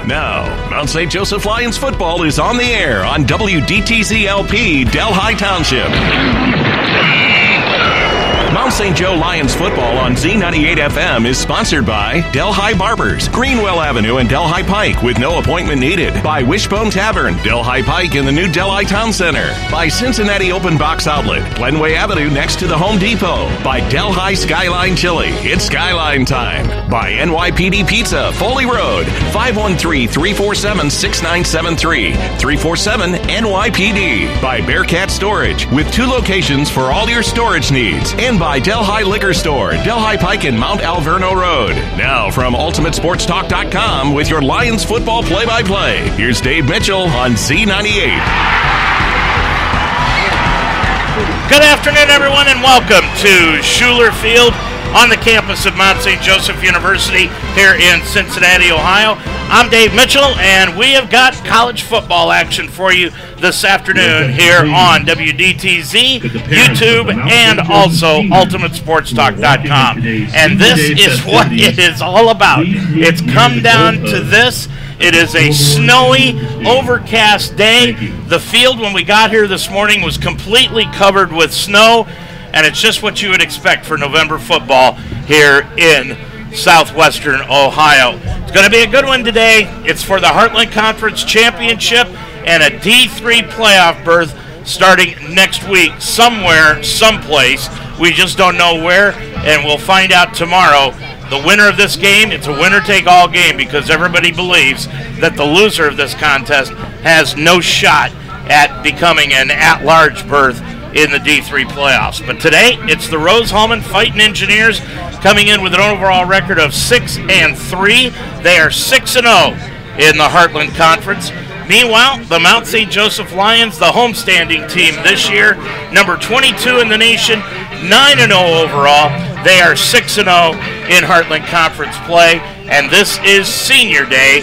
Now, Mount St. Joseph Lions football is on the air on WDTZ-LP Delhi Township. Mount St. Joe Lions football on Z98 FM is sponsored by Delhi Barbers, Greenwell Avenue and Delhi Pike with no appointment needed. By Wishbone Tavern, Delhi Pike in the new Delhi Town Center. By Cincinnati Open Box Outlet, Glenway Avenue next to the Home Depot. By Delhi Skyline Chili, it's Skyline time. By NYPD Pizza, Foley Road, 513-347-6973, 347-NYPD. By Bearcat Storage, with 2 locations for all your storage needs. And by Delhi Liquor Store, Delhi Pike and Mount Alverno Road. Now from UltimateSportsTalk.com with your Lions football play-by-play. Here's Dave Mitchell on Z98. Good afternoon, everyone, and welcome to Schuler Field on the campus of Mount St. Joseph University here in Cincinnati, Ohio. I'm Dave Mitchell, and we have got college football action for you this afternoon here on WDTZ, YouTube, and also UltimateSportsTalk.com. And this is what it is all about. It's come down to this. It is a snowy, overcast day. The field, when we got here this morning, was completely covered with snow, and it's just what you would expect for November football here in southwestern Ohio. It's going to be a good one today. It's for the Heartland Conference Championship and a D3 playoff berth starting next week somewhere, someplace. We just don't know where, and we'll find out tomorrow. The winner of this game, it's a winner-take-all game because everybody believes that the loser of this contest has no shot at becoming an at-large berth in the D3 playoffs. But today, it's the Rose Hulman Fighting Engineers coming in with an overall record of 6-3. They are 6-0 in the Heartland Conference. Meanwhile, the Mount St. Joseph Lions, the homestanding team this year, number 22 in the nation, 9-0 overall. They are 6-0 in Heartland Conference play, and this is senior day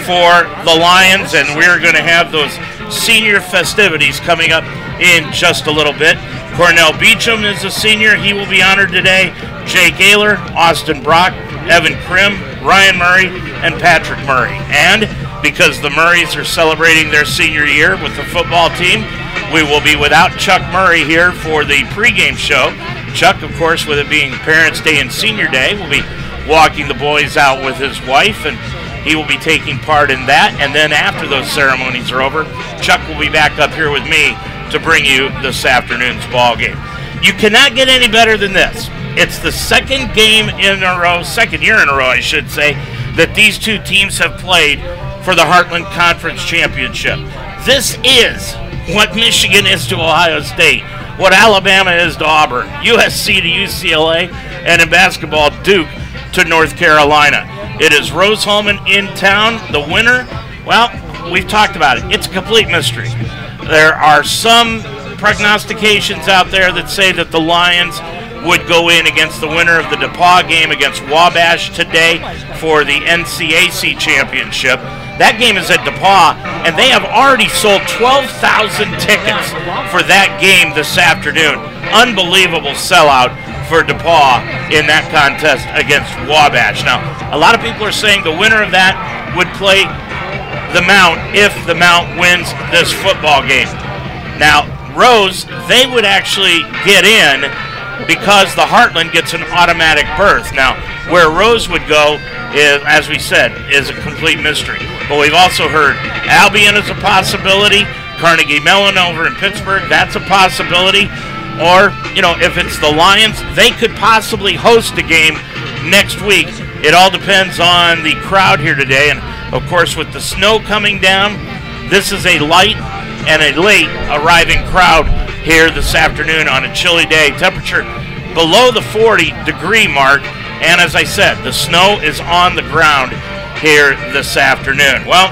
for the Lions, and we're going to have those senior festivities coming up in just a little bit. Cornell Beecham is a senior. He will be honored today. Jay Gaylor, Austin Brock, Evan Krim, Ryan Murray, and Patrick Murray. And because the Murrays are celebrating their senior year with the football team, we will be without Chuck Murray here for the pregame show. Chuck, of course, with it being Parents' Day and Senior Day, will be walking the boys out with his wife, and he will be taking part in that. And then after those ceremonies are over, Chuck will be back up here with me to bring you this afternoon's ball game. You cannot get any better than this. It's the second year in a row, I should say, that these two teams have played for the Heartland Conference Championship. This is what Michigan is to Ohio State, what Alabama is to Auburn, USC to UCLA, and in basketball, Duke to North Carolina. It is Rose Hulman in town. The winner, well, we've talked about it. It's a complete mystery. There are some prognostications out there that say that the Lions would go in against the winner of the DePaul game against Wabash today for the NCAC championship. That game is at DePaul, and they have already sold 12,000 tickets for that game this afternoon. Unbelievable sellout for DePaul in that contest against Wabash. Now, a lot of people are saying the winner of that would play the Mount if the Mount wins this football game. Now, Rose, they would actually get in because the Heartland gets an automatic berth. Now, where Rose would go is, as we said, is a complete mystery. But we've also heard Albion is a possibility, Carnegie Mellon over in Pittsburgh, that's a possibility. Or, if it's the Lions, they could possibly host a game next week. It all depends on the crowd here today. And, of course, with the snow coming down, this is a light and a late arriving crowd here this afternoon on a chilly day. Temperature below the 40-degree mark. And as I said, the snow is on the ground here this afternoon. Well,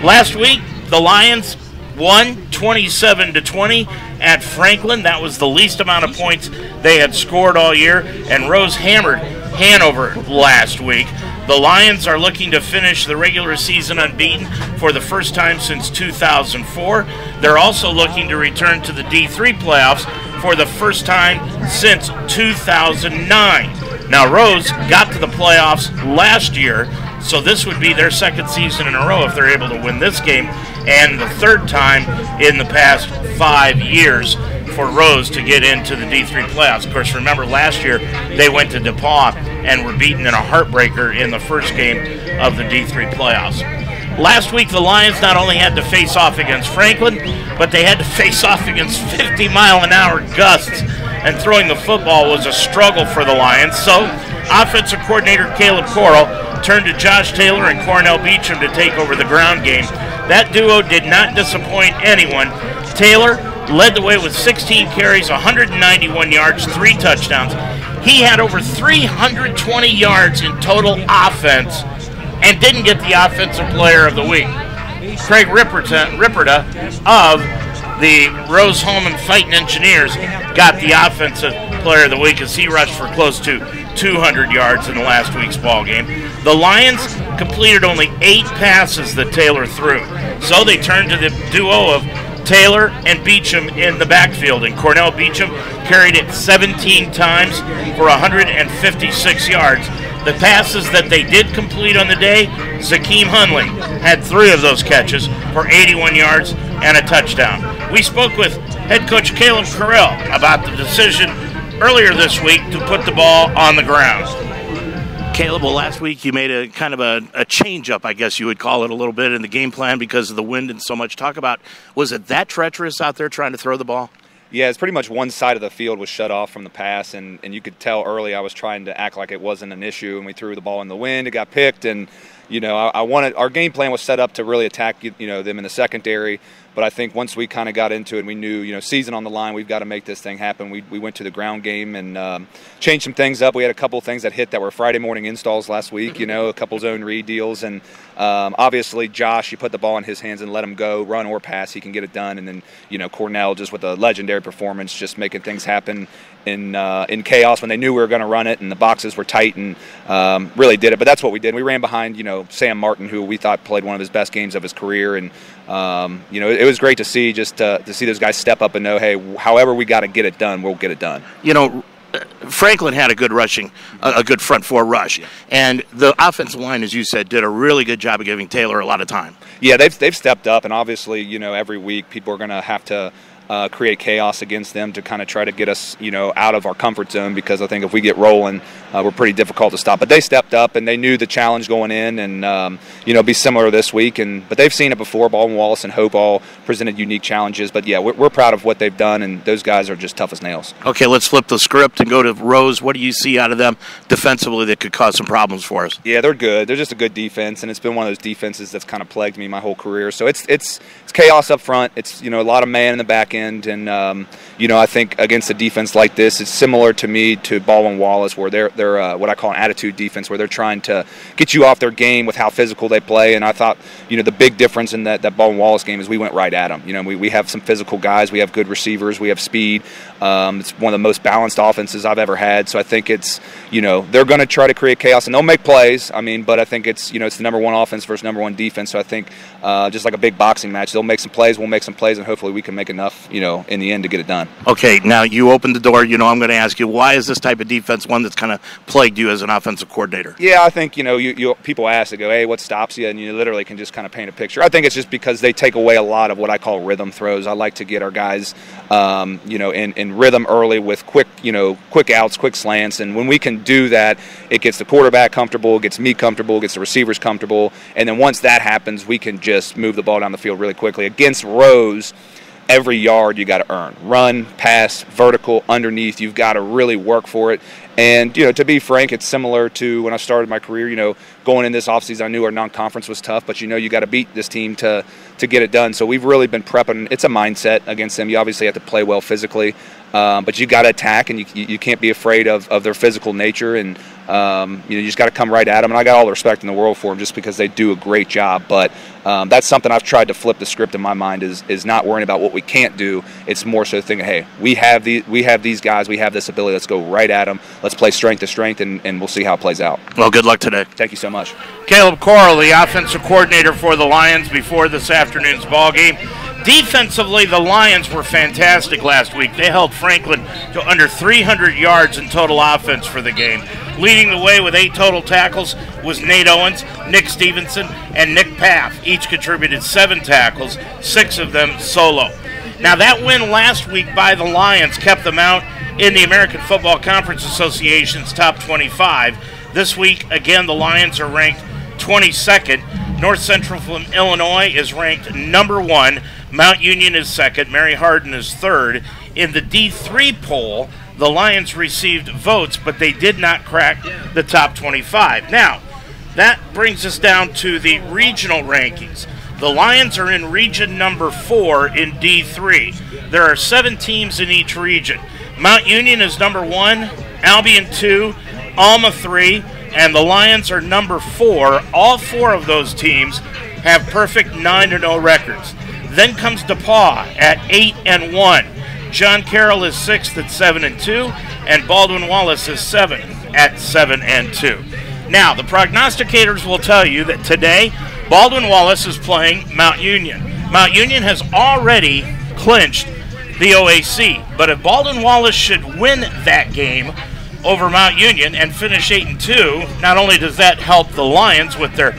last week, the Lions won 27-20 at Franklin. That was the least amount of points they had scored all year. And Rose hammered Hanover last week. The Lions are looking to finish the regular season unbeaten for the first time since 2004. They're also looking to return to the D3 playoffs for the first time since 2009. Now, Rose got to the playoffs last year, so this would be their second season in a row if they're able to win this game, and the third time in the past 5 years for Rose to get into the D3 playoffs. Of course, remember last year they went to DePaul and were beaten in a heartbreaker in the first game of the D3 playoffs. Last week, the Lions not only had to face off against Franklin, but they had to face off against 50-mile-an-hour gusts, and throwing the football was a struggle for the Lions. So, offensive coordinator Caleb Corral turned to Josh Taylor and Cornell Beecham to take over the ground game. That duo did not disappoint anyone. Taylor led the way with 16 carries, 191 yards, 3 touchdowns. He had over 320 yards in total offense and didn't get the Offensive Player of the Week. Craig Ripperda of the Rose Hulman Fighting Engineers got the Offensive Player of the Week as he rushed for close to 200 yards in the last week's ball game. The Lions completed only 8 passes that Taylor threw, so they turned to the duo of Taylor and Beecham in the backfield, and Cornell Beecham carried it 17 times for 156 yards. The passes that they did complete on the day, Zakeem Hunley had 3 of those catches for 81 yards and a touchdown. We spoke with head coach Caleb Corral about the decision earlier this week to put the ball on the ground. Caleb, well, last week you made a kind of a change-up, I guess you would call it, a little bit in the game plan because of the wind and so much talk about. Was it that treacherous out there trying to throw the ball? Yeah, it's pretty much one side of the field was shut off from the pass, and you could tell early I was trying to act like it wasn't an issue, and we threw the ball in the wind. It got picked, and I wanted our game plan was set up to really attack them in the secondary. But I think once we kind of got into it, we knew season on the line, we've got to make this thing happen. We went to the ground game and changed some things up. We had a couple things that hit that were Friday morning installs last week. A couple zone read deals, and obviously Josh, you put the ball in his hands and let him go, run or pass, he can get it done. And then Cornell just with a legendary performance, just making things happen in chaos when they knew we were going to run it and the boxes were tight, and really did it. But that's what we did. We ran behind Sam Martin, who we thought played one of his best games of his career, and it was great to see to see those guys step up and know, hey, however we got to get it done, we'll get it done. Franklin had a good good front four rush, and the offensive line, as you said, did a really good job of giving Taylor a lot of time. Yeah, they've stepped up, and obviously, every week people are going to have to create chaos against them to kind of try to get us, out of our comfort zone, because I think if we get rolling, we're pretty difficult to stop. But they stepped up, and they knew the challenge going in, and, be similar this week. But they've seen it before. Baldwin Wallace and Hope all presented unique challenges. But, yeah, we're proud of what they've done, and those guys are just tough as nails. Okay, let's flip the script and go to Rose. What do you see out of them defensively that could cause some problems for us? Yeah, they're good. They're just a good defense, and it's been one of those defenses that's kind of plagued me my whole career. So it's chaos up front. It's, a lot of man in the back end. And, I think against a defense like this, it's similar to me to Baldwin Wallace, where they're what I call an attitude defense, where they're trying to get you off their game with how physical they play. And I thought, the big difference in that Baldwin Wallace game is we went right at them. We have some physical guys. We have good receivers. We have speed. It's one of the most balanced offenses I've ever had. So I think it's, they're going to try to create chaos, and they'll make plays. But I think it's, it's the number one offense versus number one defense. So I think just like a big boxing match, they'll make some plays, we'll make some plays, and hopefully we can make enough, in the end to get it done. Okay, now you opened the door. I'm going to ask you, why is this type of defense one that's kind of plagued you as an offensive coordinator? Yeah, I think, you people ask, they go, hey, what stops you? And you literally can just kind of paint a picture. I think it's just because they take away a lot of what I call rhythm throws. I like to get our guys, in rhythm early with quick outs, quick slants. And when we can do that, it gets the quarterback comfortable, gets me comfortable, gets the receivers comfortable. And then once that happens, we can just move the ball down the field really quickly. Against Rose, every yard you got to earn. Run, pass, vertical, underneath. You've got to really work for it. And, to be frank, it's similar to when I started my career. Going in this offseason, I knew our non-conference was tough, but, you got to beat this team to get it done. So we've really been prepping. It's a mindset against them. You obviously have to play well physically, but you got to attack, and you can't be afraid of their physical nature. And, you just got to come right at them. And I got all the respect in the world for them just because they do a great job. But that's something I've tried to flip the script in my mind is not worrying about what we can't do. It's more so thinking, hey, we have these guys. We have this ability. Let's go right at them. Let's play strength to strength, and we'll see how it plays out. Well, good luck today. Thank you so much. Caleb Corral, the offensive coordinator for the Lions before this afternoon's ball game. Defensively, the Lions were fantastic last week. They held Franklin to under 300 yards in total offense for the game. Leading the way with 8 total tackles was Nate Owens, Nick Stevenson, and Nick Paff. Each contributed 7 tackles, 6 of them solo. Now, that win last week by the Lions kept them out in the American Football Conference Association's top 25. This week, again, the Lions are ranked 22nd. North Central from Illinois is ranked number 1. Mount Union is 2nd. Mary Hardin is 3rd. In the D3 poll, the Lions received votes, but they did not crack the top 25. Now, that brings us down to the regional rankings. The Lions are in region number 4 in D3. There are 7 teams in each region. Mount Union is number 1, Albion 2, Alma 3, and the Lions are number 4. All 4 of those teams have perfect 9-0 records. Then comes DePaul at 8-1. John Carroll is 6th at 7-2, and Baldwin Wallace is 7th at 7-2. Now, the prognosticators will tell you that today, Baldwin Wallace is playing Mount Union. Mount Union has already clinched the OAC, but if Baldwin Wallace should win that game over Mount Union and finish 8-2, not only does that help the Lions with their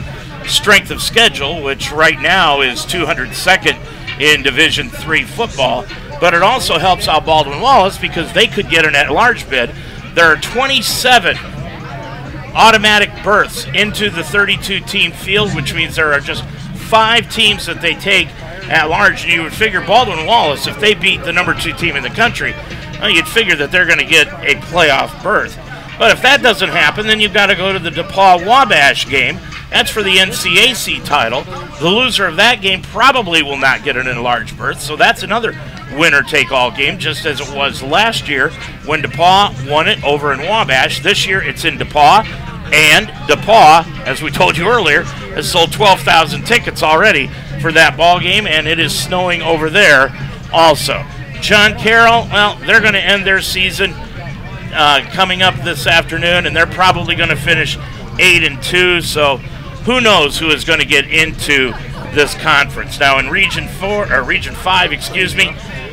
strength of schedule, which right now is 202nd in Division III football, but it also helps out Baldwin Wallace because they could get an at-large bid. There are 27 automatic berths into the 32-team field, which means there are just 5 teams that they take at large, and you would figure Baldwin Wallace, if they beat the number 2 team in the country, you'd figure that they're going to get a playoff berth. But if that doesn't happen, then you've got to go to the DePaul-Wabash game. That's for the NCAC title. The loser of that game probably will not get an enlarged berth, so that's another winner-take-all game, just as it was last year when DePaul won it over in Wabash. This year it's in DePaul, and DePaul, as we told you earlier, has sold 12,000 tickets already for that ball game, and it is snowing over there also. John Carroll, well, they're going to end their season coming up this afternoon, and they're probably going to finish 8-2, so who knows who is going to get into this conference. Now in Region 5,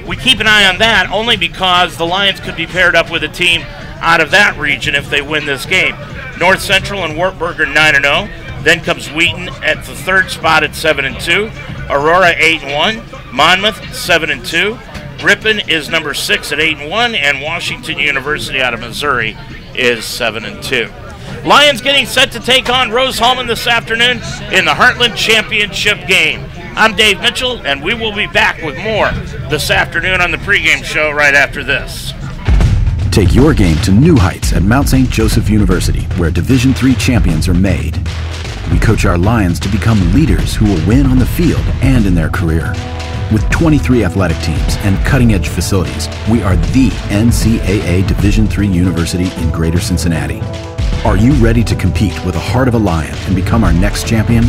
we keep an eye on that only because the Lions could be paired up with a team out of that region if they win this game. North Central and Wartburg are 9-0. Then comes Wheaton at the 3rd spot at 7-2. Aurora 8-1. Monmouth 7-2. Ripon is number 6 at 8-1, and Washington University out of Missouri is 7-2. Lions getting set to take on Rose Hulman this afternoon in the Heartland Championship game. I'm Dave Mitchell, and we will be back with more this afternoon on the pregame show right after this. Take your game to new heights at Mount St. Joseph University, where Division III champions are made. We coach our Lions to become leaders who will win on the field and in their career. With 23 athletic teams and cutting-edge facilities, we are the NCAA Division III university in Greater Cincinnati. Are you ready to compete with the heart of a Lion and become our next champion?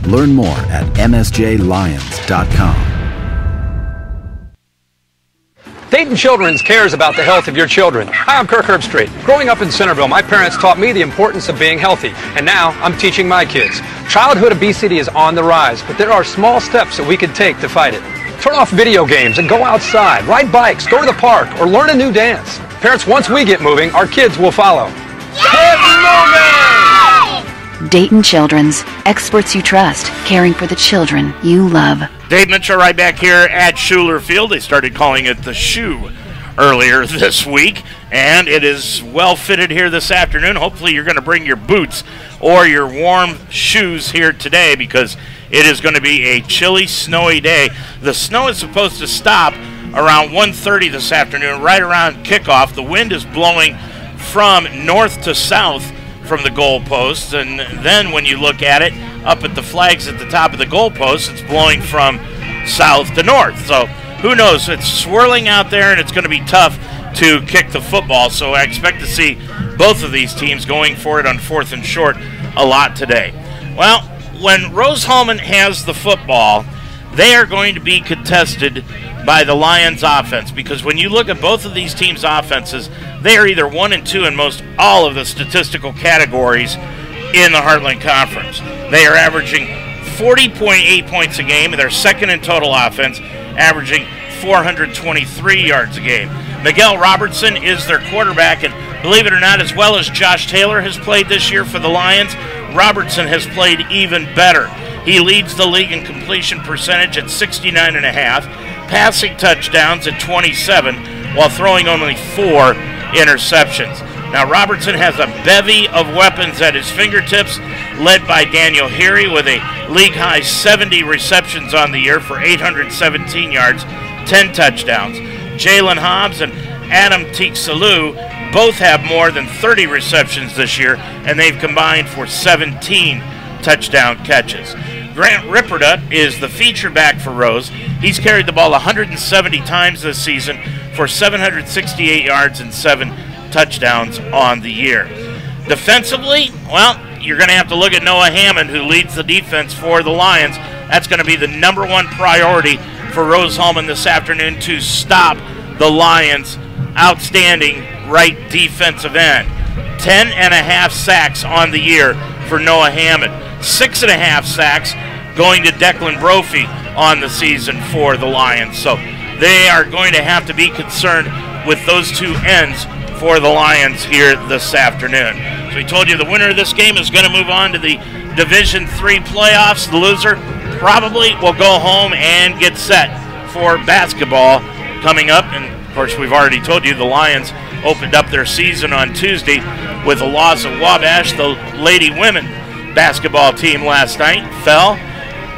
Learn more at msjlions.com. Dayton Children's cares about the health of your children. Hi, I'm Kirk Herbstreit. Growing up in Centerville, my parents taught me the importance of being healthy, and now I'm teaching my kids. Childhood obesity is on the rise, but there are small steps that we can take to fight it. Turn off video games and go outside, ride bikes, go to the park, or learn a new dance. Parents, once we get moving, our kids will follow. Get moving! Dayton Children's, experts you trust, caring for the children you love. Dave Mitchell right back here at Schuler Field. They started calling it the Shoe earlier this week, and it is well fitted here this afternoon. Hopefully you're going to bring your boots or your warm shoes here today because it is going to be a chilly, snowy day. The snow is supposed to stop around 1:30 this afternoon, right around kickoff. The wind is blowing from north to south from the goalposts, and then when you look at it, up at the flags at the top of the goalposts, it's blowing from south to north. So who knows? It's swirling out there, and it's going to be tough to kick the football. So I expect to see both of these teams going for it on 4th and short a lot today. Well, when Rose Hulman has the football, they are going to be contested by the Lions offense, because when you look at both of these teams' offenses, they are either 1 and 2 in most all of the statistical categories in the Heartland Conference. They are averaging 40.8 points a game, and they're second in total offense, averaging 423 yards a game. Miguel Robertson is their quarterback, and believe it or not, as well as Josh Taylor has played this year for the Lions, Robertson has played even better. He leads the league in completion percentage at 69.5, passing touchdowns at 27, while throwing only 4 interceptions. Now, Robertson has a bevy of weapons at his fingertips, led by Daniel Heary with a league-high 70 receptions on the year for 817 yards, 10 touchdowns. Jalen Hobbs and Adam Teeksalou both have more than 30 receptions this year, and they've combined for 17 touchdown catches. Grant Ripperda is the feature back for Rose. He's carried the ball 170 times this season for 768 yards and 7 touchdowns on the year. Defensively, well, you're going to have to look at Noah Hammond, who leads the defense for the Lions. That's going to be the number one priority for Rose Hulman this afternoon, to stop the Lions' outstanding right defensive end. 10.5 sacks on the year for Noah Hammond. 6.5 sacks going to Declan Brophy on the season for the Lions. So they are going to have to be concerned with those two ends for the Lions here this afternoon. So we told you the winner of this game is going to move on to the Division III playoffs. The loser probably will go home and get set for basketball coming up. And, of course, we've already told you the Lions opened up their season on Tuesday with a loss of Wabash. The Lady Women basketball team last night fell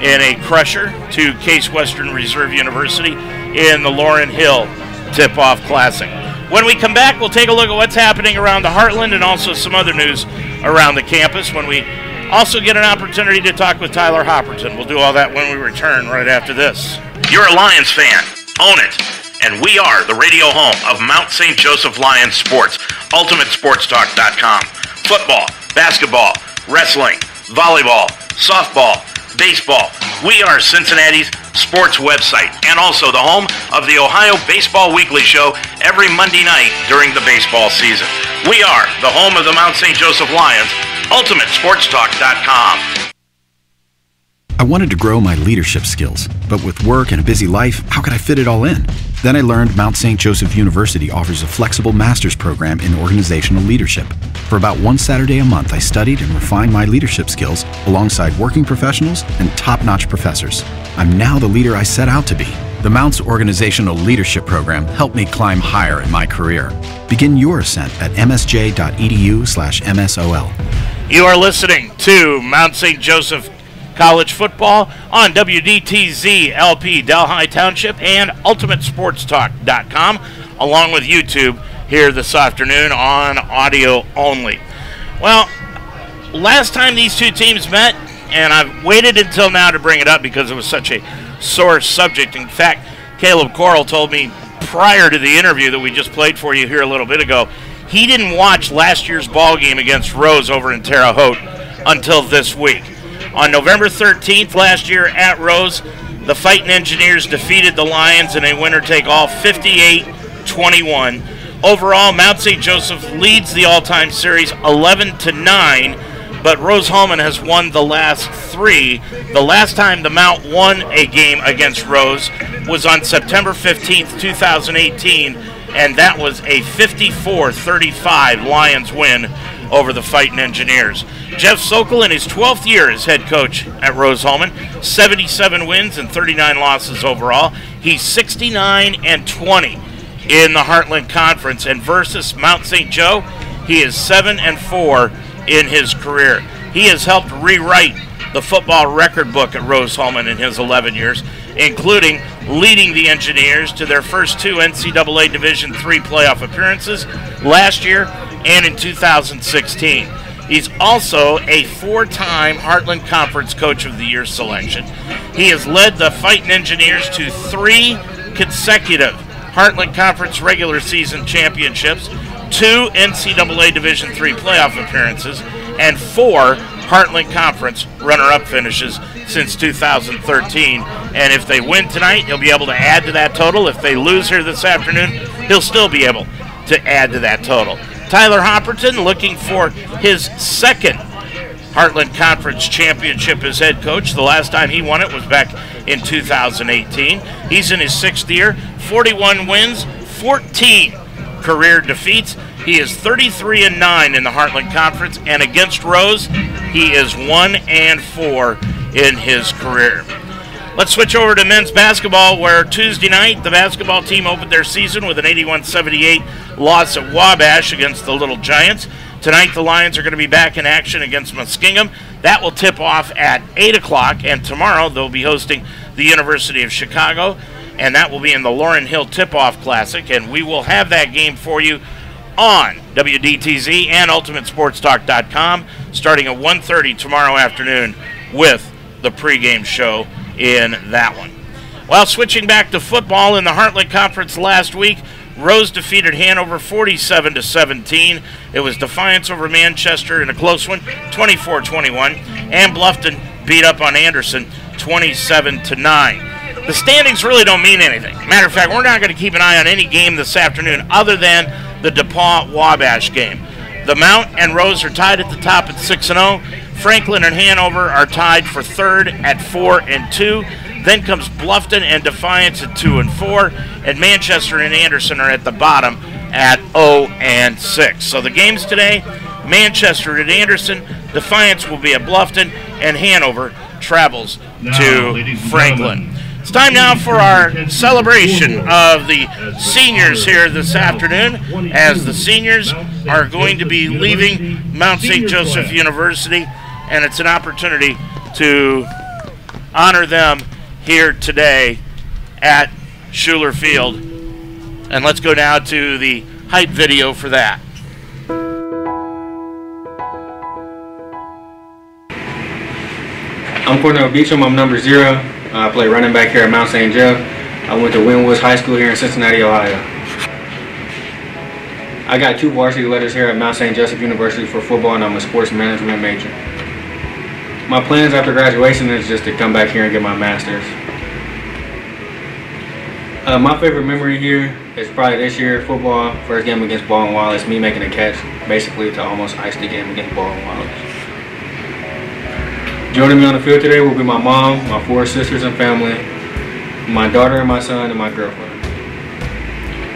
in a crusher to Case Western Reserve University in the Laurel Hill Tip-Off Classic. When we come back, we'll take a look at what's happening around the Heartland and also some other news around the campus when we also get an opportunity to talk with Tyler Hopperton. We'll do all that when we return right after this. You're a Lions fan. Own it. And we are the radio home of Mount St. Joseph Lions Sports, UltimateSportsTalk.com. Football, basketball, wrestling, volleyball, softball, baseball. We are Cincinnati's sports website and also the home of the Ohio Baseball Weekly Show every Monday night during the baseball season. We are the home of the Mount St. Joseph Lions, UltimateSportsTalk.com. I wanted to grow my leadership skills, but with work and a busy life, how could I fit it all in? Then I learned Mount St. Joseph University offers a flexible master's program in organizational leadership. For about one Saturday a month, I studied and refined my leadership skills alongside working professionals and top-notch professors. I'm now the leader I set out to be. The Mount's organizational leadership program helped me climb higher in my career. Begin your ascent at msj.edu/MSOL. You are listening to Mount St. Joseph College Football on WDTZ LP Delhi Township and UltimateSportsTalk.com, along with YouTube here this afternoon on audio only. Well, last time these two teams met, and I've waited until now to bring it up because it was such a sore subject. In fact, Caleb Corral told me prior to the interview that we just played for you here a little bit ago, he didn't watch last year's ball game against Rose over in Terre Haute until this week. On November 13th last year at Rose, the Fighting Engineers defeated the Lions in a winner-take-all 58-21. Overall, Mount St. Joseph leads the all-time series 11-9, but Rose Hulman has won the last 3. The last time the Mount won a game against Rose was on September 15th, 2018, and that was a 54-35 Lions win over the Fighting Engineers. Jeff Sokol in his 12th year as head coach at Rose Hulman, 77 wins and 39 losses overall. He's 69-20 in the Heartland Conference, and versus Mount St. Joe, he is 7-4 in his career. He has helped rewrite the football record book at Rose Hulman in his 11 years, including leading the Engineers to their first 2 NCAA Division III playoff appearances last year and in 2016. He's also a 4-time Heartland Conference Coach of the Year selection. He has led the Fighting Engineers to 3 consecutive Heartland Conference regular season championships, 2 NCAA Division III playoff appearances, and 4 Heartland Conference runner-up finishes since 2013. And if they win tonight, he'll be able to add to that total. If they lose here this afternoon, he'll still be able to add to that total. Tyler Hopperton looking for his second Heartland Conference Championship as head coach. The last time he won it was back in 2018. He's in his 6th year, 41 wins, 14 career defeats. He is 33-9 in the Heartland Conference, and against Rose, he is 1-4 in his career. Let's switch over to men's basketball, where Tuesday night the basketball team opened their season with an 81-78 loss at Wabash against the Little Giants. Tonight the Lions are going to be back in action against Muskingum. That will tip off at 8 o'clock, and tomorrow they'll be hosting the University of Chicago, and that will be in the Laurel Hill Tip-Off Classic, and we will have that game for you on WDTZ and UltimateSportsTalk.com starting at 1:30 tomorrow afternoon with the pregame show in that one. Well, switching back to football, in the Heartland Conference last week, Rose defeated Hanover 47-17. It was Defiance over Manchester in a close one, 24-21, and Bluffton beat up on Anderson 27-9. The standings really don't mean anything. Matter of fact, we're not going to keep an eye on any game this afternoon other than the DePaul-Wabash game. The Mount and Rose are tied at the top at 6-0. Franklin and Hanover are tied for 3rd at 4-2. Then comes Bluffton and Defiance at 2-4. And Manchester and Anderson are at the bottom at 0-6. So the games today, Manchester at Anderson, Defiance will be at Bluffton, and Hanover travels to Franklin. It's time now for our celebration of the seniors here this afternoon, as the seniors are going to be leaving Mount St. Joseph University, and it's an opportunity to honor them here today at Schuler Field. And let's go now to the hype video for that. I'm Cornell Beecham. I'm number 0. I play running back here at Mount St. Joe. I went to Wynwoods High School here in Cincinnati, Ohio. I got 2 varsity letters here at Mount St. Joseph University for football, and I'm a sports management major. My plans after graduation is just to come back here and get my master's. My favorite memory here is probably this year, football, first game against Ball and Wallace, me making a catch, basically to almost ice the game against Ball and Wallace. Joining me on the field today will be my mom, my 4 sisters and family, my daughter and my son, and my girlfriend.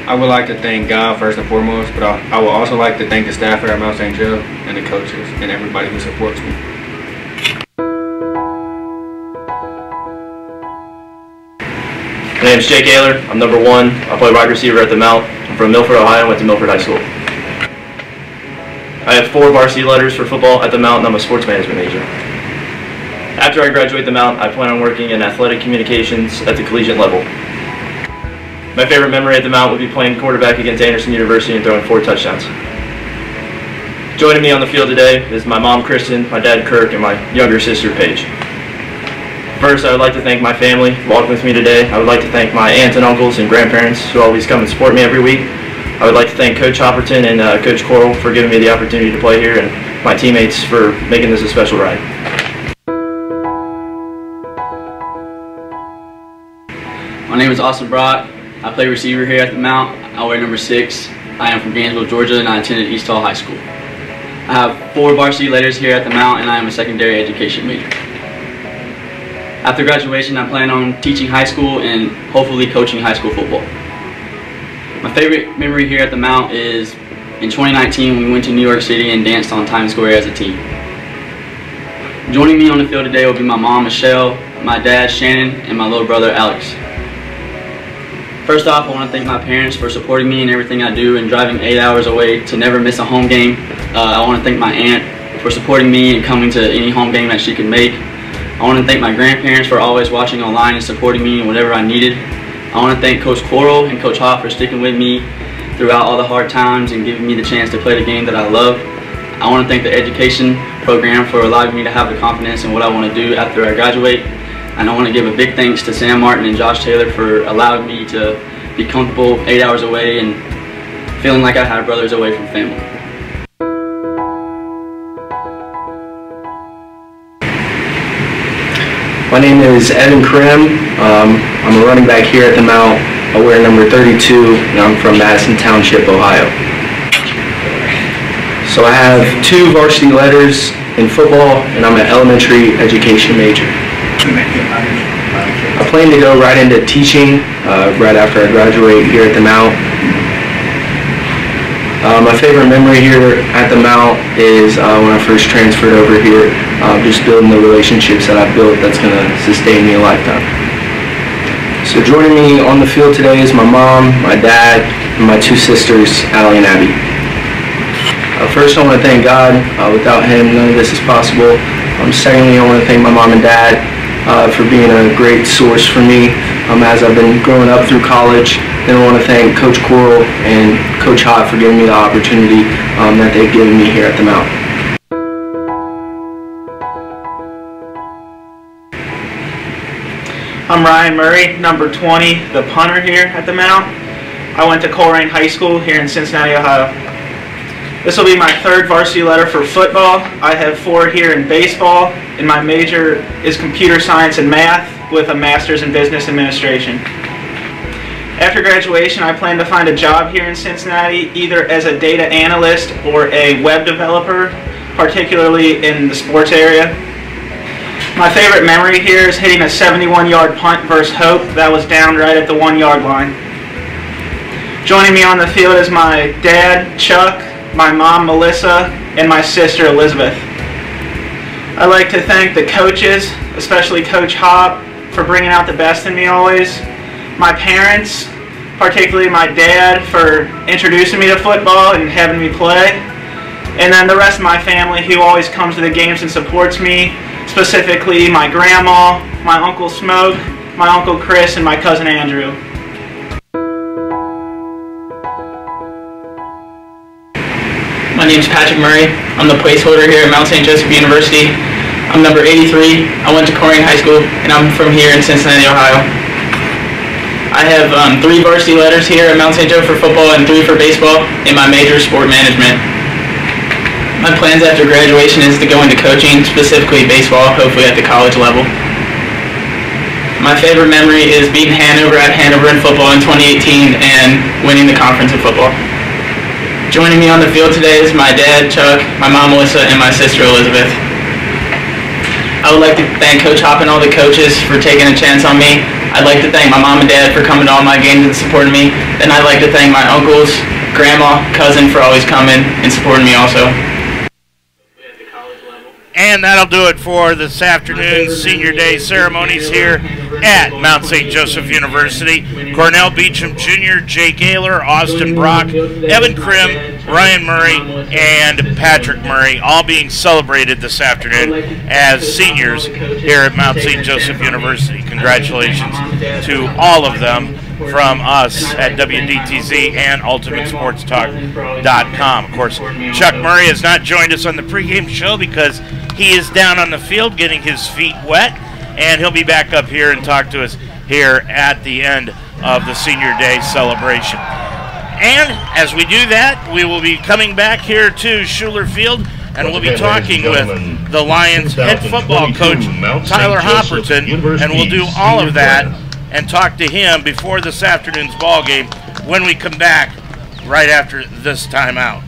I would like to thank God first and foremost, but I would also like to thank the staff here at Mount St. Joe and the coaches and everybody who supports me. My name is Jake Ayler. I'm number 1. I play wide receiver at the Mount. I'm from Milford, Ohio, and went to Milford High School. I have 4 varsity letters for football at the Mount, and I'm a sports management major. After I graduate the Mount, I plan on working in athletic communications at the collegiate level. My favorite memory at the Mount would be playing quarterback against Anderson University and throwing 4 touchdowns. Joining me on the field today is my mom, Kristen, my dad, Kirk, and my younger sister, Paige. First, I would like to thank my family for walking with me today. I would like to thank my aunts and uncles and grandparents who always come and support me every week. I would like to thank Coach Hopperton and Coach Coral for giving me the opportunity to play here, and my teammates for making this a special ride. My name is Austin Brock. I play receiver here at the Mount. I wear number 6. I am from Gainesville, Georgia, and I attended East Hall High School. I have 4 varsity letters here at the Mount, and I am a secondary education major. After graduation, I plan on teaching high school and hopefully coaching high school football. My favorite memory here at the Mount is in 2019 we went to New York City and danced on Times Square as a team. Joining me on the field today will be my mom, Michelle, my dad, Shannon, and my little brother, Alex. First off, I want to thank my parents for supporting me in everything I do and driving 8 hours away to never miss a home game. I want to thank my aunt for supporting me and coming to any home game that she could make. I want to thank my grandparents for always watching online and supporting me in whatever I needed. I want to thank Coach Coral and Coach Hoff for sticking with me throughout all the hard times and giving me the chance to play the game that I love. I want to thank the education program for allowing me to have the confidence in what I want to do after I graduate. And I want to give a big thanks to Sam Martin and Josh Taylor for allowing me to be comfortable 8 hours away and feeling like I had brothers away from family. My name is Evan Krim. I'm a running back here at the Mount. I wear number 32, and I'm from Madison Township, Ohio. So I have 2 varsity letters in football, and I'm an elementary education major. I plan to go right into teaching right after I graduate here at the Mount. My favorite memory here at the Mount is when I first transferred over here, just building the relationships that I've built that's going to sustain me a lifetime. So joining me on the field today is my mom, my dad, and my two sisters, Allie and Abby. First, I want to thank God. Without Him, none of this is possible. Secondly, I want to thank my mom and dad for being a great source for me as I've been growing up through college. Then I want to thank Coach Coral and Coach Hott for giving me the opportunity that they've given me here at the Mount. I'm Ryan Murray, number 20, the punter here at the Mount. I went to Coleraine High School here in Cincinnati, Ohio. This will be my third varsity letter for football. I have 4 here in baseball, and my major is computer science and math with a master's in business administration. After graduation, I plan to find a job here in Cincinnati, either as a data analyst or a web developer, particularly in the sports area. My favorite memory here is hitting a 71-yard punt versus Hope that was down right at the 1-yard line. Joining me on the field is my dad, Chuck, my mom, Melissa, and my sister, Elizabeth. I'd like to thank the coaches, especially Coach Hop, for bringing out the best in me always. My parents, particularly my dad, for introducing me to football and having me play. And then the rest of my family who always comes to the games and supports me, specifically my grandma, my Uncle Smoke, my Uncle Chris, and my cousin Andrew. My name is Patrick Murray. I'm the placeholder here at Mount St. Joseph University. I'm number 83. I went to Coleraine High School, and I'm from here in Cincinnati, Ohio. I have 3 varsity letters here at Mount St. Joe for football and 3 for baseball, and my major is sport management. My plans after graduation is to go into coaching, specifically baseball, hopefully at the college level. My favorite memory is beating Hanover at Hanover in football in 2018 and winning the conference in football. Joining me on the field today is my dad, Chuck, my mom, Melissa, and my sister, Elizabeth. I would like to thank Coach Hop and all the coaches for taking a chance on me. I'd like to thank my mom and dad for coming to all my games and supporting me. And I'd like to thank my uncles, grandma, cousin for always coming and supporting me also. And that'll do it for this afternoon's Senior Day ceremonies here at Mount St. Joseph University. Cornell Beecham Jr., Jake Ayler, Austin Brock, Evan Krim, Ryan Murray, and Patrick Murray, all being celebrated this afternoon as seniors here at Mount St. Joseph University. Congratulations to all of them from us at WDTZ and UltimateSportsTalk.com. Of course, Chuck Murray has not joined us on the pregame show because he is down on the field getting his feet wet, and he'll be back up here and talk to us here at the end of the Senior Day celebration. And as we do that, we will be coming back here to Schuler Field, and we'll be talking with the Lions head football coach, Tyler Hopperton, and we'll do all of that and talk to him before this afternoon's ball game when we come back right after this timeout.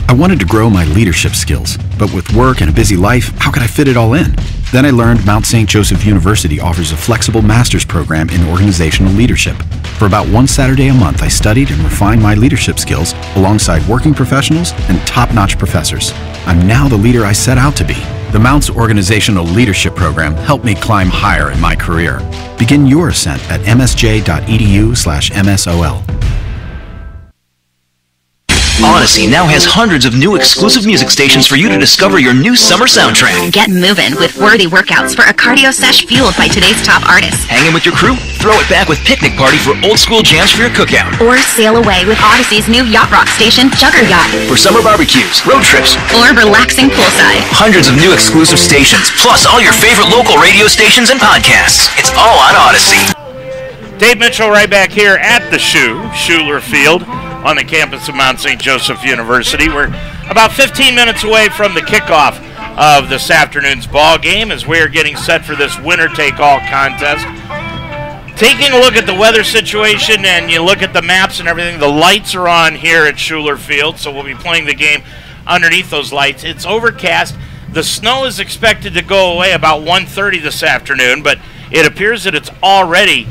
I wanted to grow my leadership skills, but with work and a busy life, how could I fit it all in? Then I learned Mount St. Joseph University offers a flexible master's program in organizational leadership. For about 1 Saturday a month, I studied and refined my leadership skills alongside working professionals and top-notch professors. I'm now the leader I set out to be. The Mount's organizational leadership program helped me climb higher in my career. Begin your ascent at msj.edu/MSOL. Odyssey now has hundreds of new exclusive music stations for you to discover your new summer soundtrack. Get moving with worthy workouts for a cardio sesh fueled by today's top artists. Hanging with your crew? Throw it back with Picnic Party for old school jams for your cookout. Or sail away with Odyssey's new yacht rock station, Jugger Yacht. For summer barbecues, road trips, or relaxing poolside. Hundreds of new exclusive stations, plus all your favorite local radio stations and podcasts. It's all on Odyssey. Dave Mitchell right back here at the Schuler Field on the campus of Mount St. Joseph University. We're about 15 minutes away from the kickoff of this afternoon's ball game as we're getting set for this winner-take-all contest. Taking a look at the weather situation, and you look at the maps and everything, the lights are on here at Schuler Field, so we'll be playing the game underneath those lights. It's overcast, The snow is expected to go away about 1:30 this afternoon, but it appears that it's already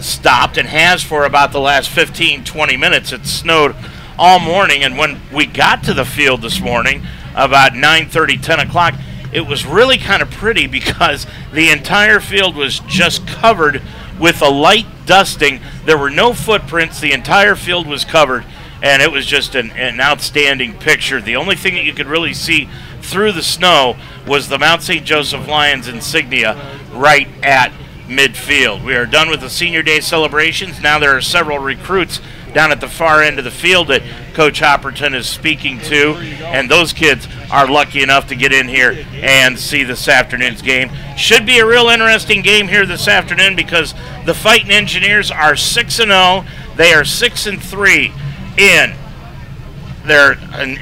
stopped and has for about the last 15-20 minutes. It snowed all morning, and when we got to the field this morning about 9:30, 10 o'clock, it was really kind of pretty because the entire field was just covered with a light dusting. There were no footprints. The entire field was covered, and it was just an outstanding picture. The only thing that you could really see through the snow was the Mount St. Joseph Lions insignia right at midfield. We are done with the Senior Day celebrations. Now there are several recruits down at the far end of the field that Coach Hopperton is speaking to, and those kids are lucky enough to get in here and see this afternoon's game. Should be a real interesting game here this afternoon because the Fighting Engineers are 6-0. They are 6-3 in their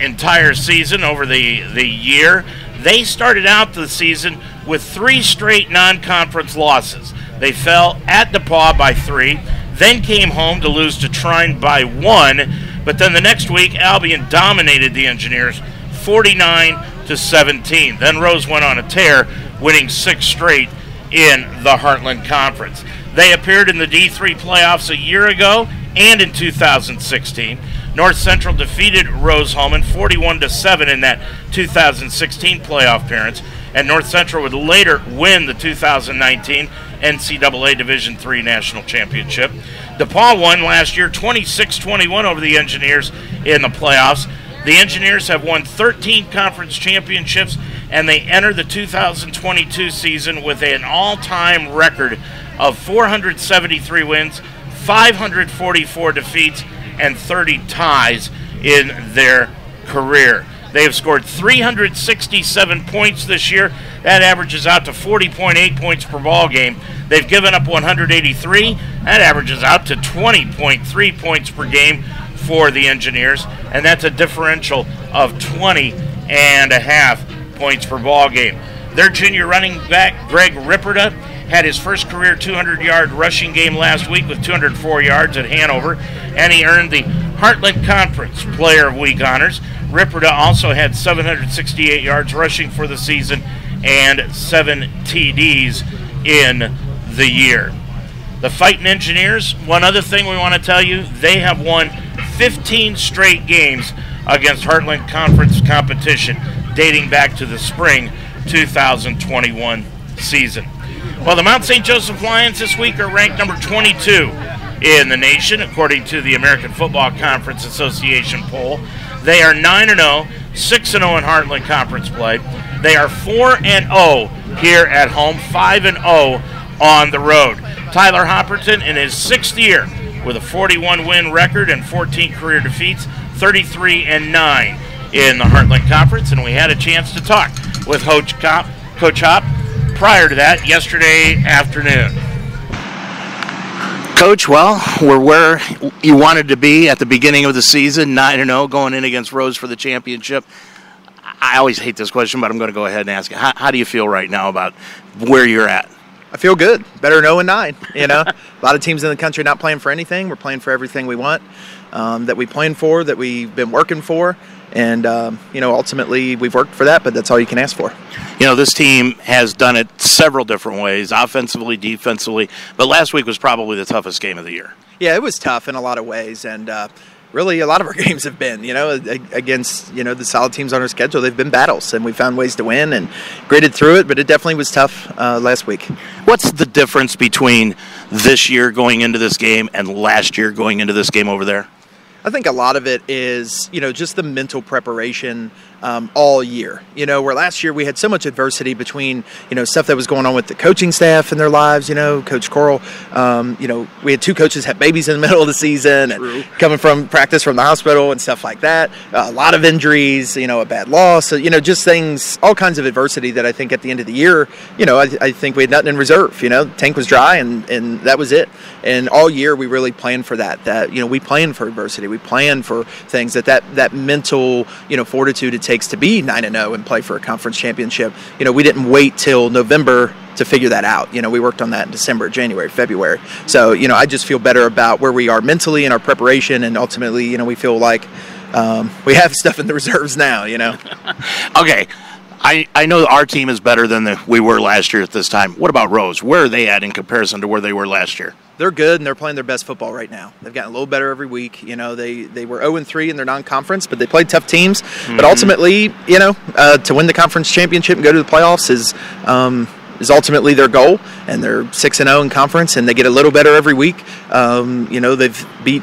entire season over the year. They started out the season with 3 straight non-conference losses. They fell at DePauw by 3, then came home to lose to Trine by 1, but then the next week Albion dominated the Engineers 49-17. Then Rose went on a tear, winning 6 straight in the Heartland Conference. They appeared in the D3 playoffs a year ago and in 2016. North Central defeated Rose Hulman 41-7 in that 2016 playoff appearance, and North Central would later win the 2019 NCAA Division III National Championship. DePauw won last year 26-21 over the Engineers in the playoffs. The Engineers have won 13 conference championships, and they enter the 2022 season with an all-time record of 473 wins, 544 defeats, and 30 ties in their career. They have scored 367 points this year. That averages out to 40.8 points per ball game. They've given up 183. That averages out to 20.3 points per game for the Engineers, and that's a differential of 20.5 points per ball game. Their junior running back, Greg Ripperda, had his first career 200-yard rushing game last week with 204 yards at Hanover, and he earned the Heartland Conference Player of Week honors. Ripperda also had 768 yards rushing for the season and 7 TDs in the year. The Fighting Engineers, one other thing we want to tell you, they have won 15 straight games against Heartland Conference competition dating back to the spring 2021 season. Well, the Mount St. Joseph Lions this week are ranked number 22 in the nation, according to the American Football Conference Association poll. They are 9-0, 6-0 in Heartland Conference play. They are 4-0 here at home, 5-0 on the road. Tyler Hopperton in his 6th year with a 41-win record and 14 career defeats, 33-9 in the Heartland Conference, and we had a chance to talk with Coach Hop prior to that yesterday afternoon. Coach, well, we're where you wanted to be at the beginning of the season, 9-0, going in against Rose for the championship. I always hate this question, but I'm going to go ahead and ask it. How do you feel right now about where you're at? I feel good. Better 0-9. You know, a lot of teams in the country not playing for anything. We're playing for everything we want, that we plan for, that we've been working for. And, ultimately we've worked for that, but that's all you can ask for. You know, this team has done it several different ways, offensively, defensively, but last week was probably the toughest game of the year. Yeah, it was tough in a lot of ways, and really a lot of our games have been, against, the solid teams on our schedule. They've been battles, and we found ways to win and gritted through it, but it definitely was tough last week. What's the difference between this year going into this game and last year going into this game over there? I think a lot of it is, just the mental preparation all year. Where last year we had so much adversity between, stuff that was going on with the coaching staff and their lives, Coach Coral, we had 2 coaches have babies in the middle of the season and coming from practice from the hospital and stuff like that. A lot of injuries, a bad loss, so, just things, all kinds of adversity that I think at the end of the year, I think we had nothing in reserve. Tank was dry and that was it. And all year we really planned for that, we planned for adversity. We planned for things that mental, fortitude it takes to be 9-0 and play for a conference championship. We didn't wait till November to figure that out. We worked on that in December, January, February. So, I just feel better about where we are mentally in our preparation, and ultimately, we feel like we have stuff in the reserves now, Okay. I know our team is better than we were last year at this time. What about Rose? Where are they at in comparison to where they were last year? They're good, and they're playing their best football right now. They've gotten a little better every week. You know, they were 0-3 in thetheir non-conference, but they played tough teams. Mm-hmm. But ultimately, you know, to win the conference championship and go to the playoffs is ultimately their goal. And they're 6-0 in conference, and they get a little better every week. You know, they've beat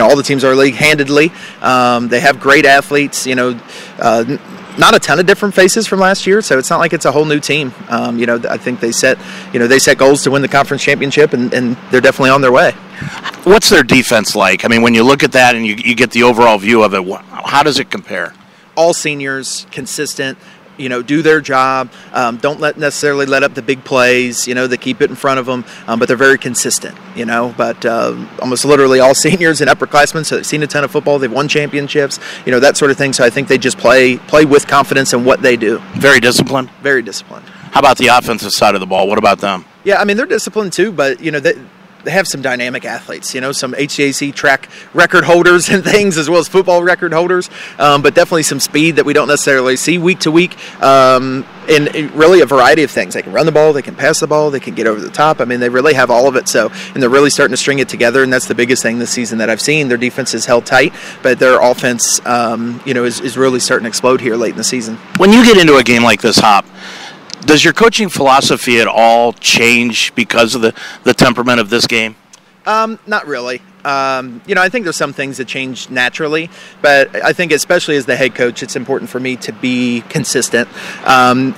all the teams in our league handedly. They have great athletes. You know. Not a ton of different faces from last year, so it's not like it's a whole new team. You know, I think they set goals to win the conference championship, and they're definitely on their way. What's their defense like? I mean, when you look at that and you get the overall view of it, how does it compare? All seniors, consistent. You know, do their job. Don't necessarily let up the big plays. You know, they keep it in front of them, but they're very consistent. You know, but almost literally all seniors and upperclassmen, so they've seen a ton of football. They've won championships. You know, that sort of thing. So I think they just play with confidence in what they do. Very disciplined. Very disciplined. How about the offensive side of the ball? What about them? Yeah, I mean they're disciplined too, but you know they have some dynamic athletes, you know, some HCAC track record holders and things, as well as football record holders, but definitely some speed that we don't necessarily see week to week, and really a variety of things. They can run the ball, they can pass the ball, they can get over the top. I mean, they really have all of it, and they're really starting to string it together, and that's the biggest thing this season that I've seen. Their defense is held tight, but their offense, is really starting to explode here late in the season. When you get into a game like this, Hop, does your coaching philosophy at all change because of the temperament of this game? Not really. You know, I think there's some things that change naturally, but I think especially as the head coach, it's important for me to be consistent.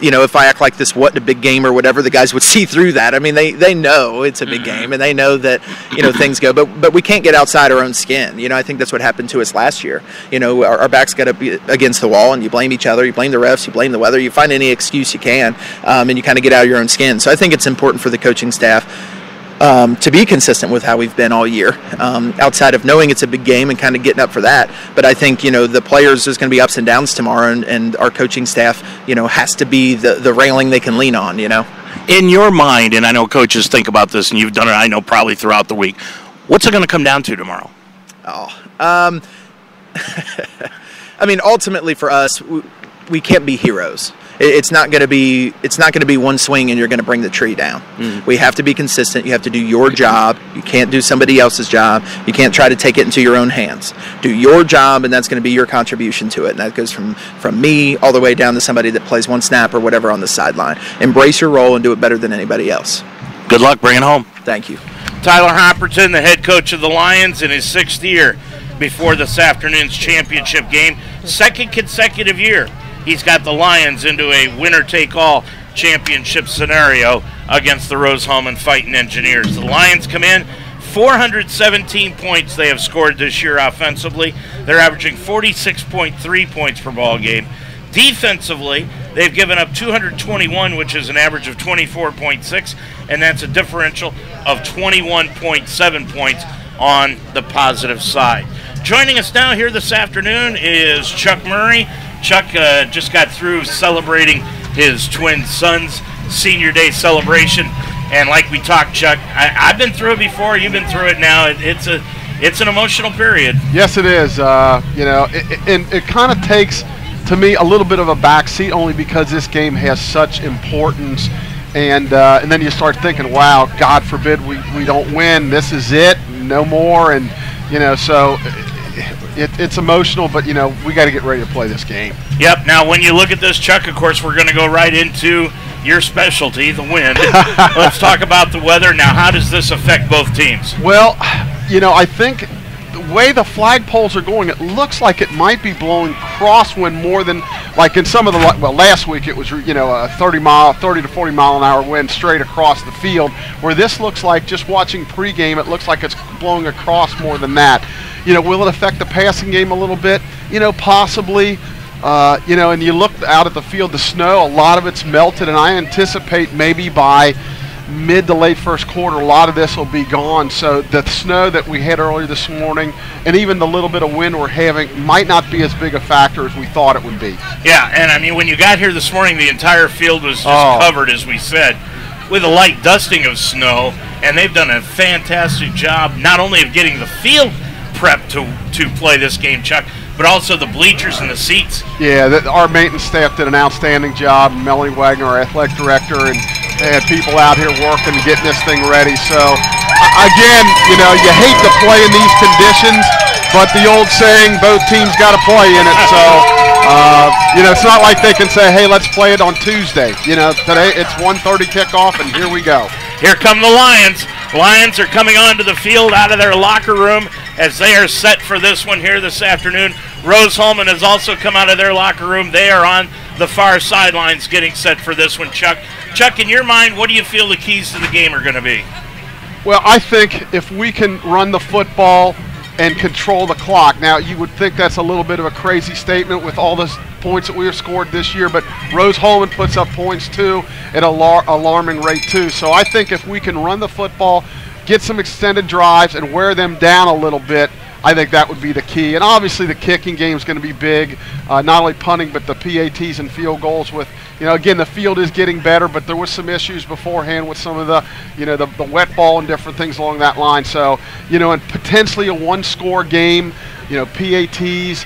You know, if I act like this wasn't a big game or whatever, the guys would see through that. I mean, they know it's a big game, and they know that, you know, things go, but we can't get outside our own skin. You know, I think that's what happened to us last year. You know, our backs got up against the wall, and you blame each other, you blame the refs, you blame the weather, you find any excuse you can, and you kind of get out of your own skin. So I think it's important for the coaching staff to be consistent with how we've been all year, outside of knowing it's a big game and kind of getting up for that. But I think, you know, the players, there's going to be ups and downs tomorrow, and our coaching staff, you know, has to be the railing they can lean on, you know. In your mind, and I know coaches think about this, and you've done it, I know, probably throughout the week, what's it going to come down to tomorrow? I mean, ultimately for us, we can't be heroes. It's not going to be one swing and you're going to bring the tree down. We have to be consistent. You have to do your job. You can't do somebody else's job. You can't try to take it into your own hands. Do your job, and that's going to be your contribution to it. And that goes from me all the way down to somebody that plays one snap or whatever on the sideline. Embrace your role and do it better than anybody else. Good luck. Bring it home. Thank you. Tyler Hopperton, the head coach of the Lions, in his 6th year before this afternoon's championship game. 2nd consecutive year he's got the Lions into a winner-take-all championship scenario against the Rose Hulman Fighting Engineers. The Lions come in, 417 points they have scored this year offensively. They're averaging 46.3 points per ball game. Defensively, they've given up 221, which is an average of 24.6, and that's a differential of 21.7 points on the positive side. Joining us now here this afternoon is Chuck Murray. Chuck just got through celebrating his twin son's senior day celebration, and like we talked, Chuck, I've been through it before. You've been through it now. It's an emotional period. Yes, it is. You know, and it kind of takes, to me, a little bit of a backseat, only because this game has such importance. And then you start thinking, wow, God forbid we don't win. This is it, no more. And you know, so. It's emotional, but, you know, we got to get ready to play this game. Yep. Now, when you look at this, Chuck, of course, we're going to go right into your specialty, the wind. Let's talk about the weather. Now, how does this affect both teams? Well, you know, I think the way the flagpoles are going, it looks like it might be blowing crosswind more than, like in some of the, well, last week it was, you know, a 30 to 40 mile an hour wind straight across the field, where this looks like, just watching pregame, it looks like it's blowing across more than that. You know, will it affect the passing game a little bit? You know, possibly. You know, and you look out at the field, the snow, a lot of it's melted, and I anticipate maybe by mid to late first quarter, a lot of this will be gone. So the snow that we had earlier this morning, and even the little bit of wind we're having, might not be as big a factor as we thought it would be. Yeah, and I mean, when you got here this morning, the entire field was just covered, as we said, with a light dusting of snow, and they've done a fantastic job not only of getting the field prep to play this game, Chuck, but also the bleachers and the seats. Yeah, our maintenance staff did an outstanding job. Melanie Wagner, our athletic director, and they had people out here working, getting this thing ready. So, again, you hate to play in these conditions, but the old saying, both teams got to play in it. So, it's not like they can say, hey, let's play it on Tuesday. Today it's 1:30 kickoff, and here we go. Here come the Lions. Lions are coming onto the field out of their locker room as they are set for this one here this afternoon. Rose Hulman has also come out of their locker room. They are on the far sidelines getting set for this one, Chuck. Chuck, in your mind, what do you feel the keys to the game are going to be? Well, I think if we can run the football and control the clock. Now, you would think that's a little bit of a crazy statement with all the points that we have scored this year, but Rose Hulman puts up points too at an alarming rate too. So I think if we can run the football, get some extended drives, and wear them down a little bit, I think that would be the key. And obviously the kicking game is going to be big, not only punting but the PATs and field goals with, again, the field is getting better, but there was some issues beforehand with some of the, the wet ball and different things along that line. So, and potentially a one-score game, PATs,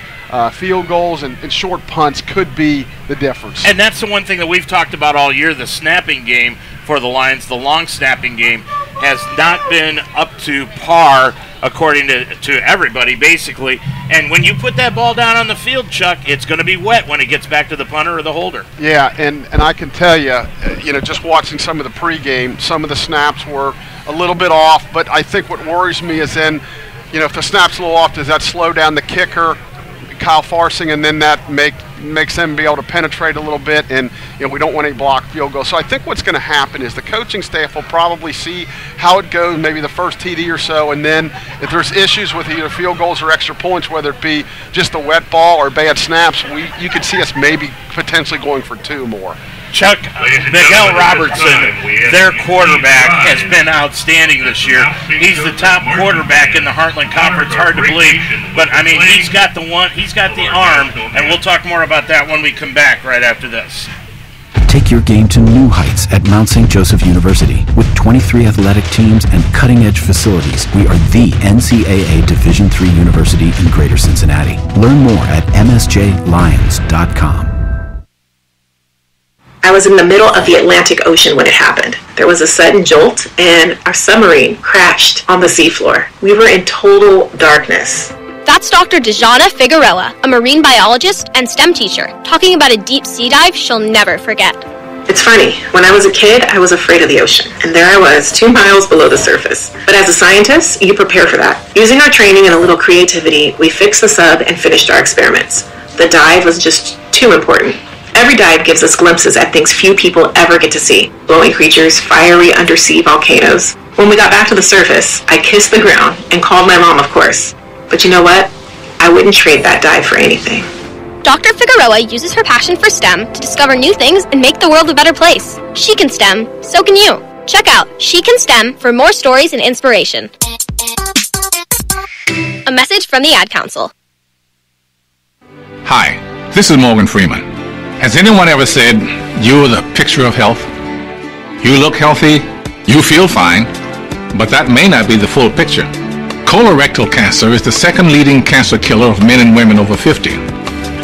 field goals, and short punts could be the difference. And that's the one thing that we've talked about all year, the snapping game for the Lions, the long snapping game, has not been up to par according to everybody, basically. And when you put that ball down on the field, Chuck, it's going to be wet when it gets back to the punter or the holder. Yeah, and I can tell you, just watching some of the pregame, some of the snaps were a little bit off, but I think what worries me is then, if the snap's a little off, does that slow down the kicker, Kyle Farsing, and then that makes them be able to penetrate a little bit, and we don't want any blocked field goals. So I think what's going to happen is the coaching staff will probably see how it goes, maybe the first TD or so, and then if there's issues with either field goals or extra points, whether it be just a wet ball or bad snaps, you could see us maybe potentially going for 2 more. Chuck, Miguel Robertson, their quarterback, has been outstanding this year. He's the top quarterback in the Heartland Conference. Hard to believe, but he's got the arm, and we'll talk more about that when we come back right after this. Take your game to new heights at Mount St. Joseph University. With 23 athletic teams and cutting-edge facilities, we are the NCAA Division III university in Greater Cincinnati. Learn more at msjlions.com. I was in the middle of the Atlantic Ocean when it happened. There was a sudden jolt, and our submarine crashed on the seafloor. We were in total darkness. That's Dr. Dejana Figueroa, a marine biologist and STEM teacher, talking about a deep sea dive she'll never forget. It's funny, when I was a kid, I was afraid of the ocean, and there I was, 2 miles below the surface. But as a scientist, you prepare for that. Using our training and a little creativity, we fixed the sub and finished our experiments. The dive was just too important. Every dive gives us glimpses at things few people ever get to see. Glowing creatures, fiery undersea volcanoes. When we got back to the surface, I kissed the ground and called my mom, of course. But you know what? I wouldn't trade that dive for anything. Dr. Figueroa uses her passion for STEM to discover new things and make the world a better place. She can STEM, so can you. Check out She Can STEM for more stories and inspiration. A message from the Ad Council. Hi, this is Morgan Freeman. Has anyone ever said, you're the picture of health? You look healthy, you feel fine, but that may not be the full picture. Colorectal cancer is the second leading cancer killer of men and women over 50.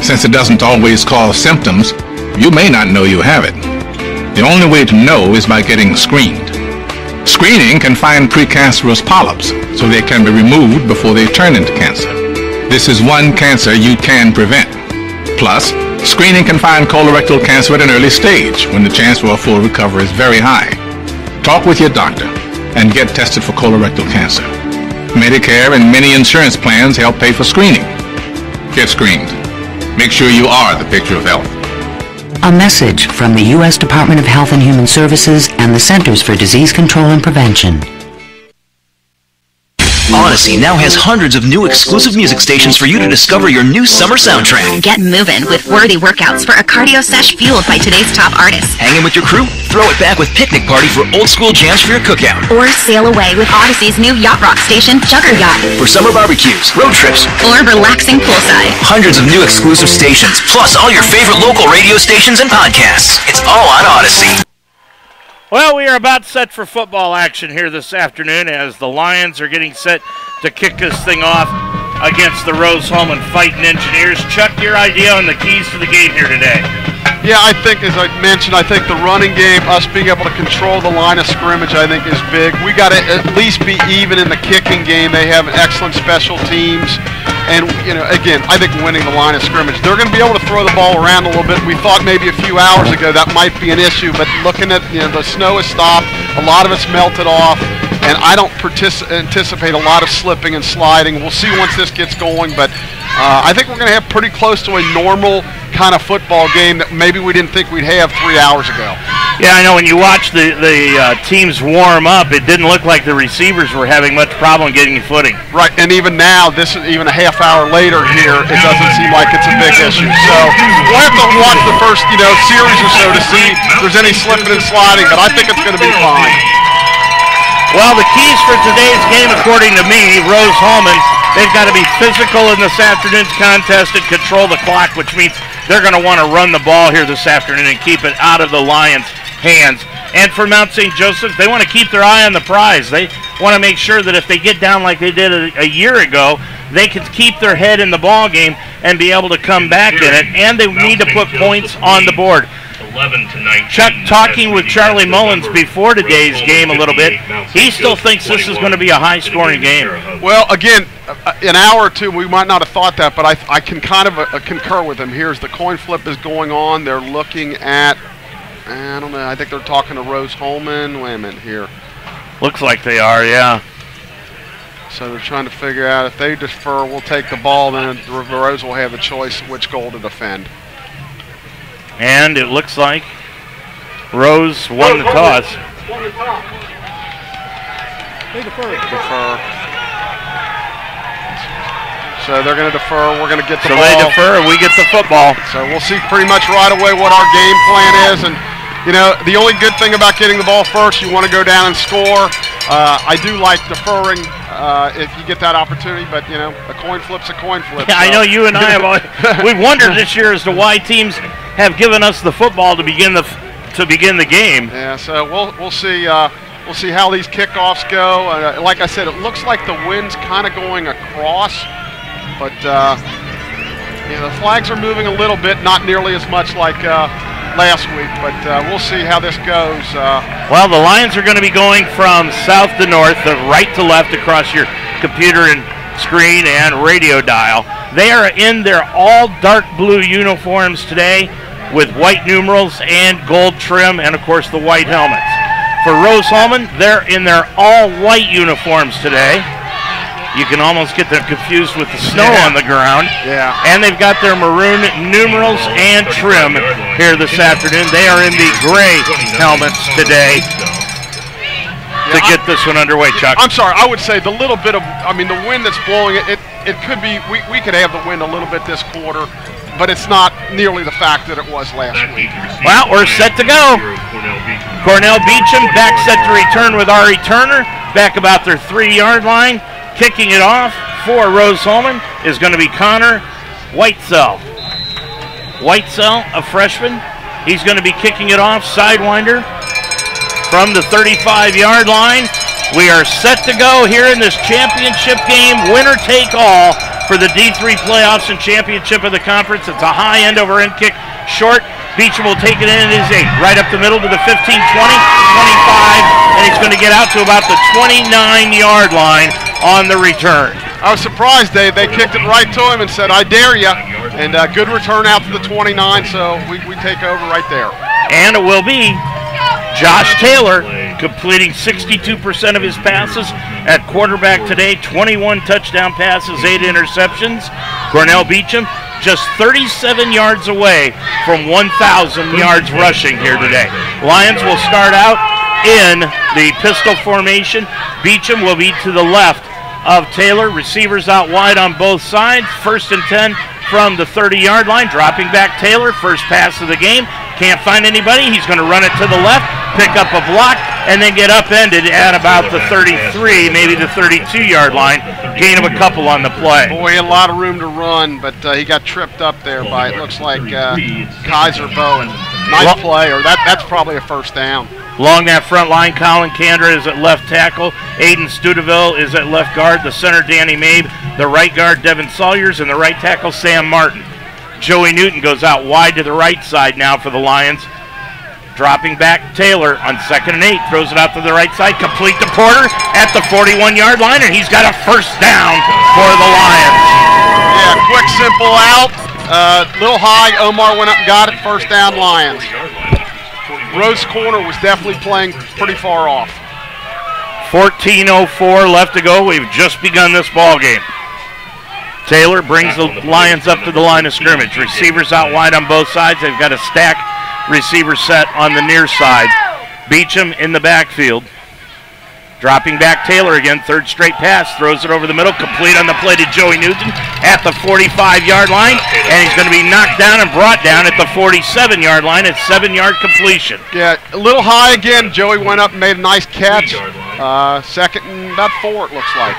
Since it doesn't always cause symptoms, you may not know you have it. The only way to know is by getting screened. Screening can find precancerous polyps, so they can be removed before they turn into cancer. This is one cancer you can prevent. Plus, screening can find colorectal cancer at an early stage when the chance for a full recovery is very high. Talk with your doctor and get tested for colorectal cancer. Medicare and many insurance plans help pay for screening. Get screened. Make sure you are the picture of health. A message from the U.S. Department of Health and Human Services and the Centers for Disease Control and Prevention. Odyssey now has hundreds of new exclusive music stations for you to discover your new summer soundtrack. Get moving with worthy workouts for a cardio sesh fueled by today's top artists. Hanging with your crew? Throw it back with Picnic Party for old school jams for your cookout. Or sail away with Odyssey's new yacht rock station, Jugger Yacht. For summer barbecues, road trips, or relaxing poolside. Hundreds of new exclusive stations, plus all your favorite local radio stations and podcasts. It's all on Odyssey. Well, we are about set for football action here this afternoon as the Lions are getting set to kick this thing off against the Rose Hulman Fighting Engineers. Chuck, your idea on the keys to the game here today? Yeah, I think, as I mentioned, I think the running game, us being able to control the line of scrimmage, I think is big. We got to at least be even in the kicking game. They have excellent special teams. And, again, I think winning the line of scrimmage. They're going to be able to throw the ball around a little bit. We thought maybe a few hours ago that might be an issue, but looking at, the snow has stopped. A lot of it's melted off. And I don't anticipate a lot of slipping and sliding. We'll see once this gets going, but I think we're going to have pretty close to a normal kind of football game that maybe we didn't think we'd have 3 hours ago. Yeah, I know when you watch the teams warm up, it didn't look like the receivers were having much problem getting footing. Right, and even now, this is even a half hour later here, it doesn't seem like it's a big issue. So we'll have to watch the first series or so to see if there's any slipping and sliding, but I think it's going to be fine. Well, the keys for today's game, according to me, Rose Hulman, they've got to be physical in this afternoon's contest and control the clock, which means they're going to want to run the ball here this afternoon and keep it out of the Lions' hands. And for Mount St. Joseph, they want to keep their eye on the prize. They want to make sure that if they get down like they did a year ago, they can keep their head in the ball game and be able to come back in it, and they need to put points on the board. 11 to 19. Chuck, talking with Charlie Mullins before today's game a little bit, he still thinks this is going to be a high-scoring game. Well, again, an hour or two, we might not have thought that, but I can kind of concur with him. Here's the coin flip is going on. They're looking at, I don't know, I think they're talking to Rose Hulman. Wait a minute here. Looks like they are, yeah. So they're trying to figure out if they defer, we'll take the ball, then Rose will have a choice which goal to defend. And it looks like Rose won the toss. They defer. So they're going to defer. We're going to get the ball. So they defer, and we get the football. So we'll see pretty much right away what our game plan is. And, the only good thing about getting the ball first, you want to go down and score. I do like deferring if you get that opportunity, but, a coin flip's a coin flip. Yeah, so. I know you and I have always, we've wondered this year as to why teams have given us the football to begin the game. Yeah, so we'll see how these kickoffs go. Like I said, it looks like the wind's kind of going across, but the flags are moving a little bit, not nearly as much like last week, but we'll see how this goes. Well, the Lions are going to be going from south to north, right to left across your computer and screen and radio dial. They are in their all dark blue uniforms today with white numerals and gold trim and, of course, the white helmets. For Rose Hulman, they're in their all white uniforms today. You can almost get them confused with the snow on the ground. Yeah. And they've got their maroon numerals and trim here this afternoon. They are in the gray helmets today to get this one underway, Chuck. I'm sorry, I would say the little bit of, the wind that's blowing, it could be, we could have the wind a little bit this quarter, but it's not nearly the fact that it was last week. Well, we're set to go. Cornell Beecham back set to return with Ari Turner, back about their 3-yard line. Kicking it off for Rose Hulman is going to be Connor Whitesell. Whitesell, a freshman. He's going to be kicking it off, sidewinder from the 35-yard line. We are set to go here in this championship game, winner take all for the D3 playoffs and championship of the conference. It's a high end-over-end kick, short. Beecham will take it in at his 8, right up the middle to the 15, 20, 25, and he's going to get out to about the 29-yard line on the return. I was surprised they kicked it right to him and said, I dare you, and good return out to the 29, so we take over right there. And it will be Josh Taylor completing 62% of his passes at quarterback today, 21 touchdown passes, 8 interceptions. Cornell Beecham just 37 yards away from 1,000 yards rushing here today. Lions will start out in the pistol formation. Beecham will be to the left of Taylor. Receivers out wide on both sides. 1st and 10 from the 30-yard line. Dropping back Taylor. First pass of the game. Can't find anybody. He's going to run it to the left, pick up a block, and then get upended at about the 33, maybe the 32-yard line. Gain of a couple on the play. Boy, he had a lot of room to run, but he got tripped up there by, it looks like, Kaiser Bowen. Nice play, or that's probably a first down. Along that front line, Colin Candra is at left tackle. Aiden Studeville is at left guard. The center, Danny Mabe. The right guard, Devin Sawyers. And the right tackle, Sam Martin. Joey Newton goes out wide to the right side now for the Lions. Dropping back, Taylor on 2nd and 8. Throws it out to the right side. Complete to Porter at the 41-yard line. And he's got a first down for the Lions. Yeah, quick, simple out. Little high. Omar went up and got it. First down, Lions. Rose corner was definitely playing pretty far off. 14:04 left to go. We've just begun this ball game. Taylor brings the Lions up to the line of scrimmage. Receivers out wide on both sides. They've got a stack receiver set on the near side. Beecham in the backfield. Dropping back Taylor again. Third straight pass. Throws it over the middle. Complete on the play to Joey Newton at the 45-yard line. And he's going to be knocked down and brought down at the 47-yard line. It's 7-yard completion. Yeah, a little high again. Joey went up and made a nice catch. 2nd and about 4, it looks like.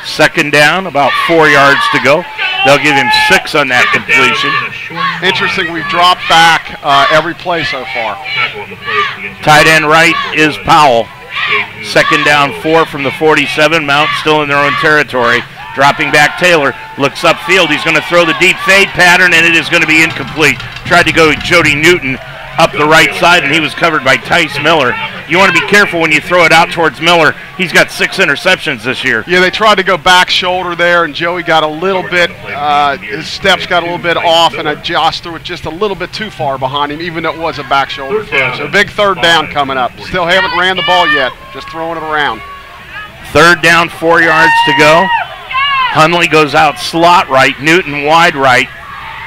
2nd down, about 4 yards to go. They'll give him 6 on that completion. Interesting, we've dropped back every play so far. Tight end right is Powell. 2nd down, 4 from the 47. Mount still in their own territory. Dropping back Taylor, looks upfield. He's going to throw the deep fade pattern, and it is going to be incomplete. Tried to go Jody Newton up the right side, and he was covered by Tice Miller. You want to be careful when you throw it out towards Miller. He's got 6 interceptions this year. Yeah, they tried to go back shoulder there, and Joey got a little bit, his steps got a little bit off, and Josh threw it just a little bit too far behind him, even though it was a back shoulder throw. So big 3rd down coming up. Still haven't ran the ball yet, just throwing it around. 3rd down, 4 yards to go. Hunley goes out slot right, Newton wide right.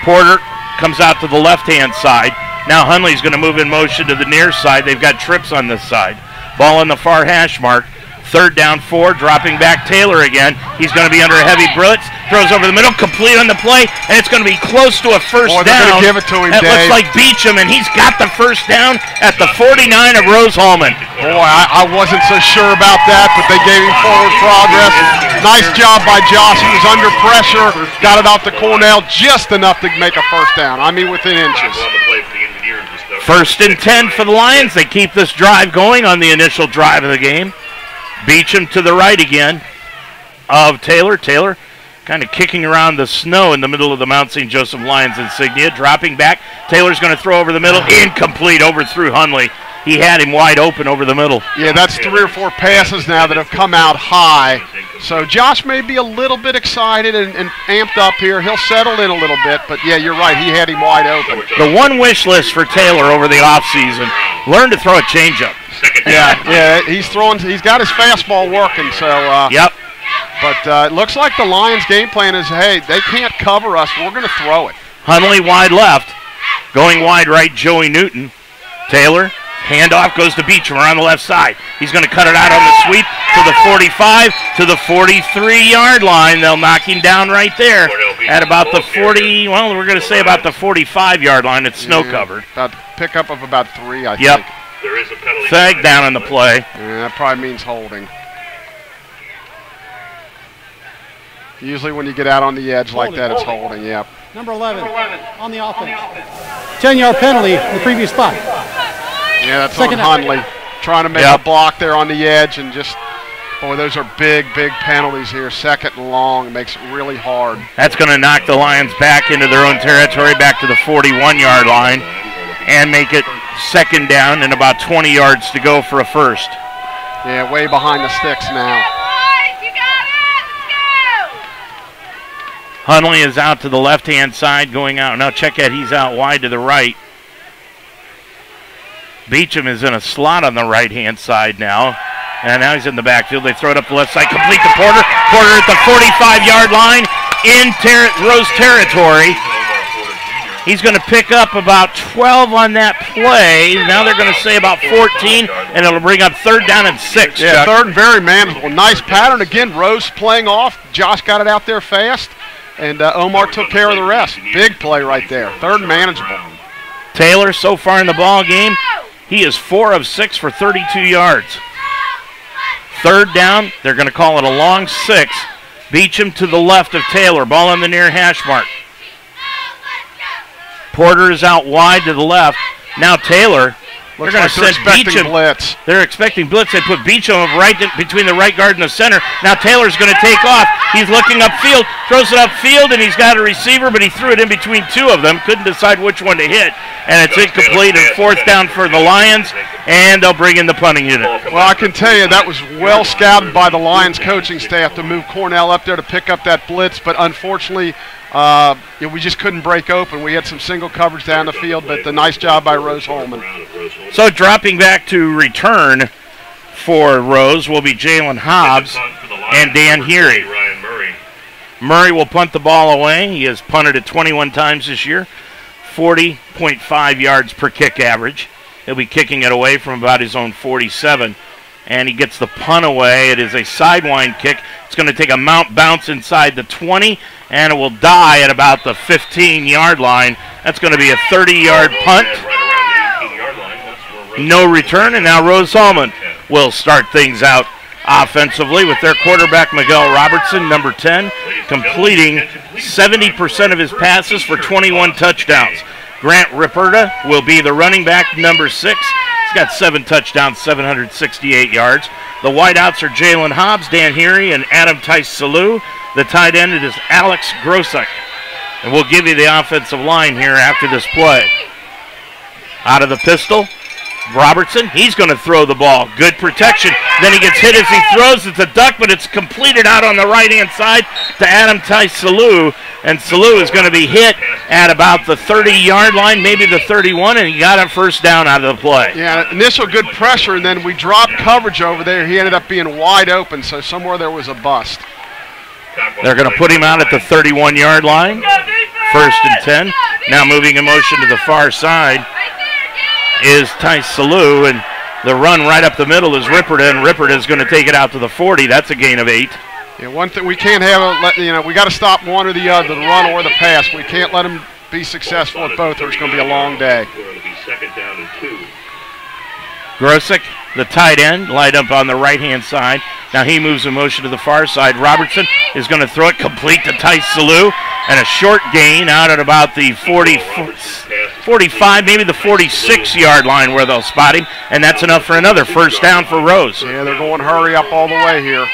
Porter comes out to the left-hand side. Now Hunley's going to move in motion to the near side. They've got trips on this side. Ball on the far hash mark. 3rd down, 4, dropping back Taylor again. He's going to be under a heavy blitz. Throws over the middle, complete on the play, and it's going to be close to a first down. They're going to give it to him, It looks Dave. like Beecham, and he's got the first down at the 49 of Rose Hulman. Boy, I wasn't so sure about that, but they gave him forward progress. Nice job by Josh. He was under pressure, got it out to Cornell just enough to make a first down. I mean, within inches. 1st and 10 for the Lions. They keep this drive going on the initial drive of the game. Beecham to the right again of Taylor. Taylor kind of kicking around the snow in the middle of the Mount St. Joseph Lions insignia. Dropping back. Taylor's going to throw over the middle. Incomplete, overthrew Hunley. He had him wide open over the middle. Yeah, that's 3 or 4 passes now that have come out high. So Josh may be a little bit excited and amped up here. He'll settle in a little bit, but yeah, you're right. He had him wide open. The one wish list for Taylor over the offseason, learn to throw a changeup. Yeah, he's got his fastball working, so. Yep. But it looks like the Lions' game plan is, hey, they can't cover us. We're going to throw it. Hunley wide left. Going wide right, Joey Newton. Taylor. Handoff goes to Beecham around the left side. He's going to cut it out on the sweep to the 45, to the 43-yard line. They'll knock him down right there at about the 40, well, we're going to say about the 45-yard line. It's snow covered. About pickup of about 3, I think. There is a penalty. Flag down on the play. Yeah, that probably means holding. Usually when you get out on the edge like that, it's holding, yep. Number 11 on the offense. 10-yard penalty in the previous spot. Yeah, that's on Hunley. Trying to make a block there on the edge and just, boy, those are big, big penalties here. 2nd and long. It makes it really hard. That's going to knock the Lions back into their own territory, back to the 41-yard line, and make it 2nd down and about 20 yards to go for a first. Yeah, way behind the sticks now. Hunley is out to the left-hand side, going out. Now check out, he's out wide to the right. Beecham is in a slot on the right-hand side now. And now he's in the backfield. They throw it up the left side, complete to Porter. Porter at the 45-yard line in Rose territory. He's going to pick up about 12 on that play. Now they're going to say about 14, and it'll bring up 3rd down and 6. Yeah, 3rd and very manageable. Nice pattern. Again, Rose playing off. Josh got it out there fast, and Omar took care of the rest. Big play right there. 3rd and manageable. Taylor, so far in the ball game, he is 4 of 6 for 32 yards. 3rd down, they're going to call it a long 6. Beecham to the left of Taylor. Ball on the near hash mark. Porter is out wide to the left. Now Taylor. They're going to send Beecham. Blitz. They're expecting blitz. They put Beecham right between the right guard and the center. Now Taylor's going to take off. He's looking upfield, throws it upfield, and he's got a receiver, but he threw it in between two of them. Couldn't decide which one to hit, and it's incomplete. And fourth down for the Lions, and they'll bring in the punting unit. Well, I can tell you that was well scouted by the Lions coaching staff to move Cornell up there to pick up that blitz, but unfortunately, we just couldn't break open. We had some single coverage down the field, but the nice job by Rose Hulman. So dropping back to return for Rose will be Jalen Hobbs and Dan Heary. Murray will punt the ball away. He has punted it 21 times this year, 40.5 yards per kick average. He'll be kicking it away from about his own 47. And he gets the punt away. It is a sidewind kick. It's going to take a mount bounce inside the 20, and it will die at about the 15-yard line. That's going to be a 30-yard punt. No return, and now Rose Hulman will start things out offensively with their quarterback, Miguel Robertson, number 10, completing 70% of his passes for 21 touchdowns. Grant Ripperda will be the running back, number 6. He's got 7 touchdowns, 768 yards. The wideouts are Jalen Hobbs, Dan Heary, and Adam Tice-Salou. The tight end is Alex Grosek. And we'll give you the offensive line here after this play. Out of the pistol, Robertson, he's going to throw the ball. Good protection. Then he gets hit as he throws. It's a duck, but it's completed out on the right-hand side to Adam Tice-Salou. And Salou is going to be hit at about the 30-yard line, maybe the 31, and he got a first down out of the play. Yeah, initial good pressure, and then we dropped coverage over there. He ended up being wide open, so somewhere there was a bust. They're going to put him out at the 31-yard line. First and 10. Now moving in motion to the far side is Tice-Salou, and the run right up the middle is Ripperda, and Ripperda is going to take it out to the 40. That's a gain of 8. Yeah, one thing we can't have, we got to stop one or the other, the run or the pass. We can't let them be successful at both, or it's going to be a long day. Grosek, the tight end, lined up on the right-hand side. Now he moves in motion to the far side. Robertson is going to throw it complete to Tice-Salou, and a short gain out at about the 45, maybe the 46-yard line where they'll spot him, and that's enough for another first down for Rose. Yeah, they're going hurry up all the way here.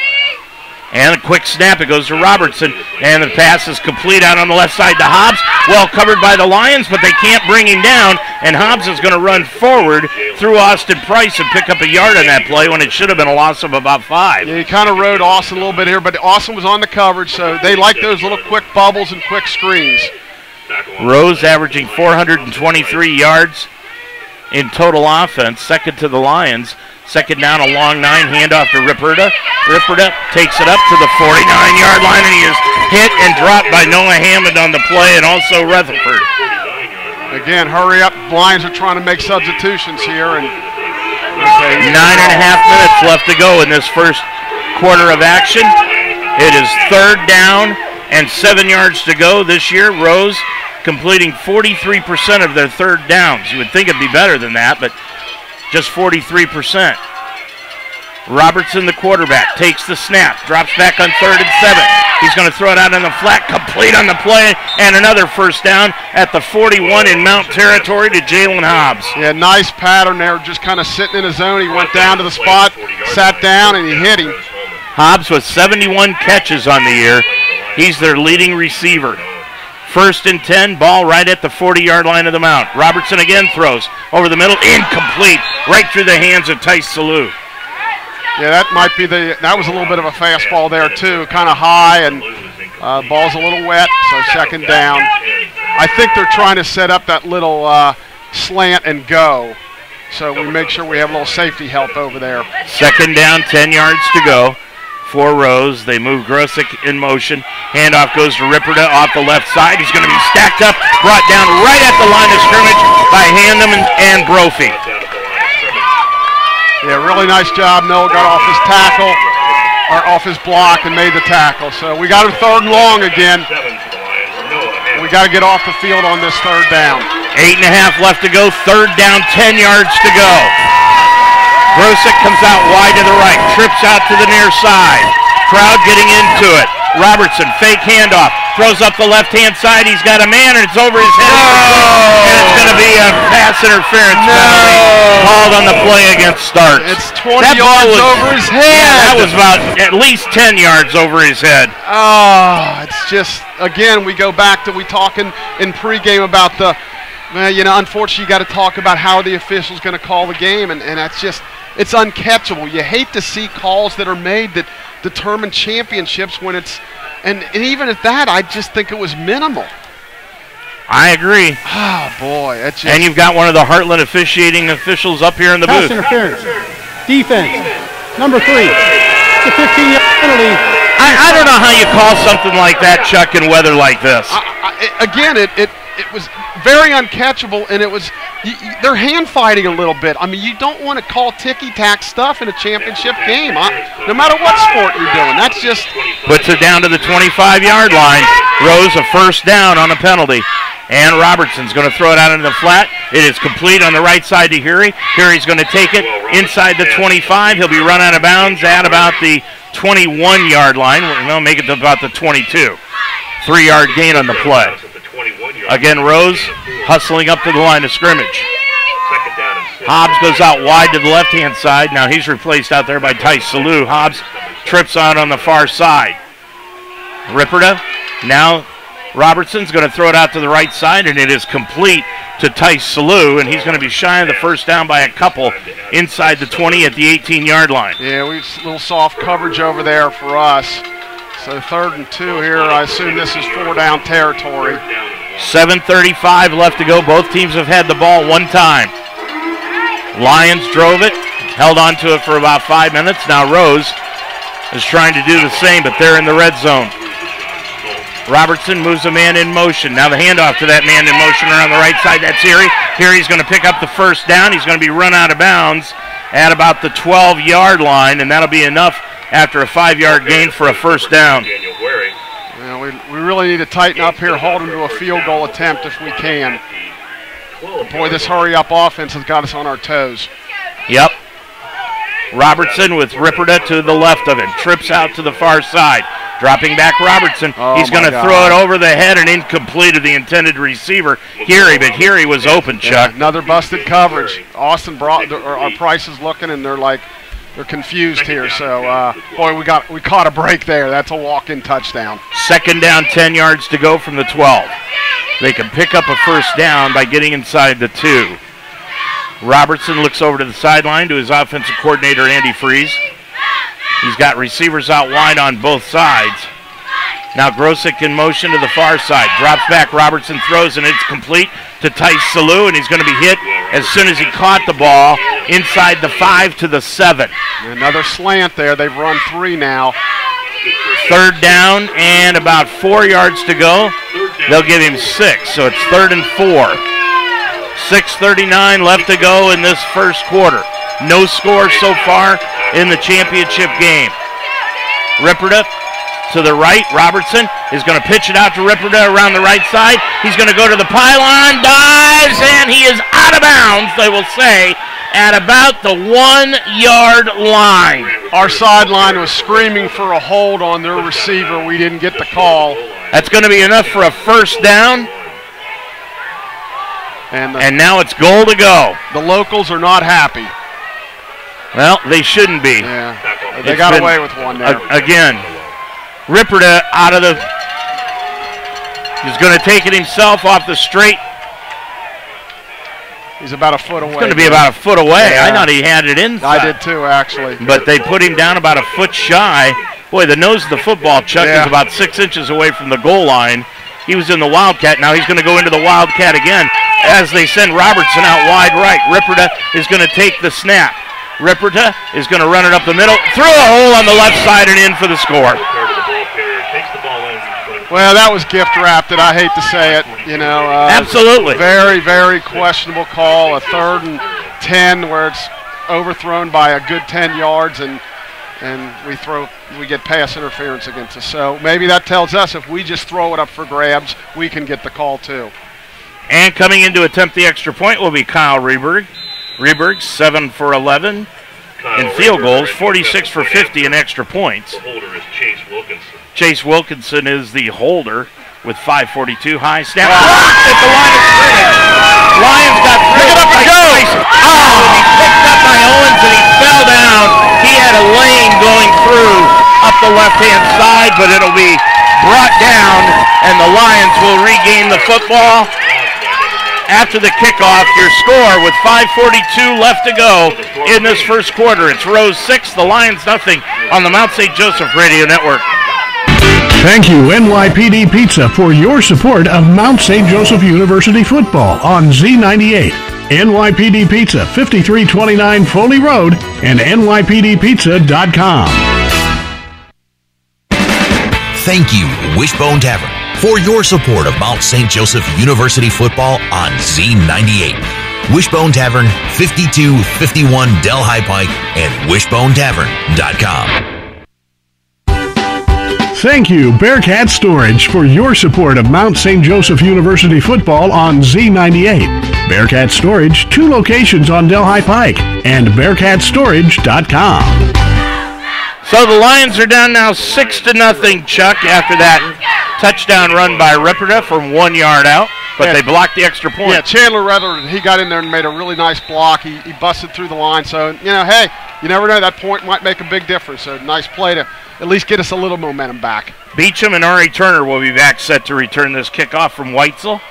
And a quick snap, it goes to Robertson, and the pass is complete out on the left side to Hobbs. Well covered by the Lions, but they can't bring him down, and Hobbs is going to run forward through Austin Price and pick up a yard on that play when it should have been a loss of about 5. Yeah, he kind of rode Austin a little bit here, but Austin was on the coverage, so they like those little quick bubbles and quick screens. Rose averaging 423 yards in total offense, second to the Lions. Second down, a long 9, handoff to Ripperda. Ripperda takes it up to the 49-yard line, and he is hit and dropped by Noah Hammond on the play, and also Rutherford. Again, hurry up. Lions are trying to make substitutions here. And 9.5 minutes left to go in this first quarter of action. It is third down and 7 yards to go this year. Rose completing 43% of their third downs. You would think it'd be better than that, but just 43%. Robertson, the quarterback, takes the snap, drops back on 3rd and 7. He's going to throw it out in the flat, complete on the play, and another first down at the 41 in Mount territory to Jalen Hobbs. Yeah, nice pattern there, just kind of sitting in his zone. He went down to the spot, sat down, and he hit him. Hobbs with 71 catches on the year. He's their leading receiver. First and 10, ball right at the 40-yard line of the Mount. Robertson again throws over the middle, incomplete, right through the hands of Tice-Salou. Yeah, that was a little bit of a fastball there too, kind of high, and ball's a little wet, so second down. I think they're trying to set up that little slant and go, so we make sure we have a little safety help over there. Second down, 10 yards to go for Rose. They move Grosek in motion. Handoff goes to Ripperda off the left side. He's going to be stacked up, brought down right at the line of scrimmage by Handem and Brophy. Yeah, really nice job. Noah got off his tackle, or off his block, and made the tackle. So we got a third and long again. We got to get off the field on this third down. 8.5 left to go. Third down, 10 yards to go. Grosek comes out wide to the right, trips out to the near side. Crowd getting into it. Robertson, fake handoff, throws up the left-hand side. He's got a man, and it's over his head. And it's going to be a pass interference penalty called on the play against Starks. It's 20 yards over his head. Yeah, that was about at least 10 yards over his head. Oh, it's just, again, we go back to, we talking in pregame about the, unfortunately you got to talk about how the official's going to call the game, and that's just, it's uncatchable. You hate to see calls that are made that determine championships when it's, and even at that, I just think it was minimal. I agree. Oh, boy. That's just, and you've got one of the Heartland officiating officials up here in the pass booth. Interference. Defense. Number 3. It's a 15-yard penalty. I don't know how you call something like that, Chuck, in weather like this. Again, it was very uncatchable, and it was they're hand fighting a little bit. I mean, you don't want to call ticky-tack stuff in a championship game, no matter what sport you're doing. That's just puts it down to the 25-yard line. Rose a first down on a penalty. And Robertson's going to throw it out into the flat. It is complete on the right side to Hury. Hury's going to take it inside the 25. He'll be run out of bounds at about the 21-yard line. We'll make it to about the 22. 3-yard gain on the play. Again, Rose hustling up to the line of scrimmage. Hobbs goes out wide to the left-hand side. Now he's replaced out there by Tice Salou. Hobbs trips out on the far side. Ripperda. Now Robertson's going to throw it out to the right side, and it is complete to Tice Salou, and he's going to be shy of the first down by a couple inside the 20 at the 18-yard line. Yeah, we've a little soft coverage over there for us. So 3rd and 2 here. I assume this is 4-down territory. 7:35 left to go. Both teams have had the ball one time. Lions drove it, held on to it for about 5 minutes. Now Rose is trying to do the same, but they're in the red zone. Robertson moves a man in motion. Now the handoff to that man in motion around the right side. That's Hury. Hury's going to pick up the first down. He's going to be run out of bounds at about the 12-yard line, and that'll be enough after a 5-yard gain for a first down. Well, we really need to tighten up here, hold them to a field goal attempt if we can. Boy, this hurry-up offense has got us on our toes. Yep. Robertson with Ripperda to the left of him. Trips out to the far side. Dropping back Robertson. He's going to throw it over the head and incomplete of the intended receiver, Hury, but Hury was open, Chuck. Yeah, another busted coverage. Austin brought our Price is looking, and they're confused here. So, boy, we caught a break there. That's a walk-in touchdown. 2nd down, 10 yards to go from the 12. They can pick up a first down by getting inside the 2. Robertson looks over to the sideline to his offensive coordinator, Andy Freeze. He's got receivers out wide on both sides. Now Grosick in motion to the far side. Drops back, Robertson throws, and it's complete to Tice Salou, and he's going to be hit as soon as he caught the ball inside the 5 to the 7. Another slant there. They've run 3 now. 3rd down and about 4 yards to go. They'll give him 6, so it's 3rd and 4. 6:39 left to go in this first quarter. No score so far in the championship game. Ripperda to the right. Robertson is going to pitch it out to Ripperda around the right side. He's going to go to the pylon, dives, and he is out of bounds, they will say, at about the 1-yard line. Our sideline was screaming for a hold on their receiver. We didn't get the call. That's going to be enough for a first down. And now it's goal to go. The locals are not happy. Well, they shouldn't be. Yeah, they got away with one there. Again, Ripperda out of the... He's going to take it himself off the straight. He's about a foot away. He's going to be about a foot away. Yeah. I thought he had it inside. I did too, actually. But they put him down about a foot shy. Boy, the nose of the football, Chuck, is about 6 inches away from the goal line. He was in the Wildcat. Now he's going to go into the Wildcat again as they send Robertson out wide right. Ripperda is going to take the snap. Ripperda is going to run it up the middle, through a hole on the left side and in for the score. Well, that was gift wrapped, and I hate to say it. Absolutely. Very, very questionable call. A 3rd and 10 where it's overthrown by a good 10 yards, and we get pass interference against us. So maybe that tells us if we just throw it up for grabs, we can get the call too. And coming in to attempt the extra point will be Kyle Reberg. Reberg 7 for 11 in field goals, 46 for 50 in extra points. The holder is Chase Wilkinson. Chase Wilkinson is the holder. with 5:42. High snap. At the line of scrimmage. Lions got pick it up and go. He picked up by Owens and he fell down. He had a lane going through up the left-hand side, but it'll be brought down, and the Lions will regain the football. After the kickoff, your score with 5:42 left to go in this first quarter. It's Rose 6, the Lions nothing on the Mount St. Joseph Radio Network. Thank you, NYPD Pizza, for your support of Mount St. Joseph University football on Z98. NYPD Pizza, 5329 Foley Road, and NYPDpizza.com. Thank you, Wishbone Tavern, for your support of Mount St. Joseph University football on Z98. Wishbone Tavern, 5251 Delhi Pike, and wishbonetavern.com. Thank you, Bearcat Storage, for your support of Mount St. Joseph University football on Z98. Bearcat Storage, 2 locations on Delhi Pike, and bearcatstorage.com. So the Lions are down now 6-0, Chuck, after that touchdown run by Ripperda from 1 yard out, but they blocked the extra point. Yeah, Chandler Rutherford, he got in there and made a really nice block. He busted through the line. So, hey, you never know. That point might make a big difference. So, nice play to at least get us a little momentum back. Beecham and Ari Turner will be back set to return this kickoff from Weitzel.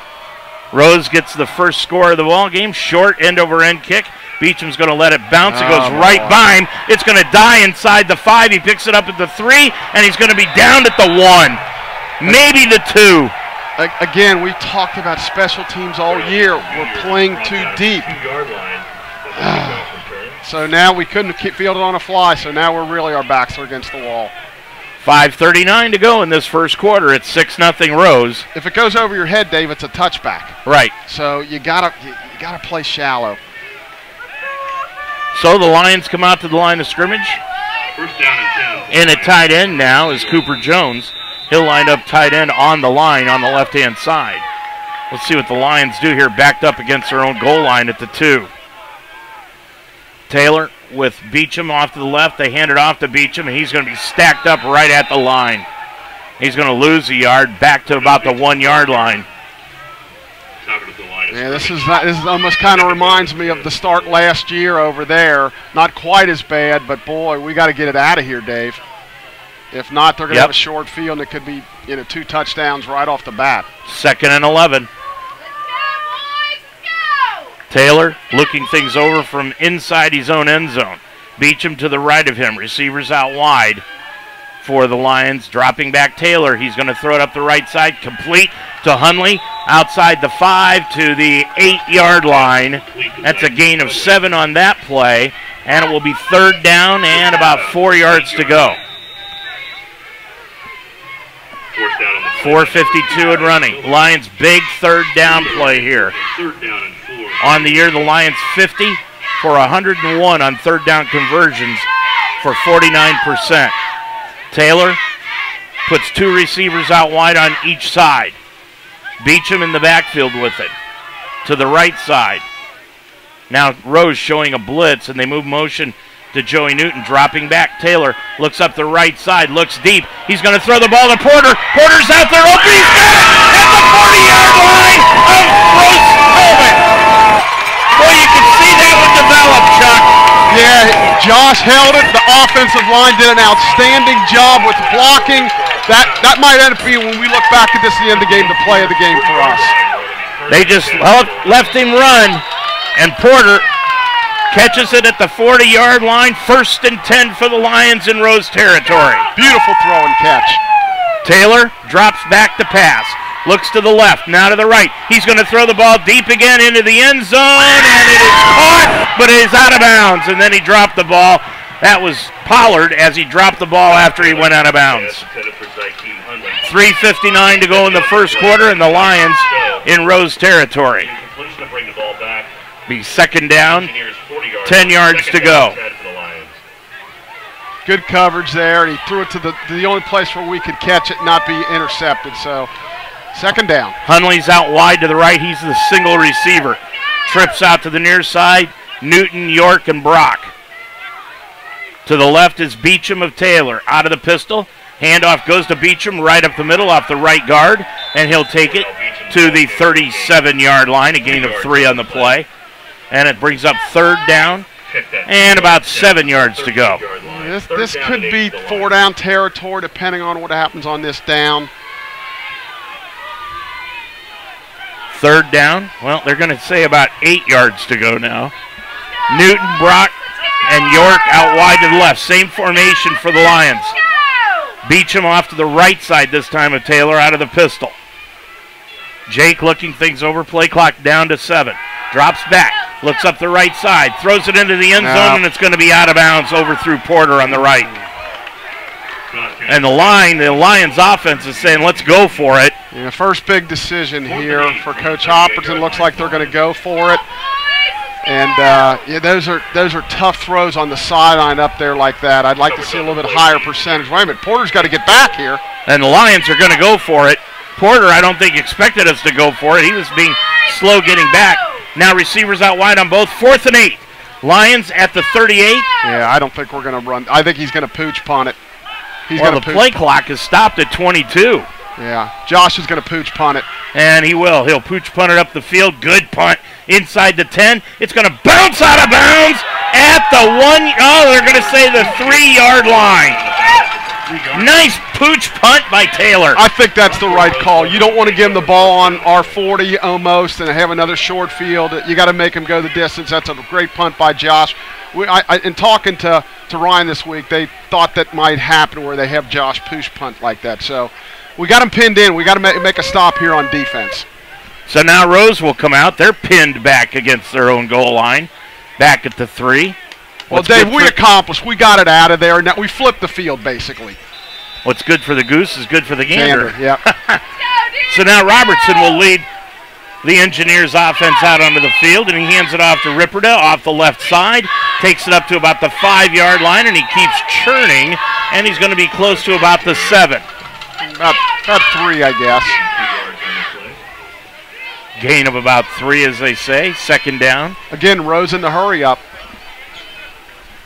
Rose gets the first score of the ball game, short end-over-end kick. Beecham's going to let it bounce. It goes right by him. It's going to die inside the 5. He picks it up at the 3, and he's going to be down at the 1, maybe the 2. Again, we talked about special teams all year. We're playing too deep. So now we couldn't keep fielded on a fly, so now our backs are against the wall. 5:39 to go in this first quarter. It's 6-0 Rose. If it goes over your head, Dave, it's a touchback. Right. So you gotta play shallow. So the Lions come out to the line of scrimmage. First down and 10. ten. And at tight end now is Cooper Jones. He'll line up tight end on the line on the left-hand side. Let's see what the Lions do here, backed up against their own goal line at the 2. Taylor with Beecham off to the left. They hand it off to Beecham, and he's going to be stacked up right at the line. He's going to lose a yard, back to about the 1 yard line. Yeah, this almost kind of reminds me of the start last year over there. Not quite as bad, but boy, we got to get it out of here, Dave. If not, they're going to have a short field, and it could be 2 touchdowns right off the bat. 2nd and 11. Taylor looking things over from inside his own end zone. Beecham to the right of him. Receivers out wide for the Lions. Dropping back Taylor. He's going to throw it up the right side. Complete to Hunley. Outside the 5 to the 8 yard line. That's a gain of 7 on that play. And it will be 3rd down and about 4 yards to go. 4:52 and running. Lions' big 3rd down play here. On the year, the Lions 50 for 101 on 3rd down conversions for 49%. Taylor puts 2 receivers out wide on each side. Beecham in the backfield with it. To the right side. Now Rose showing a blitz, and they move motion to Joey Newton, dropping back. Taylor looks up the right side, looks deep. He's going to throw the ball to Porter. Porter's out there open. He's got it at the 40-yard line of Rose Hulman. Boy, you can see that one develop, Chuck. Yeah, Josh held it. The offensive line did an outstanding job with blocking. That might end up being, when we look back at this at the end of the game, the play of the game for us. They just left him run, and Porter catches it at the 40-yard line. 1st and 10 for the Lions in Rose territory. Beautiful throw and catch. Taylor drops back to pass. Looks to the left, now to the right. He's going to throw the ball deep again into the end zone, and it is caught, but it is out of bounds. And then he dropped the ball. That was Pollard as he dropped the ball after he went out of bounds. 3:59 to go in the first quarter, and the Lions in Rose territory. Be 2nd down, 10 yards to go. Good coverage there, and he threw it to the only place where we could catch it and not be intercepted. So 2nd down. Hunley's out wide to the right. He's the single receiver. Trips out to the near side. Newton, York, and Brock. To the left is Beecham of Taylor. Out of the pistol. Handoff goes to Beecham right up the middle off the right guard. and he'll take it to the 37-yard line, a gain of 3 on the play. And it brings up 3rd down and about 7 yards to go. This could be 4-down territory depending on what happens on this down. 3rd down. Well, they're going to say about 8 yards to go now. Newton, Brock, and York out wide to the left. Same formation for the Lions. Beecham off to the right side this time of Taylor out of the pistol. Jake looking things over. Play clock down to 7. Drops back. Looks up the right side. Throws it into the end zone, and it's going to be out of bounds over through Porter on the right. And the Lions offense is saying, let's go for it. Yeah, first big decision here for Coach Hopperton. Looks like they're going to go for it. And yeah, those are tough throws on the sideline up there like that. I'd like to see a little bit higher percentage. Wait a minute, Porter's got to get back here. And the Lions are going to go for it. Porter, I don't think, expected us to go for it. He was being slow getting back. Now receivers out wide on both. 4th and 8. Lions at the 38. Yeah, I don't think we're going to run. I think he's going to pooch punt it. The play clock is stopped at 22. Yeah, Josh is going to pooch punt it. And he will. He'll pooch punt it up the field. Good punt inside the 10. It's going to bounce out of bounds at the 1. Oh, they're going to say the 3-yard line. Nice pooch punt by Taylor. I think that's the right call. You don't want to give him the ball on R40 almost and have another short field. You got to make him go the distance. That's a great punt by Josh. In talking to Ryan this week, they thought that might happen where they have Josh pooch punt like that. So we got him pinned in. We got to make a stop here on defense. So now Rose will come out. They're pinned back against their own goal line. Back at the 3. Well, Dave, we accomplished. We got it out of there. Now we flipped the field, basically. What's good for the goose is good for the gander. Yeah. So now Robertson will lead the Engineers offense out onto the field, and he hands it off to Ripperda off the left side. Takes it up to about the 5-yard line, and he keeps churning, and he's going to be close to about the 7. About 3, I guess. Gain of about 3, as they say. 2nd down. Again, Rose in the hurry up.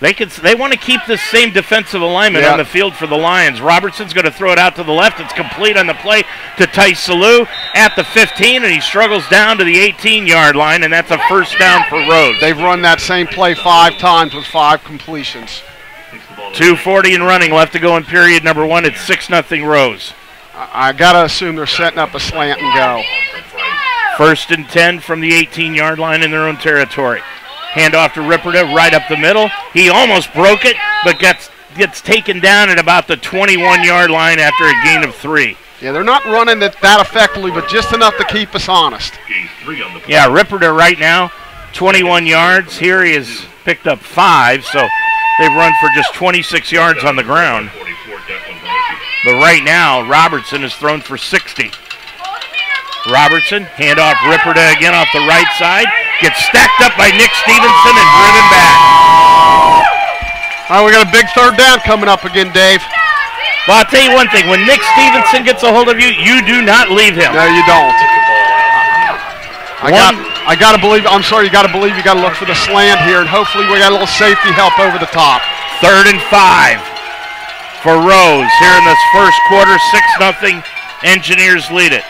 They want to keep this same defensive alignment on the field for the Lions. Robertson's going to throw it out to the left. It's complete on the play to Tice Salou at the 15, and he struggles down to the 18-yard line, and that's a 1st down for Rose. They've run that same play 5 times with 5 completions. 2:40 and running left to go in period number 1. It's 6-0 Rose. I got to assume they're setting up a slant and go. 1st and 10 from the 18-yard line in their own territory. Handoff to Ripperda right up the middle. He almost broke it, but gets taken down at about the 21-yard line after a gain of 3. Yeah, they're not running it that effectively, but just enough to keep us honest. Yeah, Ripperda right now, 21 yards. Here he has picked up 5, so they've run for just 26 yards on the ground. But right now, Robertson has thrown for 60. Robertson, handoff Ripperda again off the right side. Gets stacked up by Nick Stevenson and driven back. All right, we got a big 3rd down coming up again, Dave. Well, I'll tell you one thing. When Nick Stevenson gets a hold of you, you do not leave him. No, you don't. I got to believe. I'm sorry, you got to believe. You got to look for the slant here, and hopefully we got a little safety help over the top. 3rd and 5 for Rose here in this first quarter. 6-0. Engineers lead it.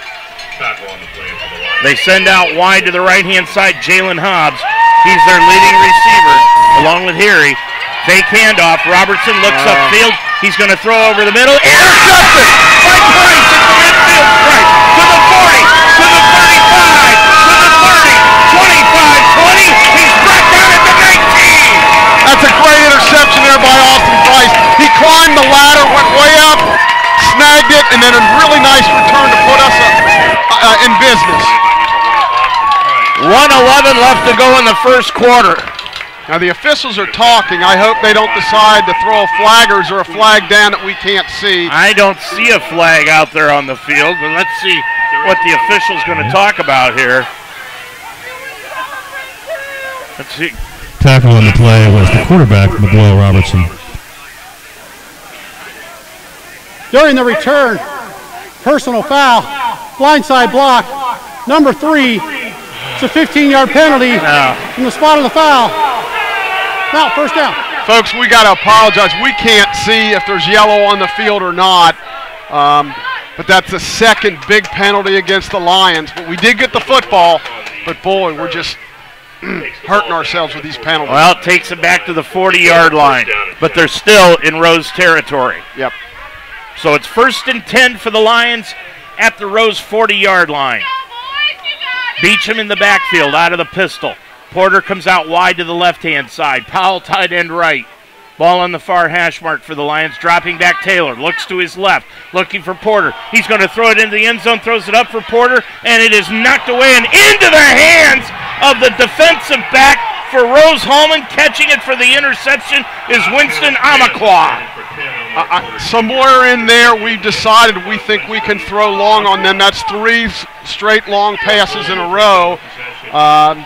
They send out wide to the right-hand side, Jalen Hobbs. He's their leading receiver, along with Harry. Fake handoff. Robertson looks upfield. He's going to throw over the middle. Intercepted by Price at the midfield stripe. To the 40, to the 35, to the 30, 25, 20. He's back down at the 19. That's a great interception there by Austin Price. He climbed the ladder, went way up, snagged it, and then a really nice return to put us in business. 1:11 left to go in the first quarter. Now the officials are talking. I hope they don't decide to throw flaggers or a flag down that we can't see. I don't see a flag out there on the field, but let's see what the official's going to talk about here. Let's see. Tackle on the play was the quarterback, McGlow Robertson. During the return, personal foul, blindside block, number 3. It's a 15-yard penalty from the spot of the foul. Now, 1st down. Folks, we got to apologize. We can't see if there's yellow on the field or not. but that's the second big penalty against the Lions. But we did get the football, but boy, we're just hurting ourselves with these penalties. Well, it takes them back to the 40-yard line, but they're still in Rose territory. Yep. So it's 1st and 10 for the Lions at the Rose 40-yard line. Beecham in the backfield out of the pistol. Porter comes out wide to the left-hand side. Powell tight end right. Ball on the far hash mark for the Lions. Dropping back Taylor. Looks to his left. Looking for Porter. He's going to throw it into the end zone. Throws it up for Porter. And it is knocked away and into the hands of the defensive back for Rose Hulman. Catching it for the interception is Winston Amakwa. Somewhere in there we decided we think we can throw long on them. That's 3 straight long passes in a row.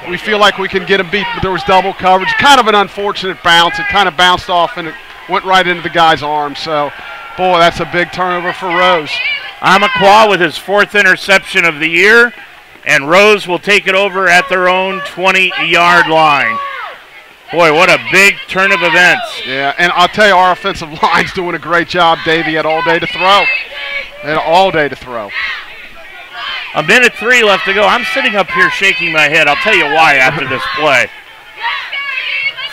We feel like we can get them beat, but there was double coverage. Kind of an unfortunate bounce. It kind of bounced off and it went right into the guy's arm. So, boy, that's a big turnover for Rose. Amakwa with his 4th interception of the year, and Rose will take it over at their own 20-yard line. Boy, what a big turn of events. Yeah, and I'll tell you, our offensive line's doing a great job, Davey. Had all day to throw. Had all day to throw. A minute 3 left to go. I'm sitting up here shaking my head. I'll tell you why after this play.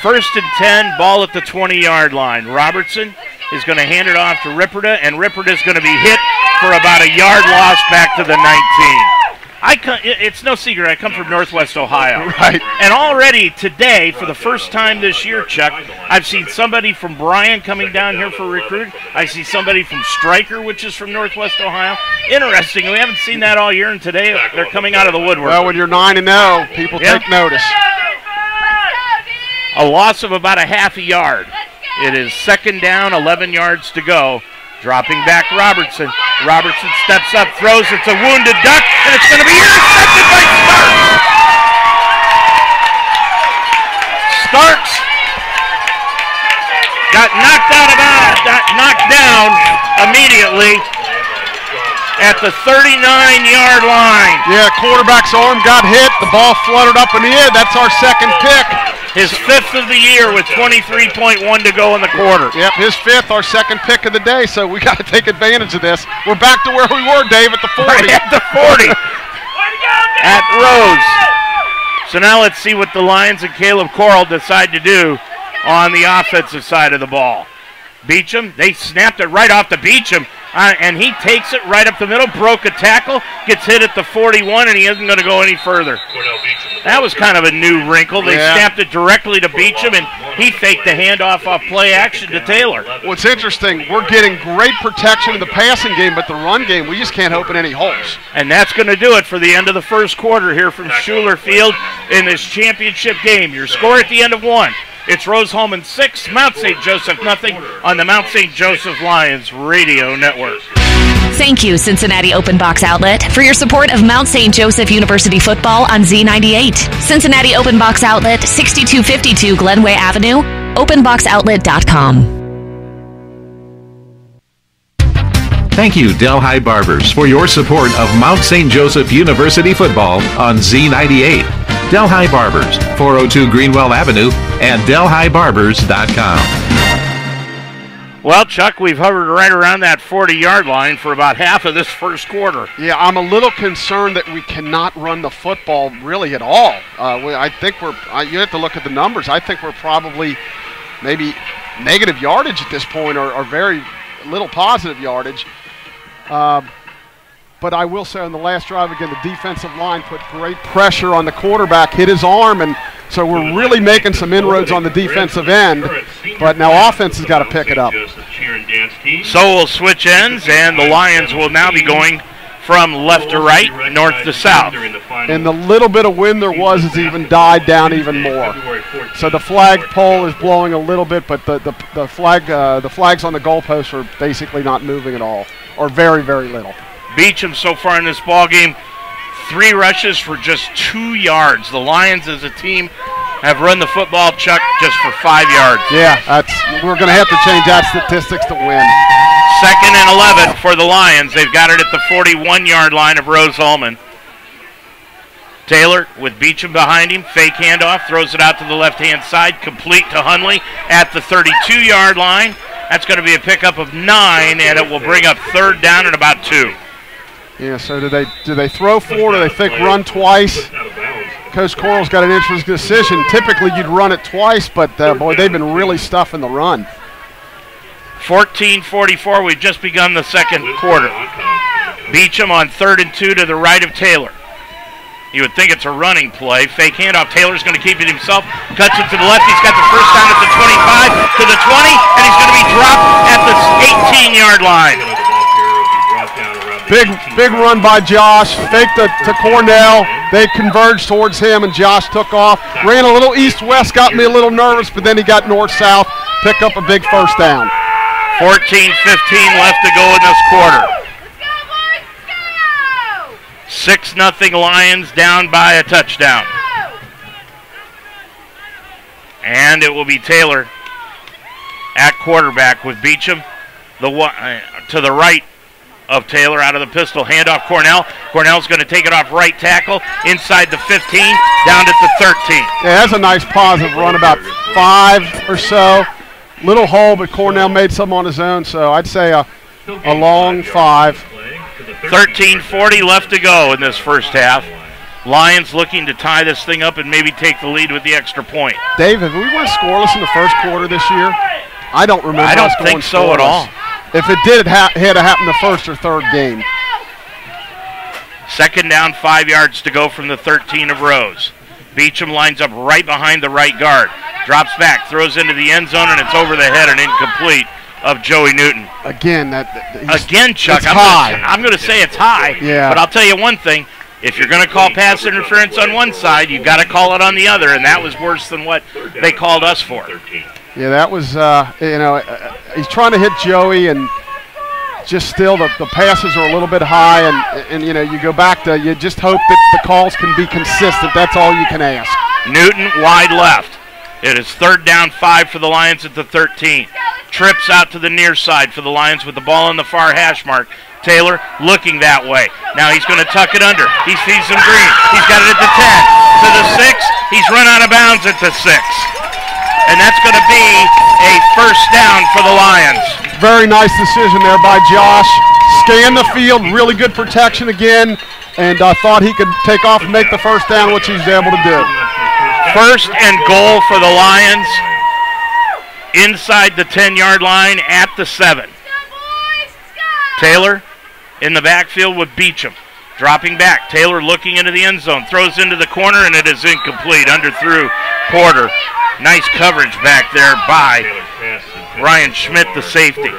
1st and 10, ball at the 20-yard line. Robertson is going to hand it off to Ripperda, and Ripperda is going to be hit for about a yard loss back to the 19. It's no secret, I come from Northwest Ohio. Right. And already today, for the first time this year, Chuck, I've seen somebody from Bryan coming down here for recruit. I see somebody from Stryker, which is from Northwest Ohio. Interesting. We haven't seen that all year, and today they're coming out of the woodwork. Well, when you're 9-0, people take notice. A loss of about a half a yard. It is 2nd down, 11 yards to go. Dropping back Robertson. Robertson steps up, throws. It's a wounded duck, and it's going to be intercepted by Starks. Starks got knocked down immediately at the 39-yard line. Yeah, quarterback's arm got hit. The ball fluttered up in the air. That's our 2nd pick. His 5th of the year with 23.1 to go in the quarter. Yep, his 5th, our 2nd pick of the day, so we got to take advantage of this. We're back to where we were, Dave, at the 40. Right at the 40. At Rose. So now let's see what the Lions and Caleb Coral decide to do on the offensive side of the ball. Beecham, they snapped it right off to Beecham, and he takes it right up the middle, broke a tackle, gets hit at the 41, and he isn't going to go any further. That was kind of a new wrinkle. They snapped it directly to Beecham, and he faked the handoff off play action to Taylor. What's interesting, we're getting great protection in the passing game, but the run game, we just can't open any holes. And that's going to do it for the end of the first quarter here from Schuler Field in this championship game. Your score at the end of 1. It's Rose Hulman 6, Mount St. Joseph nothing on the Mount St. Joseph Lions Radio Network. Thank you, Cincinnati Open Box Outlet, for your support of Mount St. Joseph University football on Z98. Cincinnati Open Box Outlet, 6252 Glenway Avenue, openboxoutlet.com. Thank you, Delhi Barbers, for your support of Mount St. Joseph University football on Z98. Delhi Barbers, 402 Greenwell Avenue, and delhibarbers.com. Well, Chuck, we've hovered right around that 40-yard line for about half of this first quarter. Yeah, I'm a little concerned that we cannot run the football really at all. I think you have to look at the numbers. I think we're probably maybe negative yardage at this point, or very little positive yardage. But I will say on the last drive, again, the defensive line put great pressure on the quarterback, hit his arm, and so we're really making some inroads on the defensive end. But now offense has got to pick it up. So we'll switch ends, and the Lions will now be going from left to right, north to south. And the little bit of wind there was has even died down even more. So the flagpole is blowing a little bit, but the flags on the goalposts are basically not moving at all, or very, very little. Beecham so far in this ball game, 3 rushes for just 2 yards. The Lions as a team have run the football, Chuck, just for 5 yards. Yeah, we're going to have to change that statistics to win. 2nd and 11 for the Lions. They've got it at the 41-yard line of Rose Hulman. Taylor with Beecham behind him. Fake handoff, throws it out to the left-hand side, complete to Hundley at the 32-yard line. That's going to be a pickup of 9, and it will bring up 3rd down and about 2. Yeah, so do they throw 4? Do they think run twice? Coach Coral's got an interesting decision. Typically you'd run it twice, but boy, they've been really stuffing the run. 14:44, we've just begun the second quarter. Beecham on 3rd and 2 to the right of Taylor. You would think it's a running play. Fake handoff. Taylor's going to keep it himself. Cuts it to the left. He's got the first down at the 25, to the 20, and he's going to be dropped at the 18-yard line. Big run by Josh. Fake to Cornell. They converged towards him, and Josh took off. Ran a little east-west, got me a little nervous, but then he got north-south. Picked up a big first down. 14-15 left to go in this quarter. 6-0 Lions, down by a touchdown. And it will be Taylor at quarterback with Beecham to the right of Taylor out of the pistol. Handoff Cornell. Cornell's going to take it off right tackle inside the 15, down at the 13. Yeah, that's a nice positive run, about 5 or so. Little hole, but Cornell made some on his own, so I'd say a long 5. 13:40 left to go in this first half. Lions looking to tie this thing up and maybe take the lead with the extra point. Dave, have we went scoreless in the first quarter this year? I don't remember. I don't think so scoreless at all. If it did, it had to happen the first or third game. Second down, 5 yards to go from the 13 of Rose. Beecham lines up right behind the right guard. Drops back, throws into the end zone, and it's over the head and incomplete of Joey Newton. Again, Chuck, I'm going to say it's high. Yeah. But I'll tell you one thing. If you're going to call pass interference on one side, you've got to call it on the other, and that was worse than what they called us for. Yeah, that was, he's trying to hit Joey, and just still the passes are a little bit high, and you go back to, you just hope that the calls can be consistent. That's all you can ask. Newton wide left. It is 3rd down, 5 for the Lions at the 13. Trips out to the near side for the Lions with the ball on the far hash mark. Taylor looking that way. Now he's going to tuck it under. He sees some green. He's got it at the 10. To the 6. He's run out of bounds at the 6. And that's going to be a first down for the Lions. Very nice decision there by Josh. Scanned the field, really good protection again, and thought he could take off and make the first down, which he was able to do. First and goal for the Lions inside the 10-yard line at the 7. Taylor in the backfield with Beecham. Dropping back. Taylor looking into the end zone. Throws into the corner, and it is incomplete. Underthrew Porter. Nice coverage back there by Ryan Schmidt, the safety.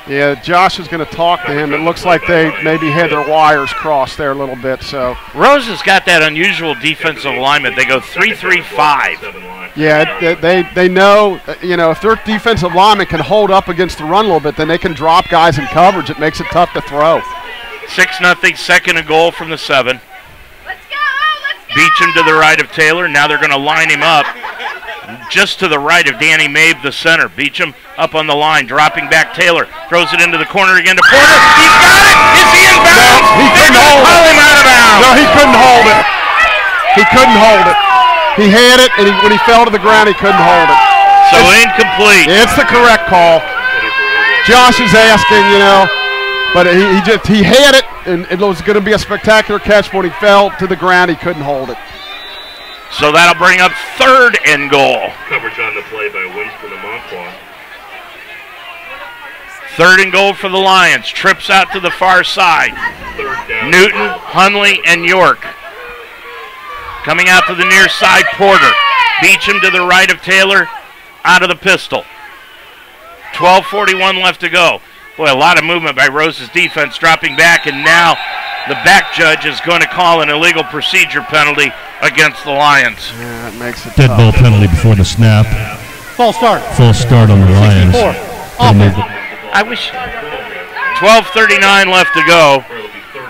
Yeah, Josh is going to talk to him. It looks like they maybe had their wires crossed there a little bit. So Rose has got that unusual defensive alignment. They go 3-3-5. Yeah, they know, if their defensive lineman can hold up against the run a little bit, then they can drop guys in coverage. It makes it tough to throw. 6-0, second and goal from the 7. Beecham to the right of Taylor. Now they're going to line him up just to the right of Danny Mabe, the center. Beecham up on the line, dropping back. Taylor throws it into the corner again to Porter. He's got it! Is he in bounds? No, he couldn't hold it. Him out of bounds. No, he couldn't hold it. He couldn't hold it. He had it, and when he fell to the ground, he couldn't hold it. So incomplete. It's the correct call. Josh is asking, but he had it, and it was going to be a spectacular catch. When he fell to the ground, he couldn't hold it. So that'll bring up 3rd and goal. Coverage on the play by Winston and Montclair. 3rd and goal for the Lions. Trips out to the far side. Newton, Hunley, and York. Coming out to the near side, Porter. Beecham to the right of Taylor, out of the pistol. 12:41 left to go. Boy, a lot of movement by Rose's defense, dropping back, and now the back judge is going to call an illegal procedure penalty against the Lions. Yeah, that makes it Dead tough. ball penalty before the snap. False start. Full start on the Lions. I wish. 12:39 left to go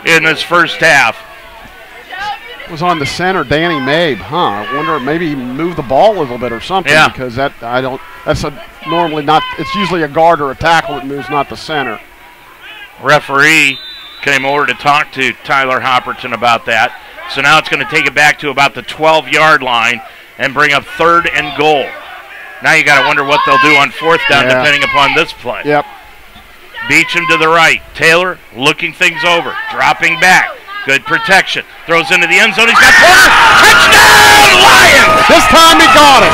in this first half. It was on the center, Danny Mabe. I wonder, maybe he moved the ball a little bit or something. Yeah. Because normally not. It's usually a guard or a tackle that moves, not the center. Referee came over to talk to Tyler Hopperton about that. So now it's going to take it back to about the 12-yard line and bring up 3rd and goal. Now you got to wonder what they'll do on 4th down, depending upon this play. Yep. Beecham to the right. Taylor looking things over. Dropping back. Good protection. Throws into the end zone. He's got Porter. Touchdown, Lions! This time he got it.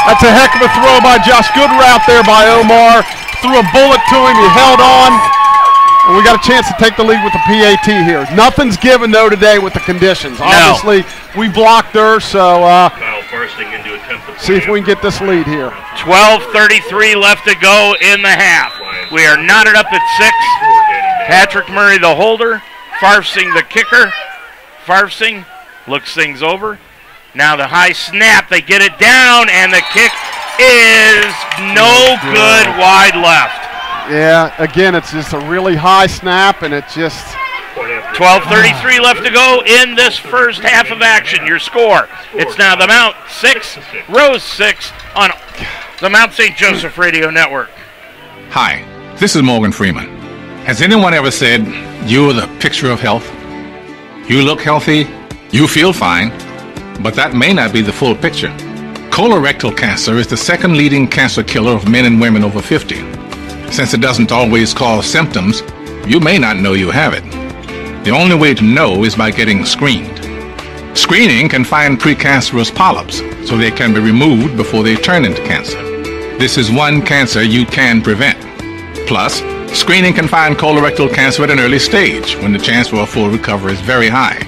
That's a heck of a throw by Josh. Good route there by Omar. Threw a bullet to him. He held on. And we got a chance to take the lead with the PAT here. Nothing's given, though, today with the conditions. Obviously, we blocked her, so see if we can get this lead here. 12:33 left to go in the half. We are knotted up at 6. Patrick Murray, the holder. Farfsing, the kicker. Farfsing looks things over. Now the high snap. They get it down, and the kick is no good wide left. Yeah, again, it's just a really high snap, and it just... 12:33 left to go in this first half of action. Your score, it's now the Mount 6, Rose 6 on the Mount St. Joseph Radio Network. Hi, this is Morgan Freeman. Has anyone ever said, you're the picture of health? You look healthy, you feel fine, but that may not be the full picture. Colorectal cancer is the second leading cancer killer of men and women over 50. Since it doesn't always cause symptoms, you may not know you have it. The only way to know is by getting screened. Screening can find precancerous polyps, so they can be removed before they turn into cancer. This is one cancer you can prevent. Plus, screening can find colorectal cancer at an early stage when the chance for a full recovery is very high.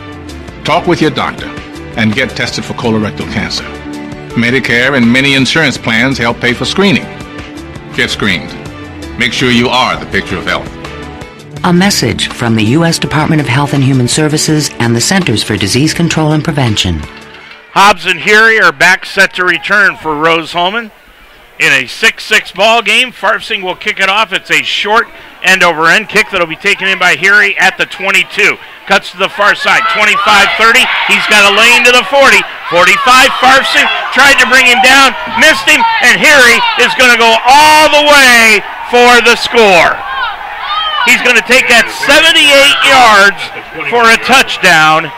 Talk with your doctor and get tested for colorectal cancer. Medicare and many insurance plans help pay for screening. Get screened. Make sure you are the picture of health. A message from the U.S. Department of Health and Human Services and the Centers for Disease Control and Prevention. Hobbs and Heary are back set to return for Rose Hulman. In a 6-6 ball game, Farfsing will kick it off. It's a short end-over-end kick that will be taken in by Heary at the 22. Cuts to the far side, 25-30. He's got a lane to the 40. 45, Farfsing tried to bring him down, missed him, and Heary is going to go all the way for the score. He's going to take that 78 yards for a touchdown,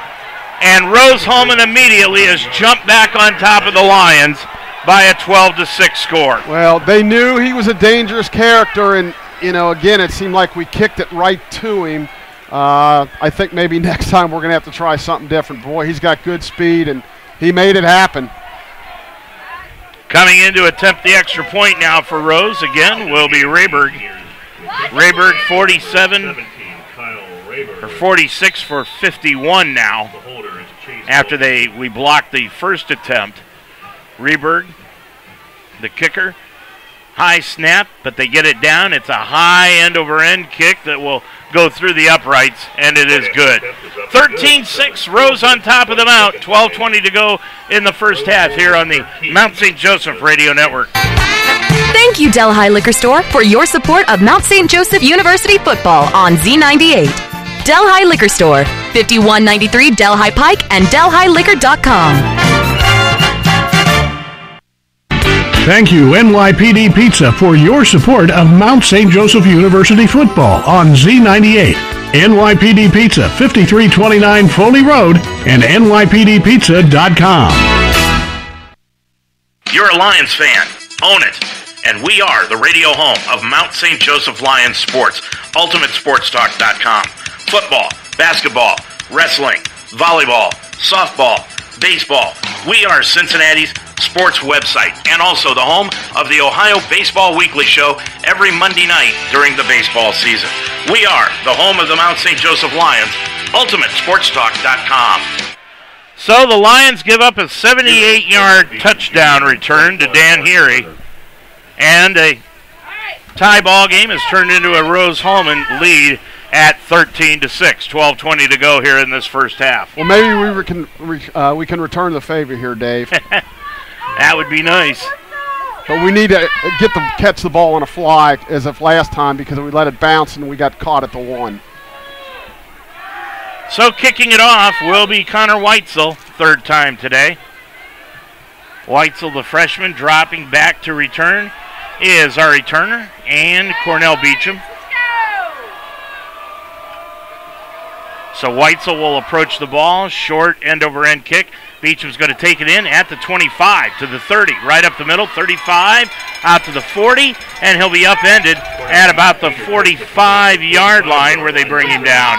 and Rose Hulman immediately has jumped back on top of the Lions by a 12-6 score. Well, they knew he was a dangerous character, and, again, it seemed like we kicked it right to him. I think maybe next time we're going to have to try something different. Boy, he's got good speed, and he made it happen. Coming in to attempt the extra point now for Rose again will be Rayberg. Rayberg 46 for 51 now after we blocked the first attempt. Rayberg, the kicker. High snap, but they get it down. It's a high end-over-end kick that will go through the uprights, and it is good. 13-6, Rose on top of the Mount. 12:20 to go in the first half here on the Mount St. Joseph Radio Network. Thank you, Delhi Liquor Store, for your support of Mount St. Joseph University football on Z98. Delhi Liquor Store, 5193 Delhi Pike and DelhiLiquor.com. Thank you, NYPD Pizza, for your support of Mount St. Joseph University football on Z98. NYPD Pizza, 5329 Foley Road, and NYPDPizza.com. You're a Lions fan. Own it. And we are the radio home of Mount St. Joseph Lions Sports, UltimateSportsTalk.com. Football, basketball, wrestling, volleyball, softball, baseball. We are Cincinnati's sports website and also the home of the Ohio Baseball Weekly Show every Monday night during the baseball season. We are the home of the Mount St. Joseph Lions, UltimateSportsTalk.com. So the Lions give up a 78-yard touchdown return to Dan Heary, and a tie ball game has turned into a Rose Hulman lead at 13-6. 12:20 to go here in this first half. Well, maybe we can return the favor here, Dave. That would be nice. But we need to catch the ball on a fly as of last time because we let it bounce and we got caught at the 1. So kicking it off will be Connor Weitzel, third time today. Weitzel, the freshman, dropping back to return is Ari Turner and Cornell Beecham. So Weitzel will approach the ball, short end-over-end kick. Beecham's going to take it in at the 25 to the 30, right up the middle, 35, out to the 40, and he'll be upended at about the 45-yard line where they bring him down.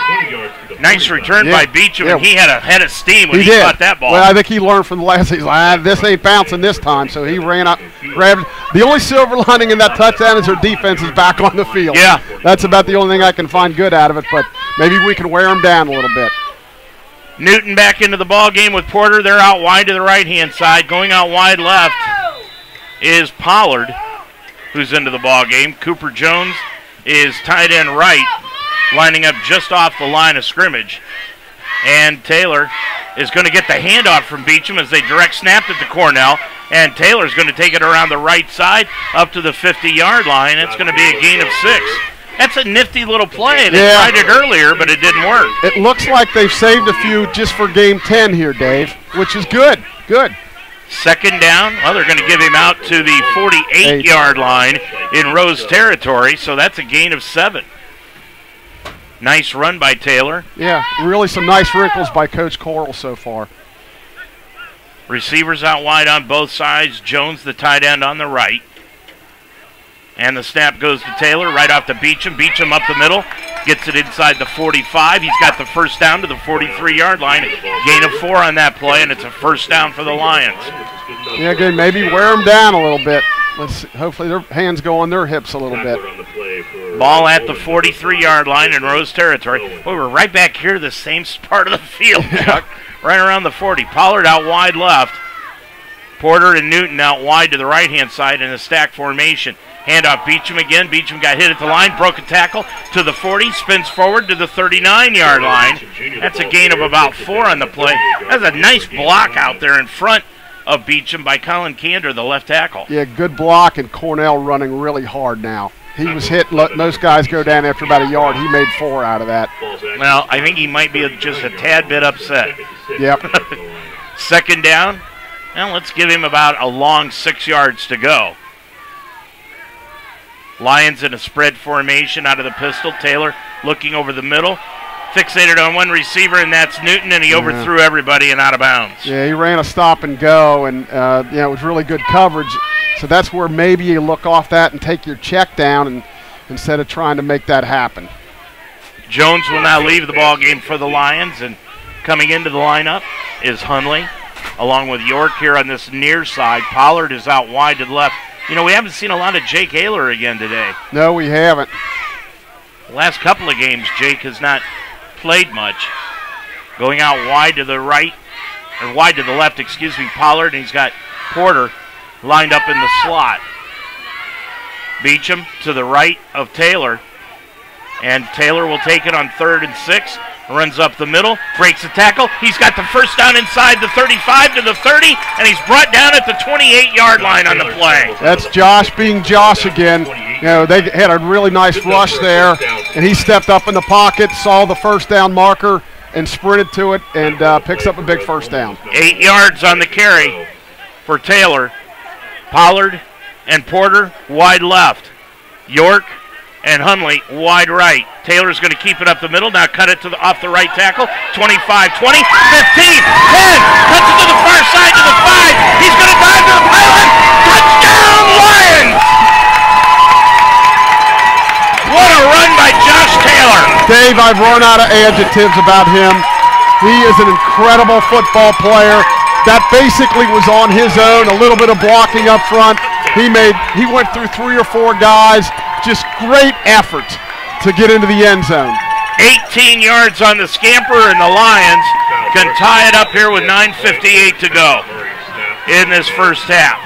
Nice return by Beecham, and he had a head of steam when he caught that ball. Well, I think he learned from the last season. This ain't bouncing this time, so he ran up, grabbed. The only silver lining in that touchdown is their defense is back on the field. Yeah. That's about the only thing I can find good out of it, but maybe we can wear them down a little bit. Newton back into the ball game with Porter. They're out wide to the right-hand side. Going out wide left is Pollard, who's into the ball game. Cooper Jones is tight end right, lining up just off the line of scrimmage. And Taylor is going to get the handoff from Beecham as they direct snapped it to Cornell. And Taylor's going to take it around the right side up to the 50-yard line. It's going to be a gain of 6. That's a nifty little play. They tried it earlier, but it didn't work. It looks like they've saved a few just for game 10 here, Dave, which is good. Good. Second down. Well, they're going to give him out to the 48-yard line in Rose territory, so that's a gain of 7. Nice run by Taylor. Yeah, really some nice wrinkles by Coach Coral so far. Receivers out wide on both sides. Jones, the tight end, on the right. And the snap goes to Taylor, right off to Beecham. Beecham up the middle, gets it inside the 45. He's got the first down to the 43-yard line. Gain of 4 on that play, and it's a first down for the Lions. Yeah, good. Maybe wear them down a little bit. Let's see. Hopefully their hands go on their hips a little bit. Ball at the 43-yard line in Rose territory. Well, we're right back here, the same part of the field, Chuck. Right around the 40. Pollard out wide left. Porter and Newton out wide to the right-hand side in a stack formation. Handoff Beecham again. Beecham got hit at the line, broke a tackle to the 40, spins forward to the 39-yard line. That's a gain of about 4 on the play. That's a nice block out there in front of Beecham by Colin Kander, the left tackle. Yeah, good block, and Cornell running really hard now. He was hit. Most guys go down after about a yard. He made 4 out of that. Well, I think he might be just a tad bit upset. Yep. Second down. Well, let's give him about a long 6 yards to go. Lions in a spread formation out of the pistol. Taylor looking over the middle. Fixated on one receiver, and that's Newton, and he overthrew everybody and out of bounds. Yeah, he ran a stop and go, and it was really good coverage. So that's where maybe you look off that and take your check down and instead of trying to make that happen. Jones will now leave the ball game for the Lions, and coming into the lineup is Hunley, along with York here on this near side. Pollard is out wide to the left. You know, we haven't seen a lot of Jake Ayler again today. No, we haven't. The last couple of games, Jake has not played much. Going out wide to the right, or wide to the left, excuse me, Pollard, and he's got Porter lined up in the slot. Beecham to the right of Taylor, and Taylor will take it on 3rd and 6. Runs up the middle, breaks a tackle. He's got the first down inside the 35 to the 30, and he's brought down at the 28-yard line on the play. That's Josh being Josh again. You know, they had a really nice rush there, and he stepped up in the pocket, saw the first down marker, and sprinted to it, and picks up a big first down. 8 yards on the carry for Taylor. Pollard and Porter wide left. York and Hunley wide right. Taylor's going to keep it up the middle. Now cut it to off the right tackle. 25, 20, 15, 10. Cuts it to the far side to the 5. He's going to dive to the pylon. Touchdown, Lions! What a run by Josh Taylor. Dave, I've run out of adjectives about him. He is an incredible football player. That basically was on his own, a little bit of blocking up front. He went through 3 or 4 guys. Just great effort to get into the end zone. 18 yards on the scamper, and the Lions can tie it up here with 9:58 to go in this first half.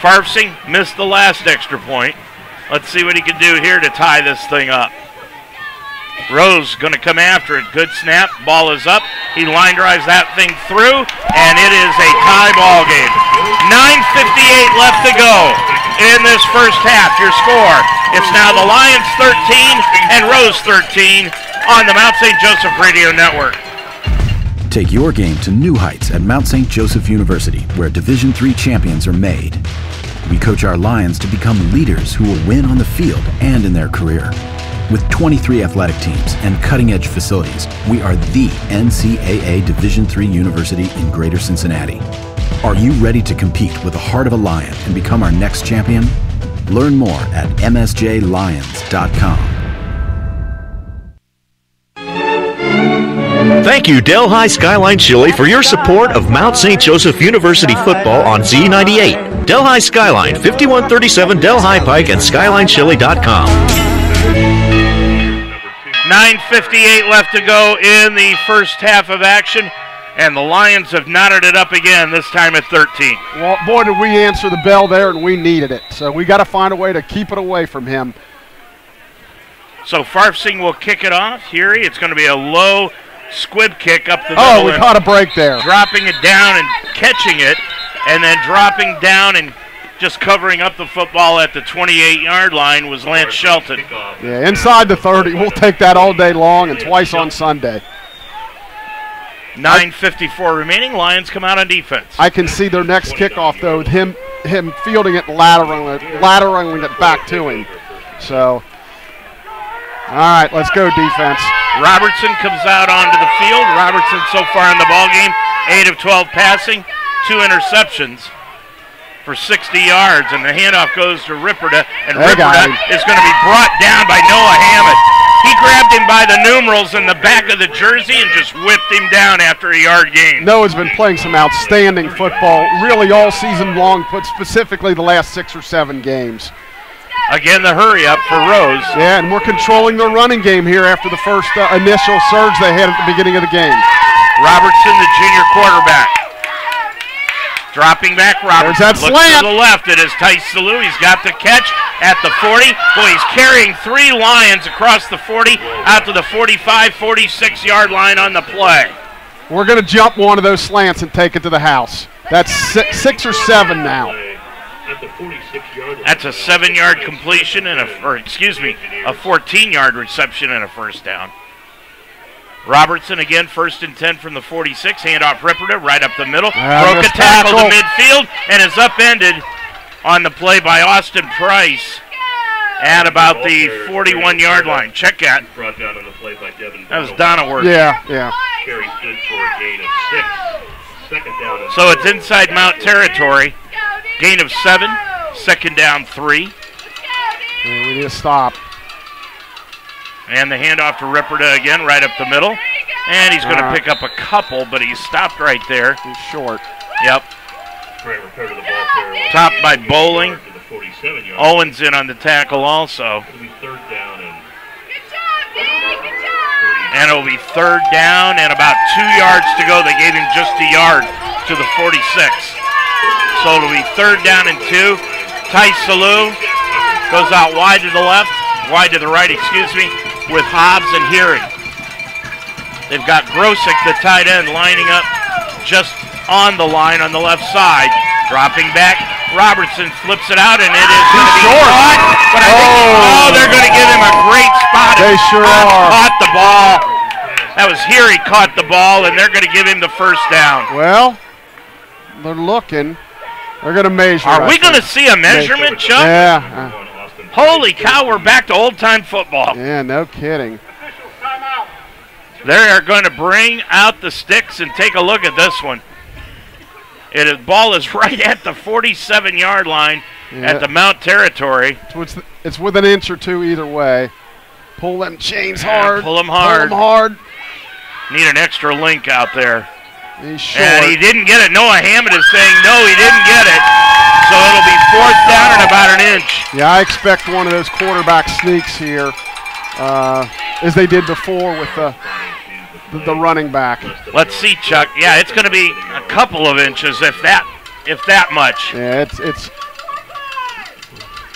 Farfsing missed the last extra point. Let's see what he can do here to tie this thing up. Rose going to come after it. Good snap. Ball is up. He line drives that thing through, and it is a tie ball game. 9:58 left to go in this first half. Your score, it's now the Lions 13 and Rose 13 on the Mount St. Joseph Radio Network. Take your game to new heights at Mount St. Joseph University, where Division III champions are made. We coach our Lions to become leaders who will win on the field and in their career. With 23 athletic teams and cutting-edge facilities, we are the NCAA Division III university in Greater Cincinnati. Are you ready to compete with the heart of a Lion and become our next champion? Learn more at msjlions.com. Thank you, Delhi Skyline Chili, for your support of Mount St. Joseph University football on Z98. Delhi Skyline, 5137 Delhi Pike, and SkylineChili.com. 9:58 left to go in the first half of action, and the Lions have knotted it up again, this time at 13. Well, boy, did we answer the bell there, and we needed it. So we got to find a way to keep it away from him. So Farfsing will kick it off. Here, it's going to be a low squib kick up the middle. Oh, we caught a break there. Dropping it down and catching it, and then dropping down and just covering up the football at the 28-yard line was Lance Shelton. Yeah, inside the 30. We'll take that all day long and twice on Sunday. 9:54 remaining. Lions come out on defense. I can see their next kickoff, though, with him fielding it, lateraling it back to him. So, all right, let's go defense. Robertson comes out onto the field. Robertson so far in the ballgame, 8 of 12 passing, 2 interceptions for 60 yards, and the handoff goes to Ripperda, and Ripperda is going to be brought down by Noah Hammond. He grabbed him by the numerals in the back of the jersey and just whipped him down after a yard gain. Noah's been playing some outstanding football really all season long, but specifically the last 6 or 7 games. Again, the hurry up for Rose. Yeah, and we're controlling the running game here after the first initial surge they had at the beginning of the game. Robertson, the junior quarterback. Dropping back, Robertson There's that looks slant. to the left. It is Tice Salou. He's got the catch at the 40. Boy, he's carrying 3 Lions across the 40 out to the 45, 46-yard line on the play. We're going to jump one of those slants and take it to the house. That's 6 or 7 now. That's a 7-yard completion and a 14-yard reception and a first down. Robertson again, 1st and 10 from the 46. Handoff Ripperda right up the middle. Broke a tackle to midfield and is upended on the play by Austin Price at about the 41-yard line. Check that. Brought down on the play by Devin. That was Donaworth. Yeah. Carries good for a gain of 6. Second down. So it's inside Mount territory. Gain of 7. Second down 3. Yeah, we need to stop. And the handoff to Ripperda again, right up the middle. And he's going to pick up a couple, but he's stopped right there. He's short. Yep. Topped by Bowling. Owens in on the tackle also. And it'll be 3rd down and about 2 yards to go. They gave him just a yard to the 46. So it'll be 3rd down and 2. Tice Salou goes out wide to the left, wide to the right, with Hobbs and Hearing. They've got Grosick, the tight end, lining up just on the line on the left side. Dropping back, Robertson flips it out, and it is going to be caught. But I think they're going to give him a great spot. They sure are. Caught the ball. That was Heary caught the ball, and they're going to give him the first down. Well, they're looking. They're going to measure. Are we going to see a measurement, Chuck? Yeah. Holy cow, we're back to old-time football. Yeah, no kidding. They are going to bring out the sticks and take a look at this one. The ball is right at the 47-yard line at the Mount territory. It's with an inch or 2 either way. Pull them chains hard. Pull them hard. Pull them hard. Need an extra link out there. He's short. And he didn't get it. Noah Hammond is saying no, he didn't get it. So it'll be 4th down and about an inch. Yeah, I expect one of those quarterback sneaks here, as they did before with the running back. Let's see, Chuck. Yeah, it's going to be a couple of inches, if that much. Yeah, it's.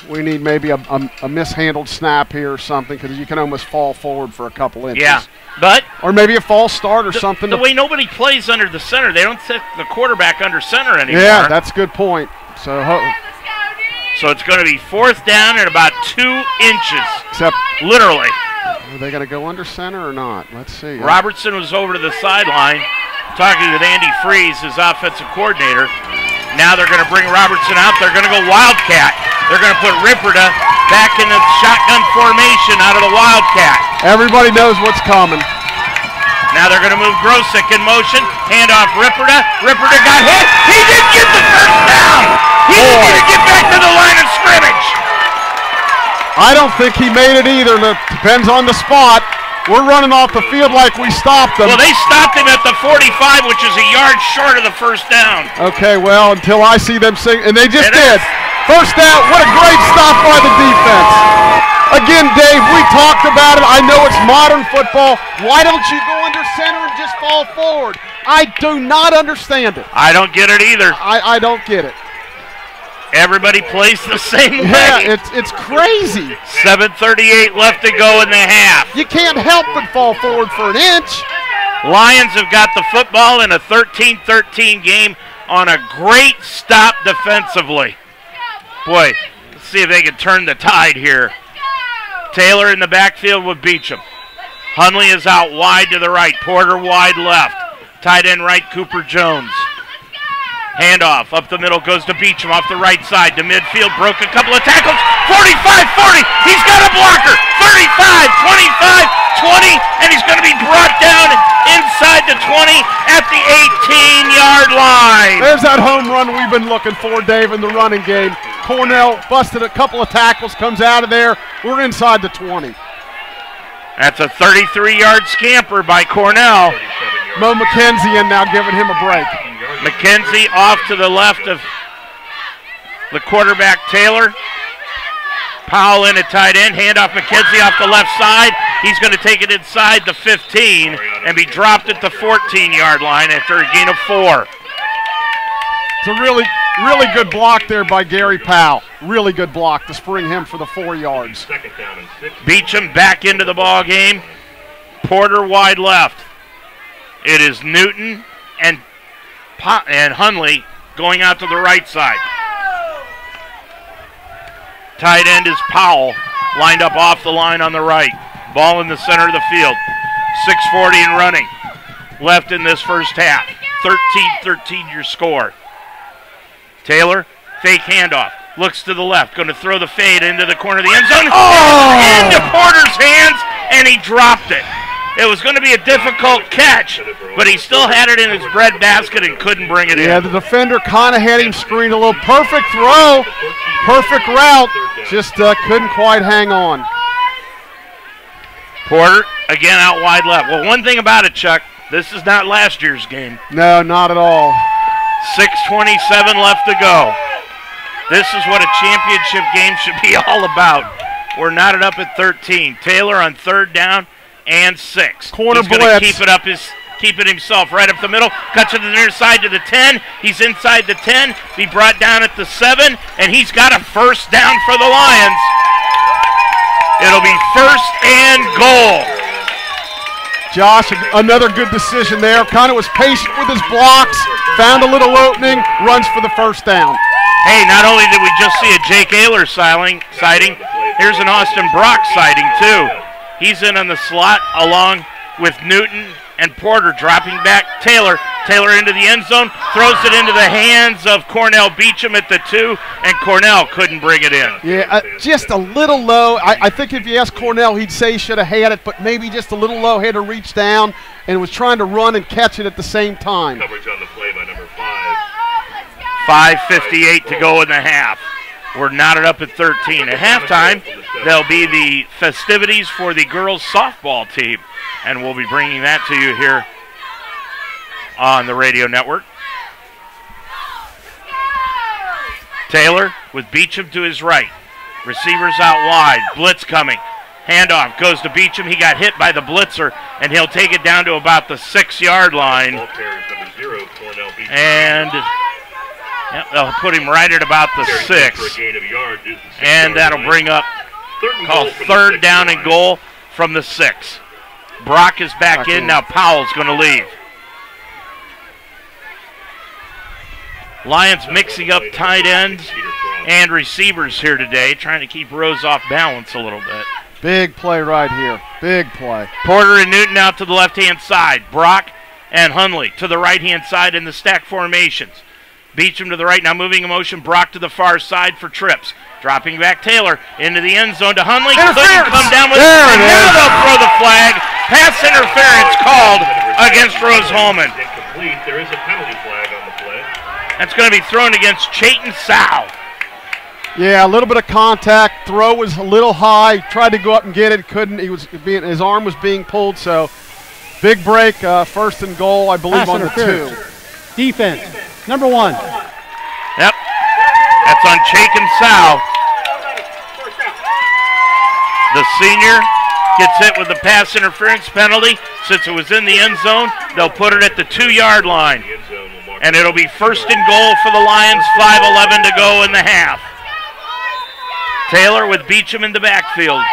We need maybe a mishandled snap here or something, because you can almost fall forward for a couple inches. Yeah, but or maybe a false start or something. The way nobody plays under the center, they don't set the quarterback under center anymore. Yeah, that's a good point. So it's going to be 4th down and about 2 inches. Except literally. Are they going to go under center or not? Let's see. Robertson was over to the sideline talking with Andy Freeze, his offensive coordinator. Now they're going to bring Robertson out. They're going to go Wildcat. They're going to put Ripperda back in the shotgun formation out of the Wildcat. Everybody knows what's coming. Now they're going to move Grosick in motion. Handoff Ripperda. Ripperda got hit. He didn't get the first down. He didn't even get back to the line of scrimmage. I don't think he made it either. It depends on the spot. We're running off the field like we stopped them. Well, they stopped him at the 45, which is a yard short of the first down. Okay, well, until I see them sing, and they just did. First down, what a great stop by the defense. Again, Dave, we talked about it. I know it's modern football. Why don't you go under center and just fall forward? I do not understand it. I don't get it either. I don't get it. Everybody plays the same way. Yeah, it's crazy. 7:38 left to go in the half. You can't help but fall forward for an inch. Lions have got the football in a 13-13 game on a great stop defensively. Boy, let's see if they can turn the tide here. Taylor in the backfield with Beecham. Hunley is out wide to the right. Porter wide left. Tight end right, Cooper Jones. Handoff up the middle goes to Beecham off the right side to midfield. Broke a couple of tackles. 45-40. He's got a blocker. 35, 25, 20, and he's going to be brought down inside the 20 at the 18-yard line. There's that home run we've been looking for, Dave, in the running game. Cornell busted a couple of tackles, comes out of there. We're inside the 20. That's a 33-yard scamper by Cornell. Mo McKenzie in now giving him a break. McKenzie off to the left of the quarterback, Taylor. Powell in at tight end. Handoff McKenzie off the left side. He's going to take it inside the 15 and be dropped at the 14-yard line after a gain of 4. It's a really good block there by Gary Powell. Really good block to spring him for the 4 yards. Beecham back into the ball game. Porter wide left. It is Newton and Hunley going out to the right side. Tight end is Powell, lined up off the line on the right. Ball in the center of the field. 6:40 and running left in this first half. 13-13 your score. Taylor, fake handoff. Looks to the left, going to throw the fade into the corner of the end zone. Into Porter's hands, and he dropped it. It was going to be a difficult catch, but he still had it in his bread basket and couldn't bring it in. Yeah, the defender kind of had him screened a little. Perfect throw, perfect route, just couldn't quite hang on. Porter, again, out wide left. Well, one thing about it, Chuck, this is not last year's game. No, not at all. 6:27 left to go. This is what a championship game should be all about. We're knotted up at 13. Taylor on third down and 6. Corner He's going to keep it himself right up the middle. Cuts to the near side to the 10. He's inside the 10. Be brought down at the 7, and he's got a first down for the Lions. It'll be first and goal. Josh, another good decision there. Kind of was patient with his blocks, found a little opening, runs for the first down. Hey, not only did we just see a Jake Ayler sighting, here's an Austin Brock sighting too. He's in on the slot along with Newton and Porter dropping back. Taylor into the end zone, throws it into the hands of Cornell Beecham at the 2, and Cornell couldn't bring it in. Yeah, just a little low. I think if you ask Cornell, he'd say he should have had it, but maybe just a little low, had to reach down and was trying to run and catch it at the same time. Coverage on the play by number 5. 5:58 to go in the half. We're knotted up at 13. At halftime, there'll be the festivities for the girls softball team, and we'll be bringing that to you here on the radio network. Taylor with Beecham to his right. Receivers out wide. Blitz coming. Handoff goes to Beecham. He got hit by the blitzer, and he'll take it down to about the 6-yard line. And they'll put him right at about the 6. And that'll bring up third down and goal from the 6. Brock is back in. Now Powell's going to leave. Lions mixing up tight ends and receivers here today, trying to keep Rose off balance a little bit. Big play right here. Big play. Porter and Newton out to the left-hand side. Brock and Hunley to the right-hand side in the stack formations. Beecham to the right, now moving in motion. Brock to the far side for trips. Dropping back Taylor into the end zone to Hunley. Couldn't come down with it. And now they'll throw the flag. Pass interference called against Rose Hulman. There is a penalty flag on the play. That's going to be thrown against Chayton Sow. Yeah, a little bit of contact. Throw was a little high. Tried to go up and get it. Couldn't. His arm was being pulled. So big break. First and goal, I believe, on the 2. Defense, number 1. Yep. That's on Chayton Sow. The senior gets hit with the pass interference penalty. Since it was in the end zone, they'll put it at the 2-yard line. And it'll be first and goal for the Lions, 5:11 to go in the half. Taylor with Beecham in the backfield.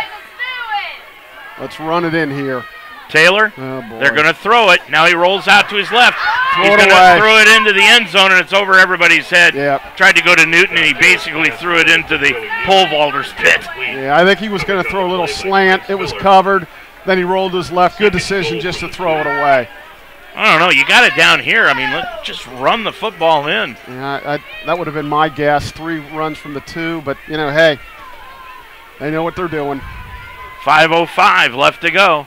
Let's run it in here. Taylor, they're going to throw it. Now he rolls out to his left. He's going to throw it into the end zone, and it's over everybody's head. Yep. Tried to go to Newton, and he basically threw it into the pole vaulter's pit. Yeah, I think he was going to throw a little slant. It was covered. Then he rolled to his left. Good decision just to throw it away. I don't know. You got it down here. I mean, let's just run the football in. Yeah, that would have been my guess. 3 runs from the 2, but, hey, they know what they're doing. 5:05 left to go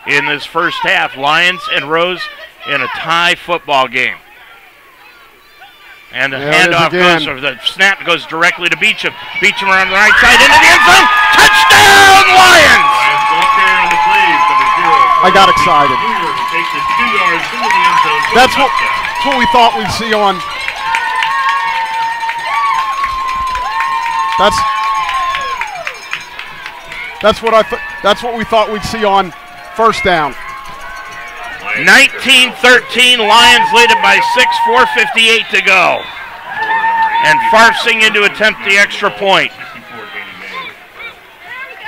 in this first half. Lions and Rose in a tie football game. And the handoff goes, or the snap goes directly to Beecham. Beecham around the right side into the end zone. Touchdown, Lions! I got excited. That's what we thought we'd see on. That's what we thought we'd see on first down. 19-13, Lions lead it by 6, 4:58 to go. And Farfsing in to attempt the extra point.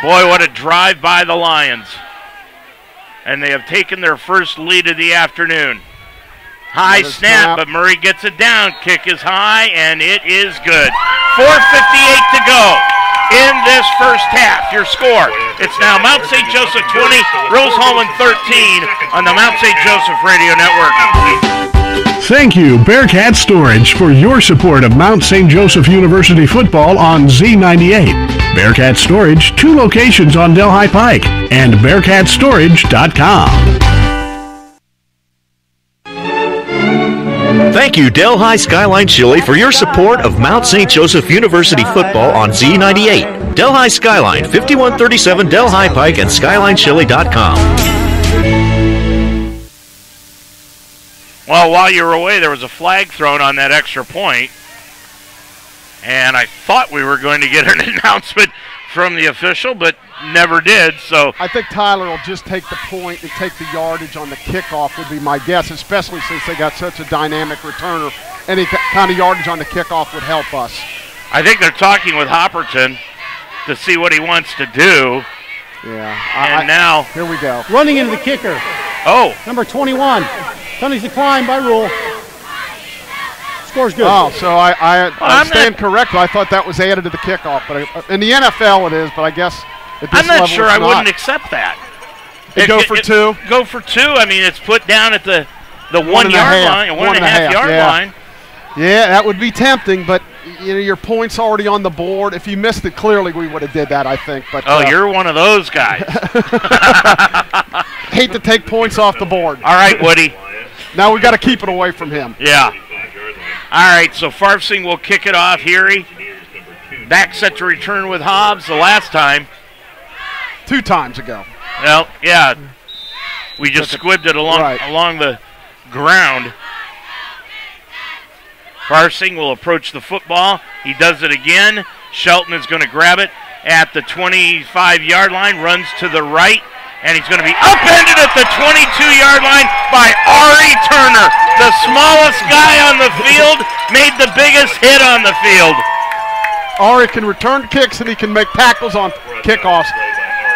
Boy, what a drive by the Lions. And they have taken their first lead of the afternoon. High snap, but Murray gets it down. Kick is high, and it is good. 4:58 to go in this first half. Your score, it's now Mount St. Joseph 20, Rose Hulman 13 on the Mount St. Joseph Radio Network. Thank you, Bearcat Storage, for your support of Mount St. Joseph University football on Z98. Bearcat Storage, 2 locations on Delhi Pike, and BearcatStorage.com. Thank you, Delhi Skyline Chili, for your support of Mount St. Joseph University football on Z98. Delhi Skyline, 5137 Delhi Pike, and SkylineChili.com. Well, while you were away, there was a flag thrown on that extra point. And I thought we were going to get an announcement from the official, but never did. So I think Tyler will just take the point and take the yardage on the kickoff would be my guess, especially since they got such a dynamic returner. Any kind of yardage on the kickoff would help us. I think they're talking with Hopperton to see what he wants to do. Yeah. And now here we go. Running into the kicker. Oh. Number 21. Penalties declined by rule. Score's good. Oh, so I stand corrected. I thought that was added to the kickoff, but in the NFL it is. But I guess at this I'm not level sure it's I not. wouldn't accept that. Go for 2. Go for 2. I mean, it's put down at the 1 yard line, 1.5 yard line. Yeah, that would be tempting, but your point's already on the board. If you missed it, clearly we would have did that, I think. But you're one of those guys. Hate to take points off the board. All right, Woody. Now we got to keep it away from him. Yeah. All right, so Farfsing will kick it off. Heary back set to return with Hobbs the last time. 2 times ago. Well, yeah. We just squibbed it along the ground. Farfsing will approach the football. He does it again. Shelton is going to grab it at the 25-yard line, runs to the right, and he's going to be upended at the 22-yard line by Ari Turner. The smallest guy on the field made the biggest hit on the field. Ari can return kicks and he can make tackles on kickoffs.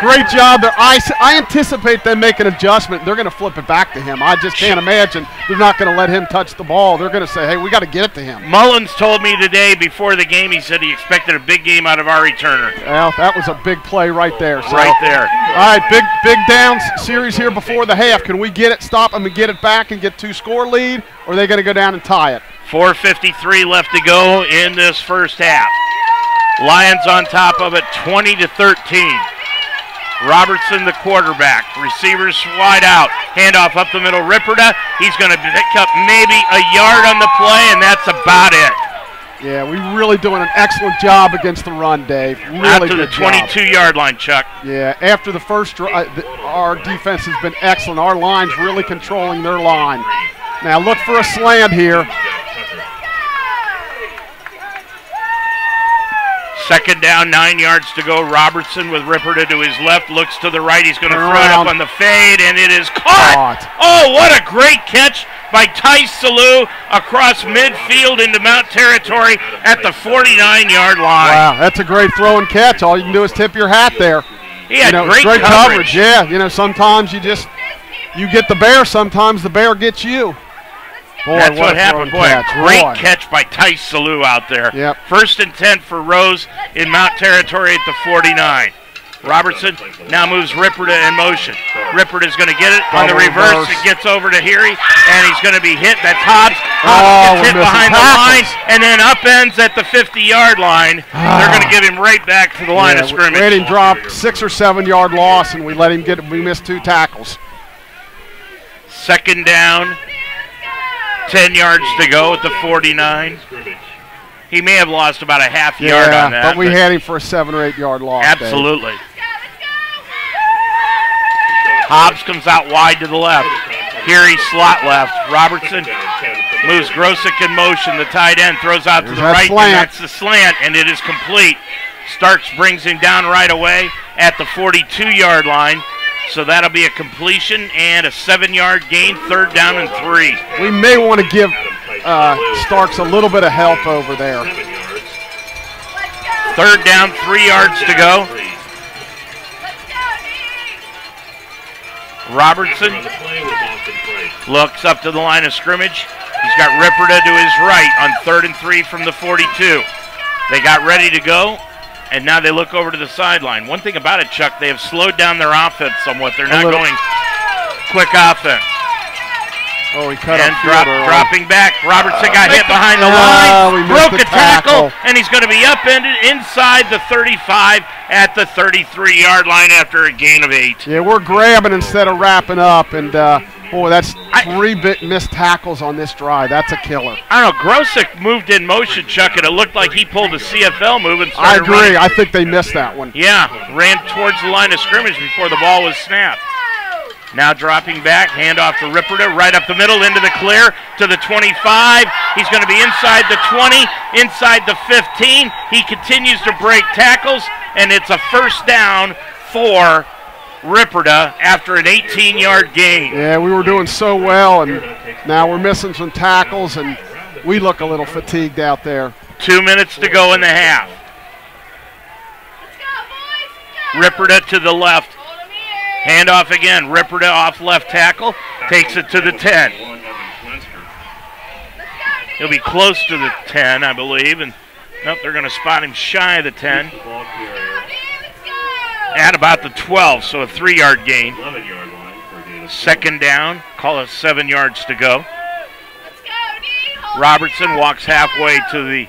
Great job there. I anticipate them make an adjustment. They're going to flip it back to him. I just can't imagine they're not going to let him touch the ball. They're going to say, hey, we got to get it to him. Mullins told me today before the game, he said he expected a big game out of Ari Turner. Well, that was a big play right there. So. Right there. All right, big downs series here before the half. Can we get it, stop them and get it back and get 2-score lead, or are they going to go down and tie it? 4:53 left to go in this first half. Lions on top of it, 20-13. Robertson, the quarterback. Receivers wide out. Handoff up the middle. Ripperda. He's going to pick up maybe a yard on the play, and that's about it. Yeah, we're really doing an excellent job against the run, Dave. Really after the 22-yard line, Chuck. Yeah, after the first drive, our defense has been excellent. Our line's really controlling their line. Now look for a slant here. Second down, 9 yards to go. Robertson with Ripperda to his left, looks to the right. He's going to throw it up on the fade, and it is caught. Oh, what a great catch by Tice Salou across midfield into Mount territory at the 49-yard line. Wow, that's a great throw and catch. All you can do is tip your hat there. He had great coverage. Yeah, sometimes you get the bear, sometimes the bear gets you. Boy, that's what happened. Boy, a great catch by Tice Salou out there. Yep. 1st and 10 for Rose in Mount territory at the 49. Robertson now moves Ripperda in motion. Ripperda's going to get it on the reverse. It gets over to Heary, and he's going to be hit. That's Hobbs. Hobbs gets hit behind the line, and then upends at the 50-yard line. They're going to give him right back to the line of scrimmage. We let him drop 6 or 7 yard loss, and we missed 2 tackles. Second down. 10 yards to go at the 49. He may have lost about a half yard on that. But we had him for a 7 or 8 yard loss. Absolutely. Hobbs comes out wide to the left. Here he's slot left. Robertson moves Grosick in motion. The tight end throws out to the right, and that's the slant, and it is complete. Starks brings him down right away at the 42-yard line. So that'll be a completion and a 7-yard gain, 3rd down and 3. We may want to give Starks a little bit of help over there. 3rd down, 3 yards to go. Robertson looks up to the line of scrimmage. He's got Ripperda to his right on 3rd and 3 from the 42. They got ready to go. And now they look over to the sideline. One thing about it, Chuck, they have slowed down their offense somewhat. They're not going quick offense. Oh, he cut and dropping back. Robertson got hit behind the line, broke a tackle, and he's going to be upended inside the 35 at the 33-yard line after a gain of 8. Yeah, we're grabbing instead of wrapping up, and boy, that's 3 missed tackles on this drive. That's a killer. I don't know. Grosick moved in motion, Chuck, and it looked like he pulled a CFL move and I started agree. running. I think they missed that one. Yeah, ran towards the line of scrimmage before the ball was snapped. Now dropping back, handoff to Ripperda, right up the middle, into the clear, to the 25. He's going to be inside the 20, inside the 15. He continues to break tackles, and it's a 1st down for Ripperda after an 18-yard gain. Yeah, we were doing so well, and now we're missing some tackles, and we look a little fatigued out there. 2 minutes to go in the half. Ripperda to the left. Handoff again. Ripperda off left tackle. Takes it to the 10. He'll be close to the 10, I believe. And nope, they're going to spot him shy of the 10. At about the 12, so a 3-yard gain. 2nd down. Call it 7 yards to go. Robertson walks halfway to the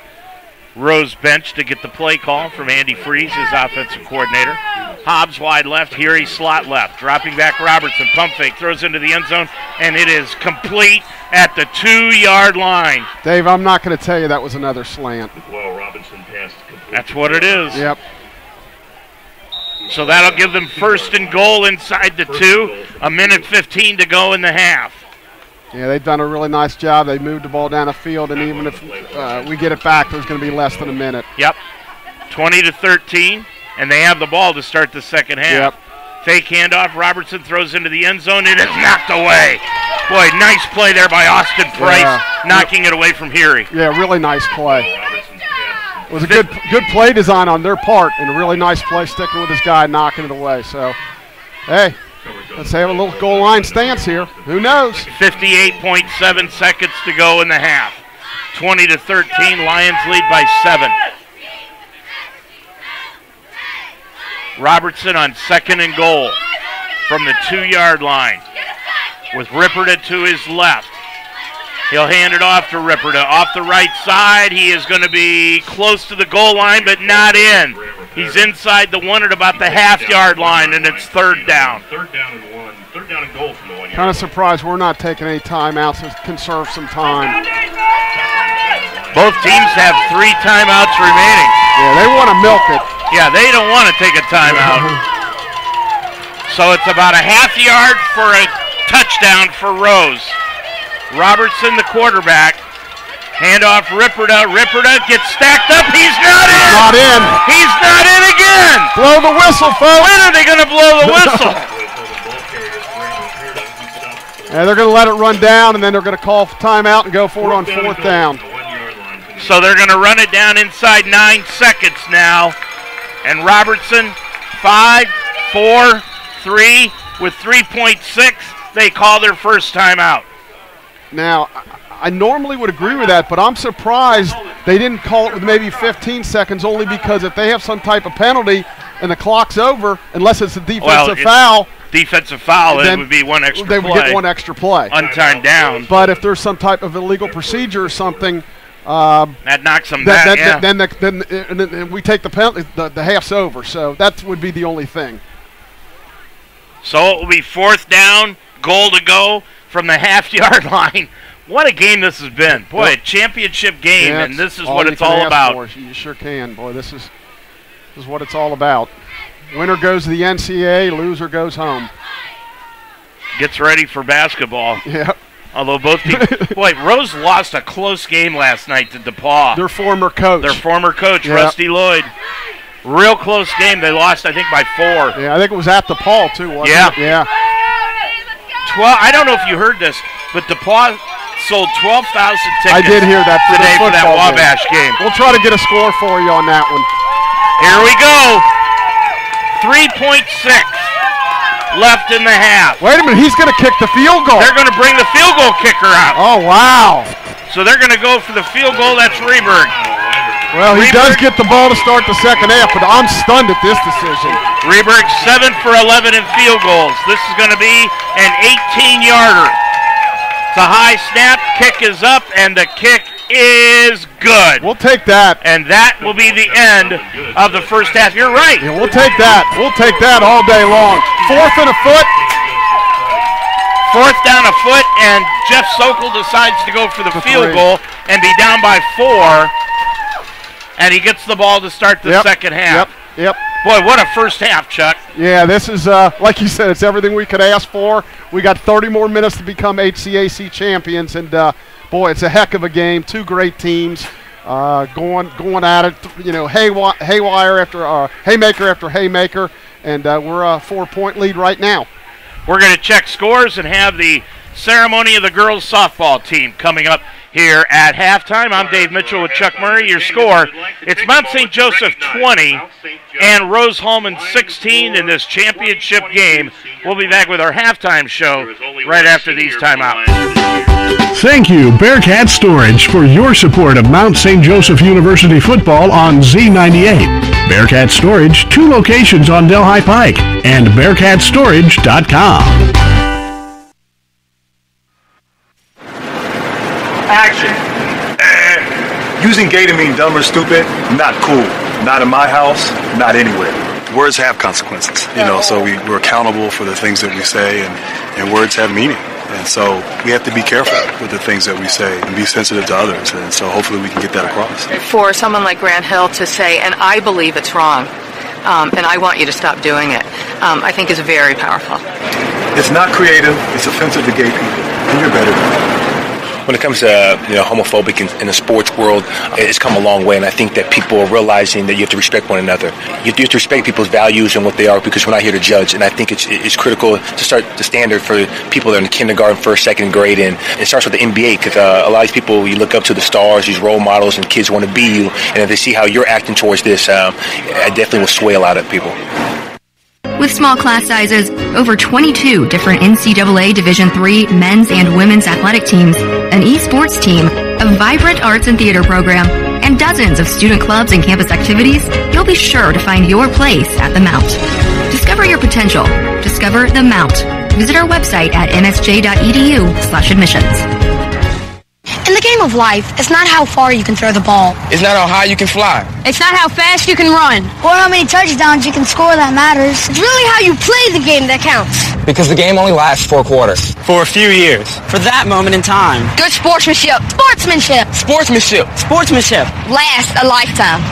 Rose bench to get the play call from Andy Freeze, his offensive coordinator. Hobbs wide left, here he's slot left. Dropping back Robertson, pump fake, throws into the end zone, and it is complete at the 2-yard line. Dave, I'm not going to tell you that was another slant. That's what it is. Yep. So that'll give them 1st and goal inside the 2. A minute 15 to go in the half. Yeah, they've done a really nice job. They moved the ball down the field, and even if we get it back, there's going to be less than a minute. Yep. 20-13, and they have the ball to start the second half. Yep. Fake handoff. Robertson throws into the end zone. It is knocked away. Boy, nice play there by Austin Price, knocking it away from Heary. Yeah, really nice play. It was a good play design on their part, and a really nice play sticking with this guy, knocking it away. So, hey, let's have a little goal line stance here. Who knows? 58.7 seconds to go in the half. 20-13, Lions lead by 7. Robertson on 2nd and goal from the 2-yard line with Ripperda to his left. He'll hand it off to Ripperda. Off the right side, he is going to be close to the goal line, but not in. He's inside the 1 at about the half-yard line, and it's third down. Third down and 1. Third down and goal from the 1 yard. Kind of surprised we're not taking any timeouts to conserve some time. Both teams have 3 timeouts remaining. Yeah, they want to milk it. Yeah, they don't want to take a timeout. So it's about a half-yard for a touchdown for Rose. Robertson, the quarterback. Handoff Ripperda. Ripperda gets stacked up. He's not in. Not in. He's not in again. Blow the whistle, folks. When are they going to blow the whistle? Yeah, they're going to let it run down, and then they're going to call timeout and go for it on fourth down. So they're going to run it down inside 9 seconds now. And Robertson, 5, 4, 3, with 3.6, they call their first timeout. Now, I normally would agree with that, but I'm surprised they didn't call it with maybe 15 seconds, only because if they have some type of penalty and the clock's over, unless it's a defensive foul. Defensive foul, it would be one extra play. They would get one extra play. Untimed down. But if there's some type of illegal procedure or something, that knocks them down, yeah. Then we take the penalty, the half's over. So that would be the only thing. So it will be fourth down, goal to go from the half-yard line. What a game this has been. Boy, a championship game, yeah, and this is what it's all about. You sure can. Boy, this is what it's all about. Winner goes to the NCAA, loser goes home. Gets ready for basketball. Yeah. Although both teams, boy, Rose lost a close game last night to DePaul. Their former coach. Yep. Rusty Lloyd. Real close game. They lost, I think, by 4. Yeah, I think it was at DePaul, too, wasn't it? Yeah. 12. I don't know if you heard this, but DePaul sold 12,000 tickets. I did hear that today for that Wabash game. We'll try to get a score for you on that one. Here we go. 3.6 left in the half. Wait a minute, he's going to kick the field goal. They're going to bring the field goal kicker out. Oh, wow. So they're going to go for the field goal. That's Reberg. Well, he does get the ball to start the second half, but I'm stunned at this decision. Reberg 7 for 11 in field goals. This is going to be an 18-yarder. It's a high snap. Kick is up, and the kick is good. We'll take that. And that will be the end of the first half. You're right. Yeah, we'll take that. We'll take that all day long. 4th and a foot. 4th down a foot, and Jeff Sokol decides to go for the field goal and be down by 4. And he gets the ball to start the second half. Yep. Boy, what a first half, Chuck. Yeah, this is, like you said, it's everything we could ask for. We got 30 more minutes to become HCAC champions, and boy, it's a heck of a game. 2 great teams going at it. You know, haymaker after haymaker, and we're a 4-point lead right now. We're going to check scores and have the ceremony of the girls softball team coming up here at halftime. I'm Dave Mitchell with Chuck Murray. Your score, it's Mount St. Joseph 20 and Rose Hulman 16 in this championship game. We'll be back with our halftime show right after these timeouts. Thank you, Bearcat Storage, for your support of Mount St. Joseph University football on Z98. Bearcat Storage, 2 locations on Delhi Pike, and BearcatStorage.com. Action. Using gay to mean dumb or stupid, not cool. Not in my house, not anywhere. Words have consequences, so we're accountable for the things that we say, and words have meaning. And so we have to be careful with the things that we say and be sensitive to others. And so hopefully we can get that across. For someone like Grant Hill to say, and I believe it's wrong, and I want you to stop doing it, I think is very powerful. It's not creative. It's offensive to gay people. And you're better than that. When it comes to homophobic in the sports world, it's come a long way, and I think that people are realizing that you have to respect one another. You have to respect people's values and what they are, because we're not here to judge. And I think it's critical to start the standard for people that are in kindergarten, first, second grade, and it starts with the NBA, because a lot of these people, you look up to the stars, these role models, and kids want to be you. And if they see how you're acting towards this, I definitely will sway a lot of people. With small class sizes, over 22 different NCAA Division III men's and women's athletic teams, an esports team, a vibrant arts and theater program, and dozens of student clubs and campus activities, you'll be sure to find your place at the Mount. Discover your potential. Discover the Mount. Visit our website at msj.edu/admissions. In the game of life, it's not how far you can throw the ball. It's not how high you can fly. It's not how fast you can run. Or how many touchdowns you can score that matters. It's really how you play the game that counts. Because the game only lasts 4 quarters. For a few years. For that moment in time. Good sportsmanship. Sportsmanship. Sportsmanship. Sportsmanship. Last a lifetime.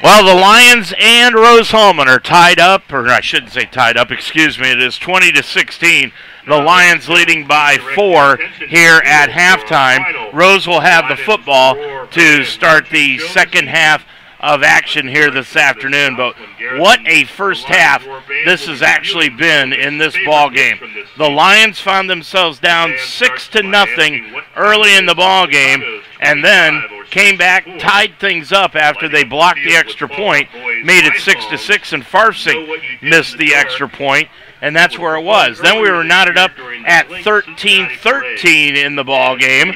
Well, the Lions and Rose Hulman are tied up, or I shouldn't say tied up, excuse me. It is 20-16. The Lions leading by 4 here at halftime. Rose will have the football to start the second half of action here this afternoon. But what a first half this has actually been in this ball game. The Lions found themselves down 6-0 early in the ball game, and then came back, tied things up after they blocked the extra point, made it 6-6, and Farsing missed the extra point, and that's where it was. Then we were knotted up at 13-13 in the ball game,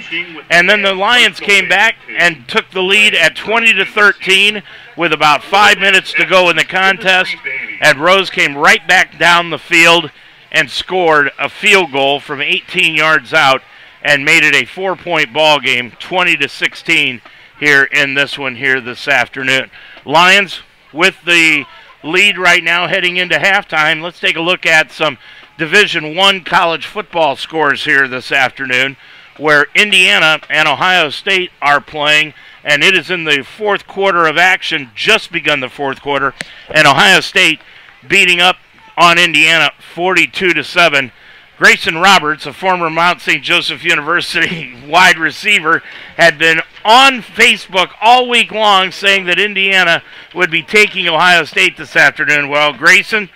and then the Lions came back and took the lead at 20-13 with about 5 minutes to go in the contest, and Rose came right back down the field and scored a field goal from 18 yards out and made it a 4-point ball game, 20-16 here in this one here this afternoon. Lions with the lead right now heading into halftime. Let's take a look at some Division I college football scores here this afternoon, where Indiana and Ohio State are playing, and it is in the fourth quarter of action, just begun the fourth quarter, and Ohio State beating up on Indiana 42-7. Grayson Roberts, a former Mount St. Joseph University wide receiver, had been on Facebook all week long saying that Indiana would be taking Ohio State this afternoon. Well, Grayson,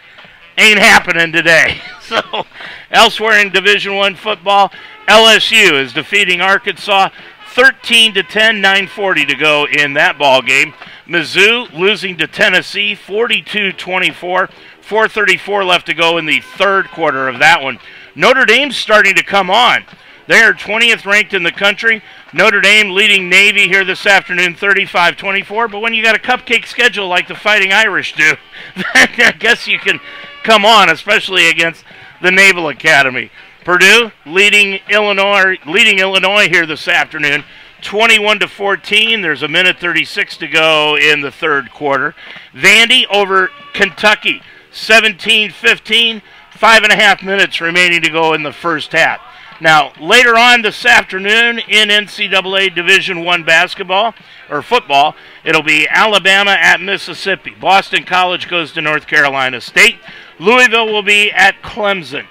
ain't happening today. So, elsewhere in Division I football, LSU is defeating Arkansas 13-10, 9:40 to go in that ball game. Mizzou losing to Tennessee 42-24, 4:34 left to go in the third quarter of that one. Notre Dame's starting to come on. They are 20th ranked in the country. Notre Dame leading Navy here this afternoon 35-24, but when you got a cupcake schedule like the Fighting Irish do, then I guess you can come on, especially against the Naval Academy. Purdue leading Illinois here this afternoon 21-14. There's a minute 36 to go in the third quarter. Vandy over Kentucky 17-15. 5.5 minutes remaining to go in the first half. Now, later on this afternoon in NCAA Division I basketball, or football, it'll be Alabama at Mississippi. Boston College goes to North Carolina State. Louisville will be at Clemson.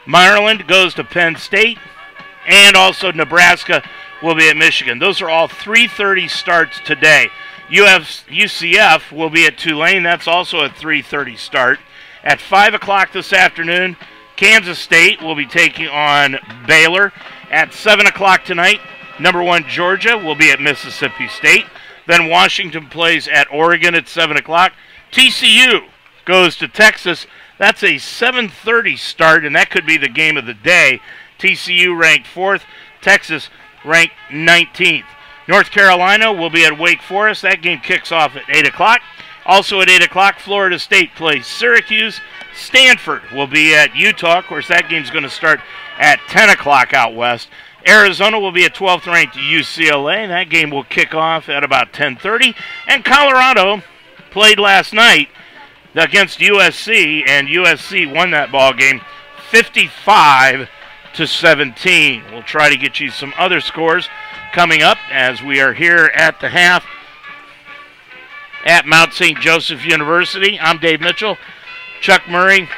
Maryland goes to Penn State. And also Nebraska will be at Michigan. Those are all 3:30 starts today. UCF will be at Tulane. That's also a 3:30 start. At 5 o'clock this afternoon, Kansas State will be taking on Baylor. At 7 o'clock tonight, number 1 Georgia will be at Mississippi State. Then Washington plays at Oregon at 7 o'clock. TCU goes to Texas. That's a 7:30 start, and that could be the game of the day. TCU ranked 4th, Texas ranked 19th. North Carolina will be at Wake Forest. That game kicks off at 8 o'clock. Also at 8 o'clock, Florida State plays Syracuse. Stanford will be at Utah. Of course, that game's going to start at 10 o'clock out west. Arizona will be at 12th ranked UCLA. That game will kick off at about 10:30. And Colorado played last night against USC, and USC won that ball game 55-17. We'll try to get you some other scores coming up as we are here at the half at Mount St. Joseph University. I'm Dave Mitchell. Chuck Murray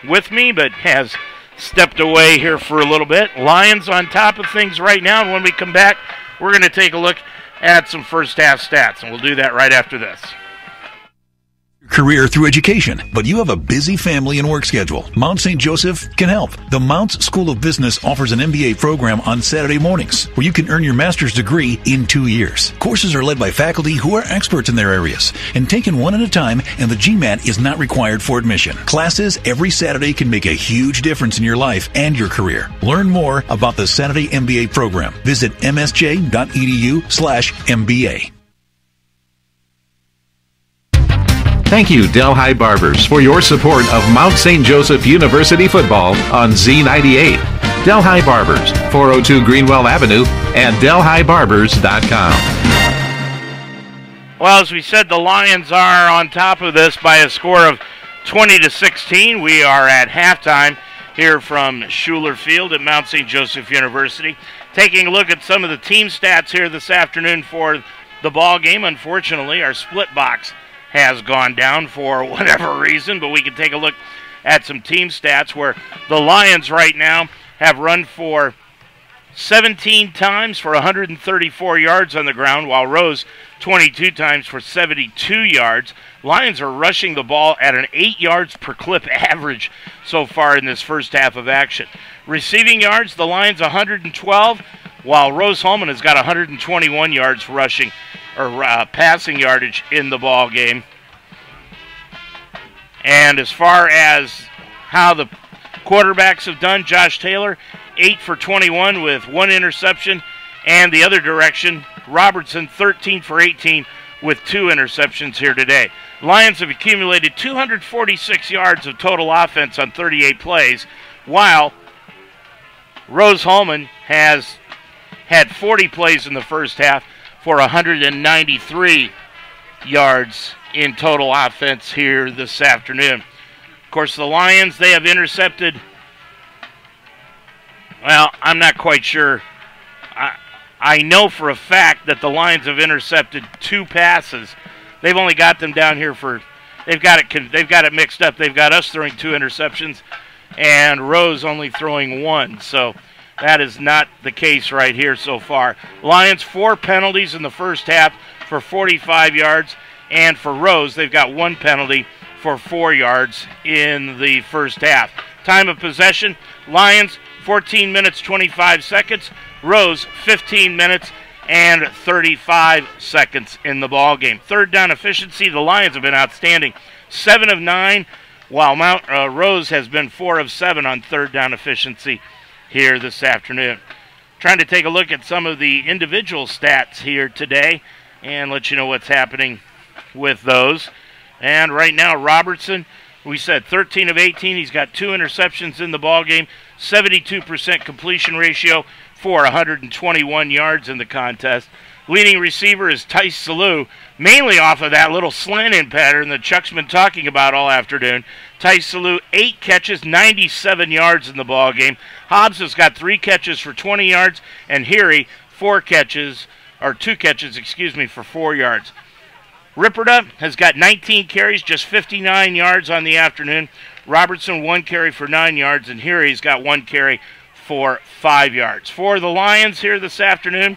with me, but has stepped away here for a little bit. Lions on top of things right now, and when we come back, we're going to take a look at some first half stats, and we'll do that right after this. Career through education, but you have a busy family and work schedule. Mount St. Joseph can help. The Mounts School of Business offers an MBA program on Saturday mornings where you can earn your master's degree in 2 years. Courses are led by faculty who are experts in their areas and taken one at a time, and the GMAT is not required for admission. Classes every Saturday can make a huge difference in your life and your career. Learn more about the Saturday MBA program. Visit msj.edu/MBA. Thank you, Delhi Barbers, for your support of Mount St. Joseph University football on Z98. Delhi Barbers, 402 Greenwell Avenue, and DelhiBarbers.com. Well, as we said, the Lions are on top of this by a score of 20-16. We are at halftime here from Schuler Field at Mount St. Joseph University. Taking a look at some of the team stats here this afternoon for the ball game. Unfortunately, our split box has gone down for whatever reason, but we can take a look at some team stats where the Lions right now have run for 17 times for 134 yards on the ground, while Rose 22 times for 72 yards. Lions are rushing the ball at an 8 yards per clip average so far in this first half of action. Receiving yards, the Lions 112, while Rose Hulman has got 121 yards rushing or passing yardage in the ball game. And as far as how the quarterbacks have done, Josh Taylor 8 for 21 with 1 interception, and the other direction, Robertson 13 for 18 with 2 interceptions here today. Lions have accumulated 246 yards of total offense on 38 plays, while Rose Hulman has had 40 plays in the first half for 193 yards in total offense here this afternoon. Of course, the Lions, they have intercepted, well, I'm not quite sure. I know for a fact that the Lions have intercepted 2 passes. They've only got them down here for, they've got it mixed up. They've got us throwing 2 interceptions and Rose only throwing 1. So that is not the case right here so far. Lions 4 penalties in the first half for 45 yards, and for Rose, they've got 1 penalty for 4 yards in the first half. Time of possession, Lions 14 minutes 25 seconds, Rose 15 minutes and 35 seconds in the ball game. Third down efficiency, the Lions have been outstanding, 7 of 9, while Rose has been 4 of 7 on third down efficiency here this afternoon. Trying to take a look at some of the individual stats here today and let you know what's happening with those. And right now, Robertson, we said 13 of 18. He's got 2 interceptions in the ballgame, 72% completion ratio for 121 yards in the contest. Leading receiver is Tice Salou, mainly off of that little slant-in pattern that Chuck's been talking about all afternoon. Tice Salou, 8 catches, 97 yards in the ballgame. Hobbs has got 3 catches for 20 yards, and Heary, 2 catches, for 4 yards. Ripperda has got 19 carries, just 59 yards on the afternoon. Robertson, 1 carry for 9 yards, and Heary's got 1 carry for 5 yards. For the Lions here this afternoon,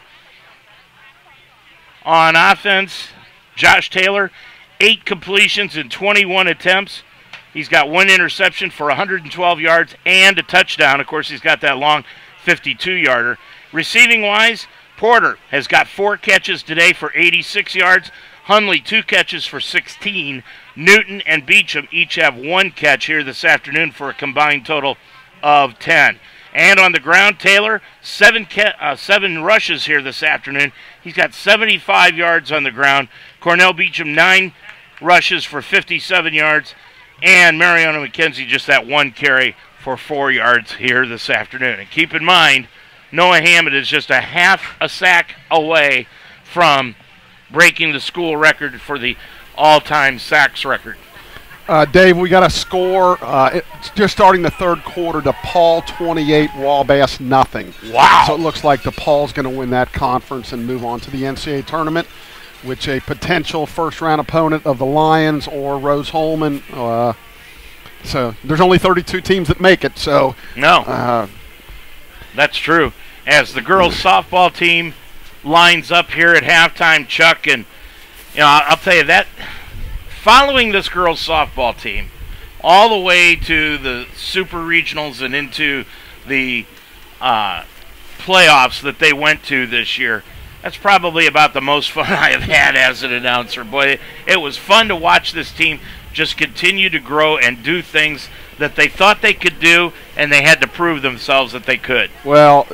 on offense, Josh Taylor, 8 completions in 21 attempts. He's got 1 interception for 112 yards and a touchdown. Of course, he's got that long 52-yarder. Receiving-wise, Porter has got 4 catches today for 86 yards. Hunley, 2 catches for 16. Newton and Beecham each have 1 catch here this afternoon for a combined total of 10. And on the ground, Taylor, 7 rushes here this afternoon. He's got 75 yards on the ground. Cornell Beecham, 9 rushes for 57 yards. And Mariano McKenzie, just that 1 carry for 4 yards here this afternoon. And keep in mind, Noah Hammond is just a half a sack away from breaking the school record for the all-time sacks record. Dave, we got a score. It's just starting the third quarter. DePaul 28, Wabash nothing. Wow. So it looks like DePaul's going to win that conference and move on to the NCAA tournament, which a potential first-round opponent of the Lions or Rose Hulman. So there's only 32 teams that make it. So no, that's true. As the girls' softball team lines up here at halftime, Chuck, and I'll tell you that. Following this girls' softball team all the way to the super regionals and into the playoffs that they went to this year, that's probably about the most fun I have had as an announcer. Boy, it was fun to watch this team just continue to grow and do things that they thought they could do, and they had to prove themselves that they could. Well,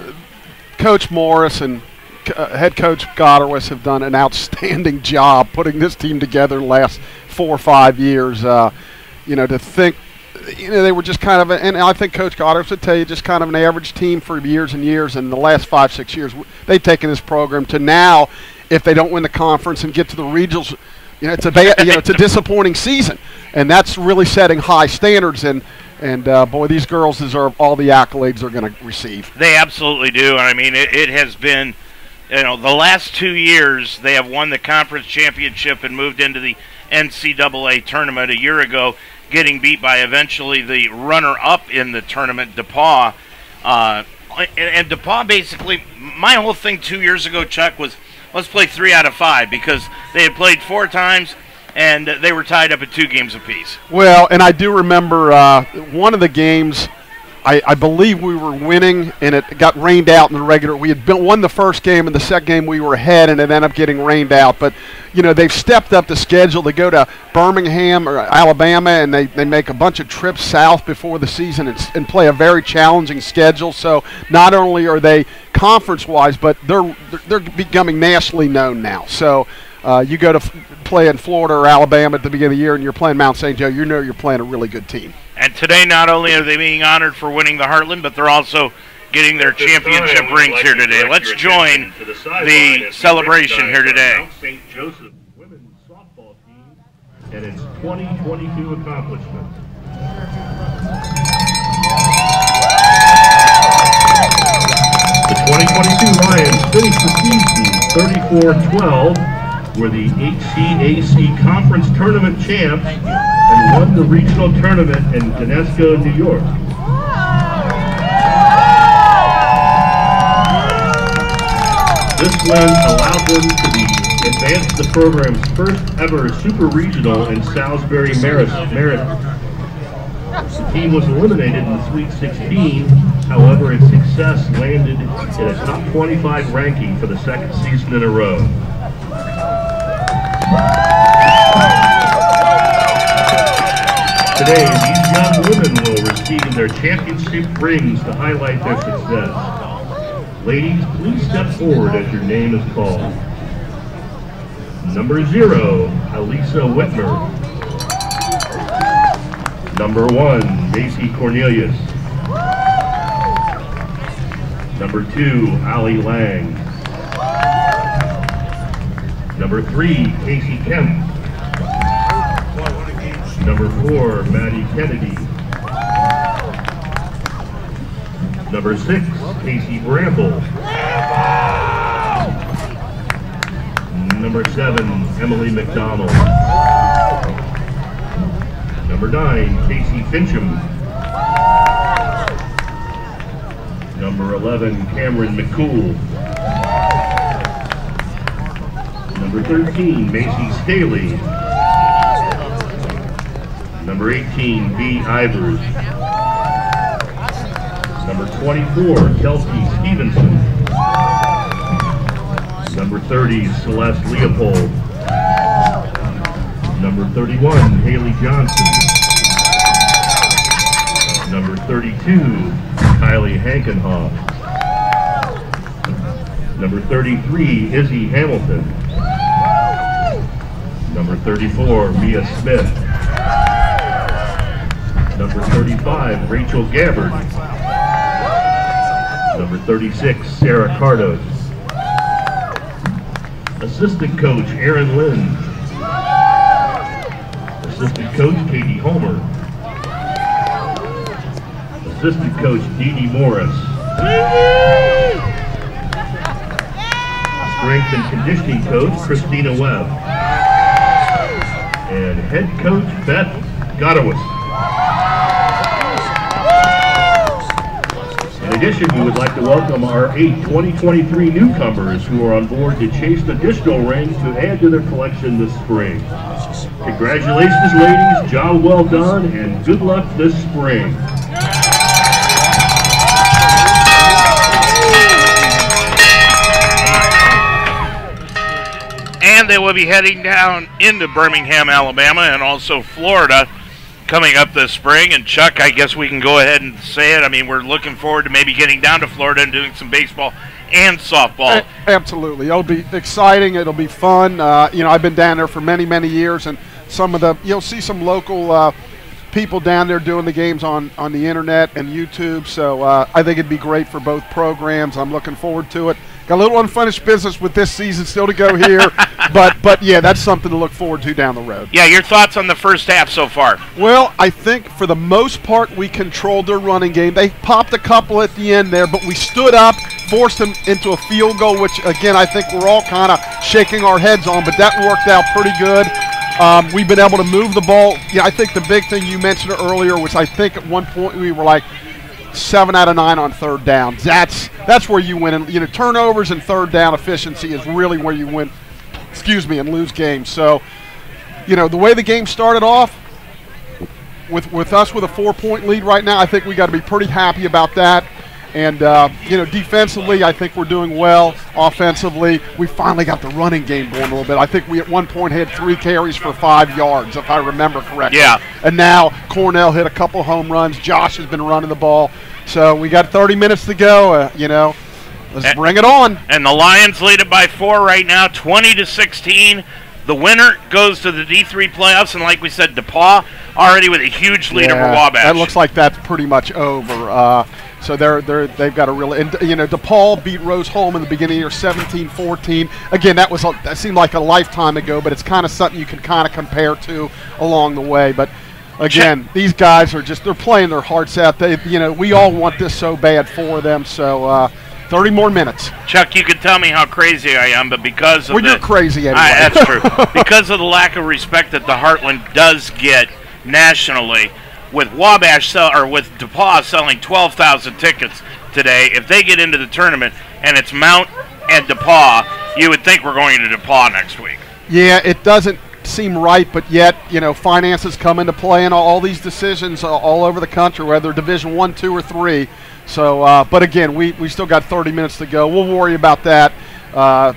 Coach Morris and head coach Godderwis have done an outstanding job putting this team together in the last 4 or 5 years. To think they were just kind of, and I think Coach Goddard would tell you, just kind of an average team for years and years. And the last 5-6 years, they've taken this program to now, if they don't win the conference and get to the regionals, it's a disappointing season, and that's really setting high standards. And boy, these girls deserve all the accolades they're going to receive. They absolutely do. And I mean, it has been, the last 2 years they have won the conference championship and moved into the NCAA tournament. A year ago, getting beat by eventually the runner-up in the tournament, DePauw. And DePauw basically, my whole thing 2 years ago, Chuck, was let's play 3 out of 5 because they had played 4 times and they were tied up at 2 games apiece. Well, and I do remember one of the games, I believe we were winning, and it got rained out in the regular. We had won the first game, and the second game we were ahead, and it ended up getting rained out. But, they've stepped up the schedule. They go to Birmingham or Alabama, and they make a bunch of trips south before the season and play a very challenging schedule. So not only are they conference-wise, but they're becoming nationally known now. So you go to play in Florida or Alabama at the beginning of the year, and you're playing Mount St. Joe, you're playing a really good team. And today, not only are they being honored for winning the Heartland, but they're also getting their championship rings here today. Let's join the celebration here today. Mount St. Joseph women's softball team and its 2022 accomplishments. The 2022 Lions finished the season 34-12. Were the HCAC Conference Tournament champs and won the regional tournament in Gdańsk, New York. This win allowed them to advance the program's first ever super regional in Salisbury, Maryland. The team was eliminated in the Sweet 16, however its success landed in a top 25 ranking for the second season in a row. Today, these young women will receive their championship rings to highlight their success. Ladies, please step forward as your name is called. Number 0, Elisa Whitmer. Number 1, Macy Cornelius. Number 2, Ali Lang. Number 3, Casey Kemp. Number 4, Maddie Kennedy. Number 6, Casey Bramble. Number 7, Emily McDonald. Number 9, Casey Fincham. Number 11, Cameron McCool. Number 13, Macy Staley. Number 18, B. Ivers. Number 24, Kelsey Stevenson. Number 30, Celeste Leopold. Number 31, Haley Johnson. Number 32, Kylie Hankenhoff. Number 33, Izzy Hamilton. Number 34, Mia Smith. Number 35, Rachel Gabbard. Number 36, Sarah Cardos. Assistant coach, Aaron Lynn. Assistant coach, Katie Homer. Assistant coach, Dee Dee Morris. Strength and conditioning coach, Christina Webb. And head coach, Beth Godowitz. In addition, we would like to welcome our 8 2023 newcomers who are on board to chase additional rings to add to their collection this spring. Congratulations, ladies, job well done, and good luck this spring. And they will be heading down into Birmingham, Alabama, and also Florida coming up this spring. And Chuck, I guess we can go ahead and say it. I mean, we're looking forward to maybe getting down to Florida and doing some baseball and softball. Absolutely. It'll be exciting. It'll be fun. I've been down there for many, many years, and you'll see some local people down there doing the games on the internet and YouTube. So I think it'd be great for both programs. I'm looking forward to it. Got a little unfinished business with this season still to go here, but yeah, that's something to look forward to down the road. Yeah, your thoughts on the first half so far? Well, I think for the most part we controlled their running game. They popped a couple at the end there, but we stood up, forced them into a field goal, which again I think we're all kind of shaking our heads on, but that worked out pretty good. We've been able to move the ball. Yeah, I think the big thing you mentioned earlier was I think at one point we were like 7 out of 9 on third down. That's where you win. And turnovers and third down efficiency is really where you win. And lose games. So, the way the game started off with us with a 4-point lead right now, I think we got to be pretty happy about that. And, defensively, I think we're doing well. Offensively, we finally got the running game going a little bit. I think we at one point had 3 carries for 5 yards, if I remember correctly. Yeah. And now Cornell hit a couple home runs. Josh has been running the ball. So we got 30 minutes to go, Let's bring it on. And the Lions lead it by 4 right now, 20-16. The winner goes to the D3 playoffs, and like we said, DePaul already with a huge lead over Wabash. That looks like that's pretty much over. So they've got a real, and DePaul beat Rose Hulman in the beginning of the year 17-14. Again, that seemed like a lifetime ago, but it's kind of something you can kind of compare to along the way. But again, these guys they're playing their hearts out. We all want this so bad for them. So 30 more minutes. Chuck, you can tell me how crazy I am, but because of you're crazy anyway. That's true. Because of the lack of respect that the Heartland does get nationally, with Wabash with DePaul selling 12,000 tickets today, if they get into the tournament and it's Mount and DePaul, you would think we're going to DePaul next week. Yeah, it doesn't seem right, but yet finances come into play in all these decisions all over the country, whether Division 1, 2, or 3. So, but again, we still got 30 minutes to go. We'll worry about that, at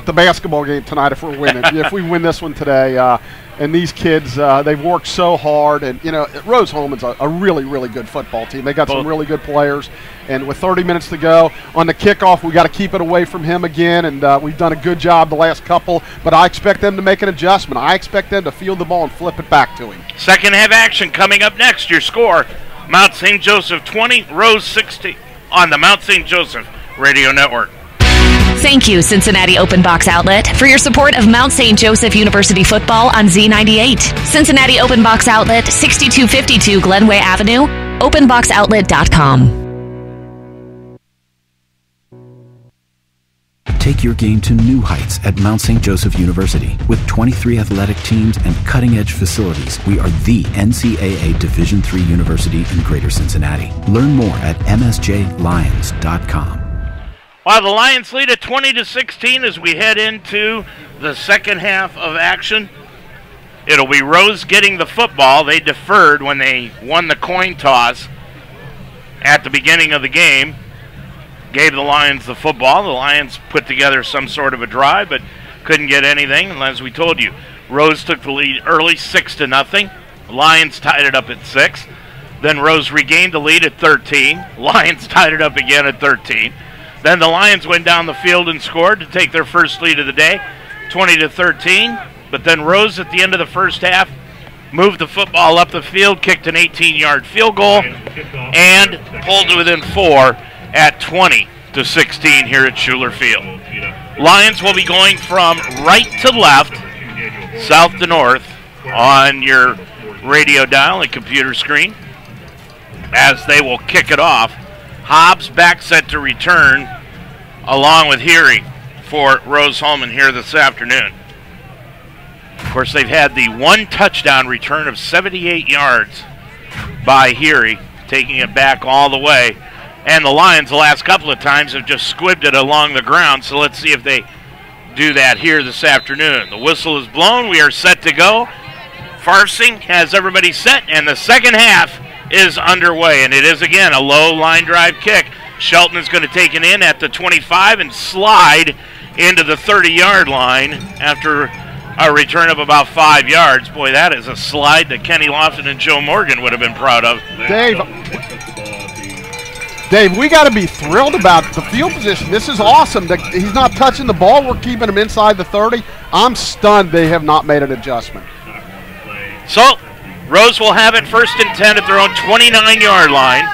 the basketball game tonight if we're winning. If we win this one today. And these kids, they've worked so hard. And, Rose Hulman's a really, really good football team. They got some really good players. And with 30 minutes to go on the kickoff, we got to keep it away from him again. And we've done a good job the last couple. But I expect them to make an adjustment. I expect them to field the ball and flip it back to him. Second half action coming up next. Your score, Mount St. Joseph 20, Rose 60 on the Mount St. Joseph Radio Network. Thank you, Cincinnati Open Box Outlet, for your support of Mount St. Joseph University football on Z98. Cincinnati Open Box Outlet, 6252 Glenway Avenue, openboxoutlet.com. Take your game to new heights at Mount St. Joseph University. With 23 athletic teams and cutting-edge facilities, we are the NCAA Division III university in Greater Cincinnati. Learn more at msjlions.com. While the Lions lead at 20-16 as we head into the second half of action, it'll be Rose getting the football. They deferred when they won the coin toss at the beginning of the game. Gave the Lions the football. The Lions put together some sort of a drive, but couldn't get anything. And as we told you, Rose took the lead early, 6-0. The Lions tied it up at 6. Then Rose regained the lead at 13. Lions tied it up again at 13. Then the Lions went down the field and scored to take their first lead of the day, 20-13. But then Rose at the end of the first half moved the football up the field, kicked an 18-yard field goal, and pulled to within 4 at 20-16 here at Schuler Field. Lions will be going from right to left, south to north on your radio dial and computer screen as they will kick it off. Hobbs back set to return along with Heary for Rose Hulman here this afternoon. Of course, they've had the one touchdown return of 78 yards by Heary, taking it back all the way. And the Lions the last couple of times have just squibbed it along the ground, so let's see if they do that here this afternoon. The whistle is blown. We are set to go. Farsing has everybody set, and the second half is underway, and it is again a low line drive kick. Shelton is going to take it in at the 25 and slide into the 30-yard line after a return of about 5 yards. Boy, that is a slide that Kenny Lofton and Joe Morgan would have been proud of. Dave, we got to be thrilled about the field position. This is awesome. He's not touching the ball. We're keeping him inside the 30. I'm stunned they have not made an adjustment. So, Rose will have it 1st and 10 at their own 29-yard line.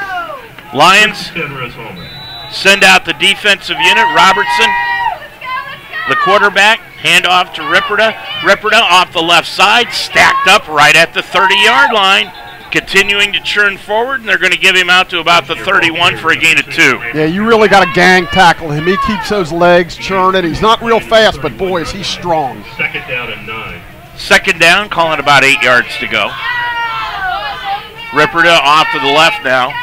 Lions send out the defensive unit. Robertson, the quarterback, handoff to Ripperda. Ripperda off the left side, stacked up right at the 30-yard line. Continuing to churn forward, and they're going to give him out to about the 31 for a gain of 2. Yeah, you really got to gang tackle him. He keeps those legs churning. He's not real fast, but boy, is he strong. 2nd down and 9. 2nd down, calling about 8 yards to go. Ripperda off to the left now,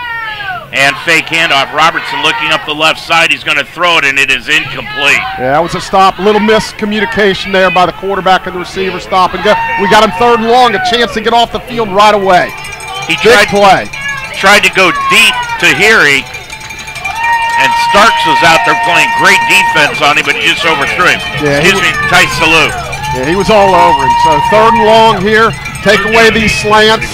and fake handoff. Robertson looking up the left side. He's going to throw it, and it is incomplete. Yeah, that was a stop. A little miscommunication there by the quarterback and the receiver. Stop and go. We got him 3rd and long, a chance to get off the field right away. He tried to go deep to Heary, and Starks was out there playing great defense on him, but he just overthrew him. Yeah, Tight salute. Yeah, he was all over him. So 3rd and long here. Take away these slants.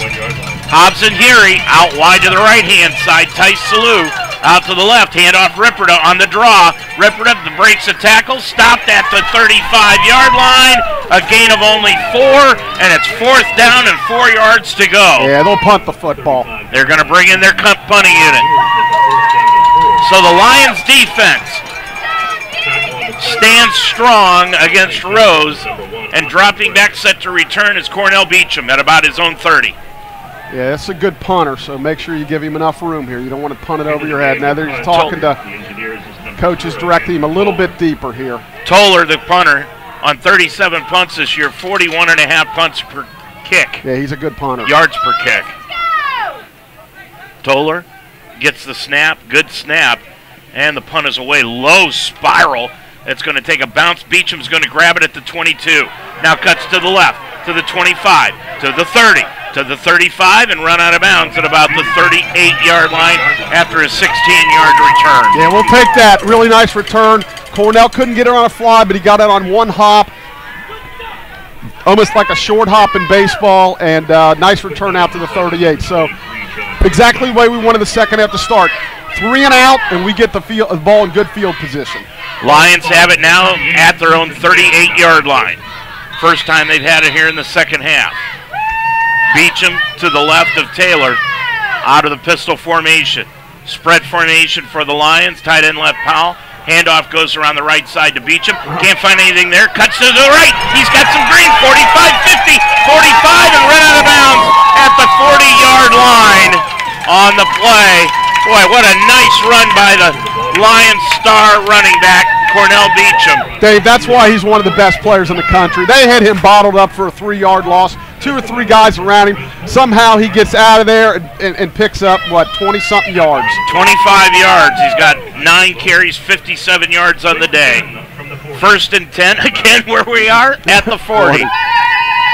Hobbs and Heary out wide to the right-hand side. Tice Salou out to the left. Handoff Ripperda on the draw. Ripperda breaks a tackle. Stopped at the 35-yard line. A gain of only 4, and it's 4th down and 4 yards to go. Yeah, they'll punt the football. They're going to bring in their punting unit. So the Lions defense stands strong against Rose, and dropping back set to return is Cornell Beecham at about his own 30. Yeah, that's a good punter, so make sure you give him enough room here. You don't want to punt it over your head. Now they're just talking to coaches, directing him a little bit deeper here. Toller, the punter, on 37 punts this year, 41.5 punts per kick. Yeah, he's a good punter. Yards per kick. Toller gets the snap, good snap, and the punt is away. Low spiral. It's going to take a bounce. Beecham's going to grab it at the 22. Now cuts to the left, to the 25, to the 30, to the 35, and run out of bounds at about the 38-yard line after a 16-yard return. Yeah, we'll take that. Really nice return. Cornell couldn't get it on a fly, but he got it on one hop. Almost like a short hop in baseball, and nice return out to the 38. So exactly the way we wanted the second half to start. 3 and out, and we get the ball in good field position. Lions have it now at their own 38-yard line. First time they've had it here in the second half. Beecham to the left of Taylor, out of the pistol formation. Spread formation for the Lions, tight end left Powell. Handoff goes around the right side to Beecham. Can't find anything there. Cuts to the right. He's got some green. 45, 50, 45, and run out of bounds at the 40-yard line on the play. Boy, what a nice run by the Lions star running back, Cornell Beecham. Dave, that's why he's one of the best players in the country. They had him bottled up for a 3-yard loss. 2 or 3 guys around him. Somehow he gets out of there and picks up, 20-something yards. 25 yards. He's got 9 carries, 57 yards on the day. 1st and 10, again where we are, at the 40.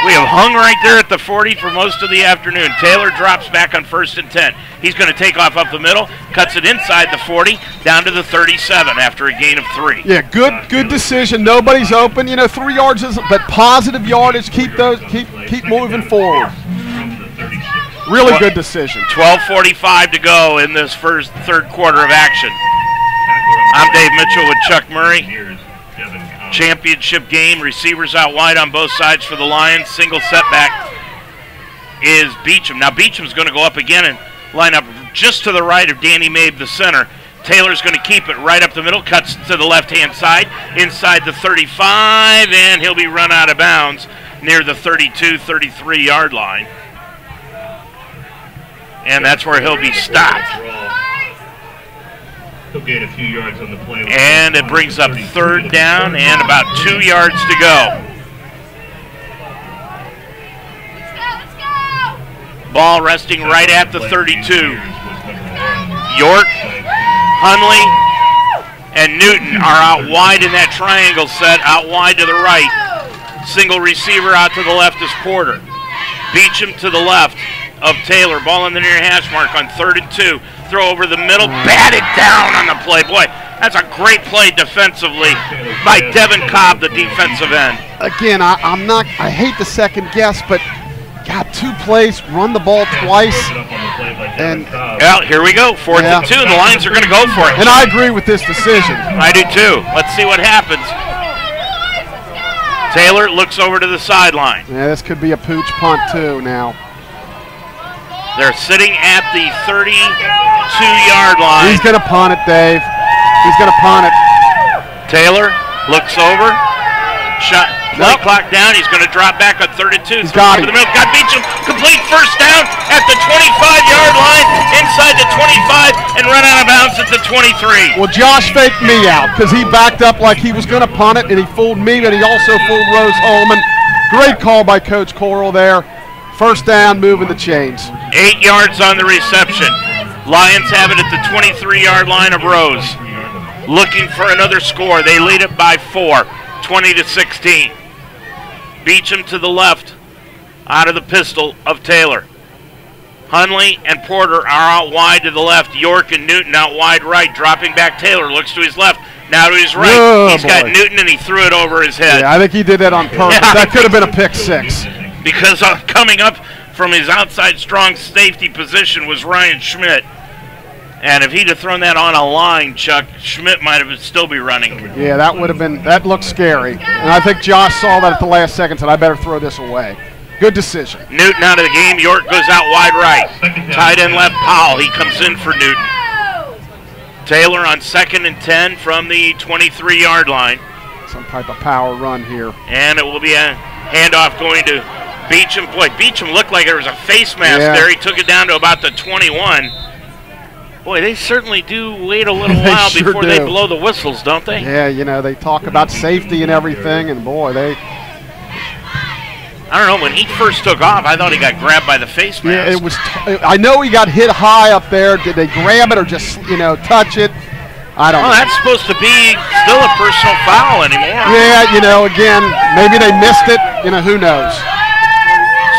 We have hung right there at the 40 for most of the afternoon. Taylor drops back on 1st and 10. He's going to take off up the middle, cuts it inside the 40, down to the 37 after a gain of 3. Yeah, good decision. Nobody's open. 3 yards isn't, but positive yardage. Keep moving forward. Really good decision. 12:45 to go in this third quarter of action. I'm Dave Mitchell with Chuck Murray. Championship game, receivers out wide on both sides for the Lions. Single setback is Beecham. Now Beecham's going to go up again and line up just to the right of Danny Mabe, the center. Taylor's going to keep it right up the middle, cuts to the left-hand side, inside the 35, and he'll be run out of bounds near the 32, 33-yard line. And that's where he'll be stopped. He'll gain a few yards on the play. And it brings up 3rd down and about 2 yards to go. Ball resting right at the 32. York, Hunley, and Newton are out wide in that triangle set, out wide to the right. Single receiver out to the left is Porter. Beecham to the left of Taylor. Ball in the near hash mark on 3rd and 2. Throw over the middle, batted down on the play. Boy, that's a great play defensively by Devin Cobb, the defensive end. Again, I hate the second guess, but got 2 plays, run the ball twice. And well, here we go, 4th and 2. The Lions are going to go for it. And I agree with this decision. I do too. Let's see what happens. Taylor looks over to the sideline. Yeah, this could be a pooch punt too now. They're sitting at the 32-yard line. He's going to punt it, Dave. He's going to punt it. Taylor looks over. Shot. Play clock down. He's going to drop back on 32. He's got it. Got Beecham. Complete first down at the 25-yard line, inside the 25, and run out of bounds at the 23. Well, Josh faked me out because he backed up like he was going to punt it, and he fooled me, but he also fooled Rose Hulman. Great call by Coach Coral there. First down, moving the chains. 8 yards on the reception. Lions have it at the 23-yard line of Rose. Looking for another score. They lead it by 4, 20-16. Beecham to the left, out of the pistol of Taylor. Hunley and Porter are out wide to the left. York and Newton out wide right. Dropping back, Taylor looks to his left. Now to his right. Oh, He's got Newton, and he threw it over his head. Yeah, I think he did that on purpose. Yeah, that could have been a pick six. Because coming up from his outside strong safety position was Ryan Schmidt. And if he'd have thrown that on a line, Chuck, Schmidt might have still be running. Yeah, that would have been, that looked scary. And I think Josh saw that at the last second and said, I better throw this away. Good decision. Newton out of the game. York goes out wide right. Tight end left, Powell. He comes in for Newton. Taylor on 2nd and 10 from the 23-yard line. Some type of power run here. And it will be a handoff going to Beecham. Boy, Beecham looked like there was a face mask there. He took it down to about the 21. Boy, they certainly do wait a little while before they blow the whistles, don't they? Yeah, you know, they talk about safety and everything, and boy, they... I don't know, when he first took off, I thought he got grabbed by the face mask. Yeah, it was... I know he got hit high up there. Did they grab it or just, you know, touch it? I don't know. That's supposed to be still a personal foul anymore. Yeah, you know, again, maybe they missed it. You know, who knows?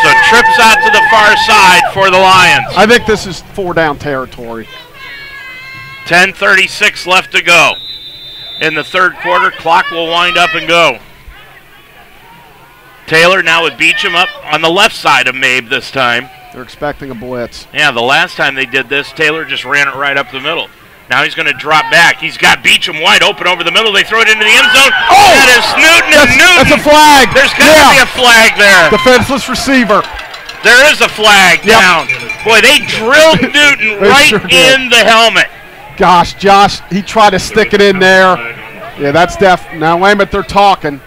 So trips out to the far side for the Lions. I think this is 4-down territory. 10:36 left to go in the third quarter. Clock will wind up and go. Taylor now with Beecham up on the left side of Mabe this time. They're expecting a blitz. Yeah, the last time they did this, Taylor just ran it right up the middle. Now he's going to drop back. He's got Beecham wide open over the middle. They throw it into the end zone. Oh! That is Newton and Newton. That's a flag. There's got to be a flag there. Defenseless receiver. There is a flag down. Boy, they drilled Newton right in the helmet. Gosh, Josh, he tried to stick it in there. Yeah, that's now, wait a minute, they're talking.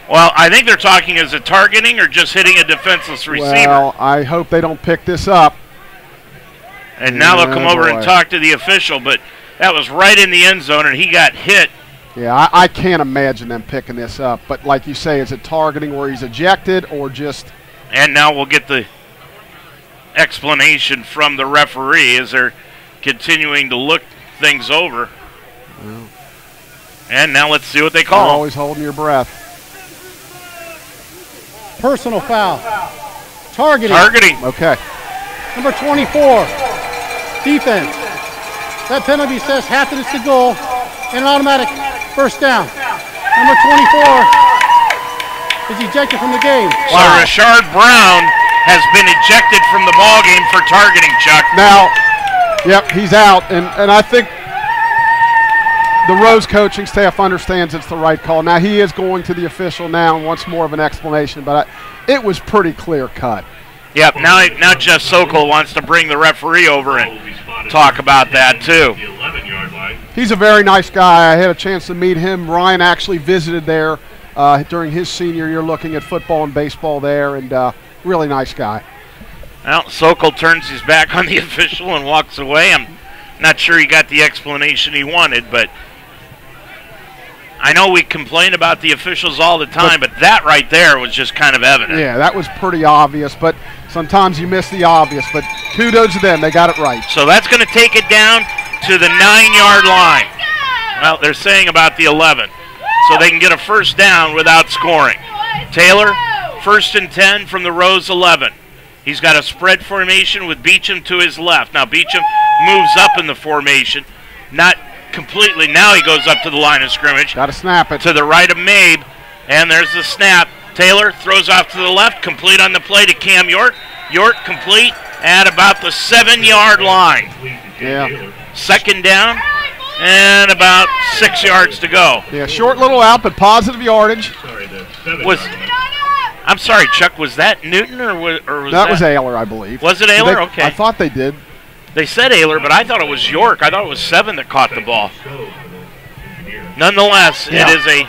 Well, I think they're talking as a targeting or just hitting a defenseless receiver. Well, I hope they don't pick this up. And now they'll come over and talk to the official, but that was right in the end zone, and he got hit. Yeah, I can't imagine them picking this up. But like you say, is it targeting where he's ejected or just... And now we'll get the explanation from the referee as they're continuing to look things over. Well, and now let's see what they call. Always holding your breath. Personal foul. Targeting. Okay. Number 24. Defense. That penalty says half of it's to goal and an automatic first down. Number 24 is ejected from the game. So Rashard Brown has been ejected from the ball game for targeting, Chuck. Now, yep, he's out, and I think the Rose coaching staff understands it's the right call. Now, he is going to the official now and wants more of an explanation, but it was pretty clear cut. Yep, now Jeff Sokol wants to bring the referee over and talk about that, too. He's a very nice guy. I had a chance to meet him. Ryan actually visited there during his senior year looking at football and baseball there, and really nice guy. Well, Sokol turns his back on the official and walks away. I'm not sure he got the explanation he wanted, but I know we complain about the officials all the time, but that right there was just kind of evident. Yeah, that was pretty obvious, but sometimes you miss the obvious. But kudos to them. They got it right. So that's going to take it down to the 9-yard line. Well, they're saying about the 11. So they can get a first down without scoring. Taylor, 1st and 10 from the Rose 11. He's got a spread formation with Beecham to his left. Now Beecham moves up in the formation. Not completely. Now he goes up to the line of scrimmage. Got to snap it. To the right of Mabe. And there's the snap. Taylor throws off to the left. Complete on the play to Cam York. York complete at about the 7-yard line. Yeah. Second down and about 6 yards to go. Yeah, short little out, but positive yardage. I'm sorry, Chuck. Was that Newton or was that was Ayler, I believe. Was it Ayler? Okay. I thought they did. They said Ayler, but I thought it was York. I thought it was 7 that caught the ball. Nonetheless, it is a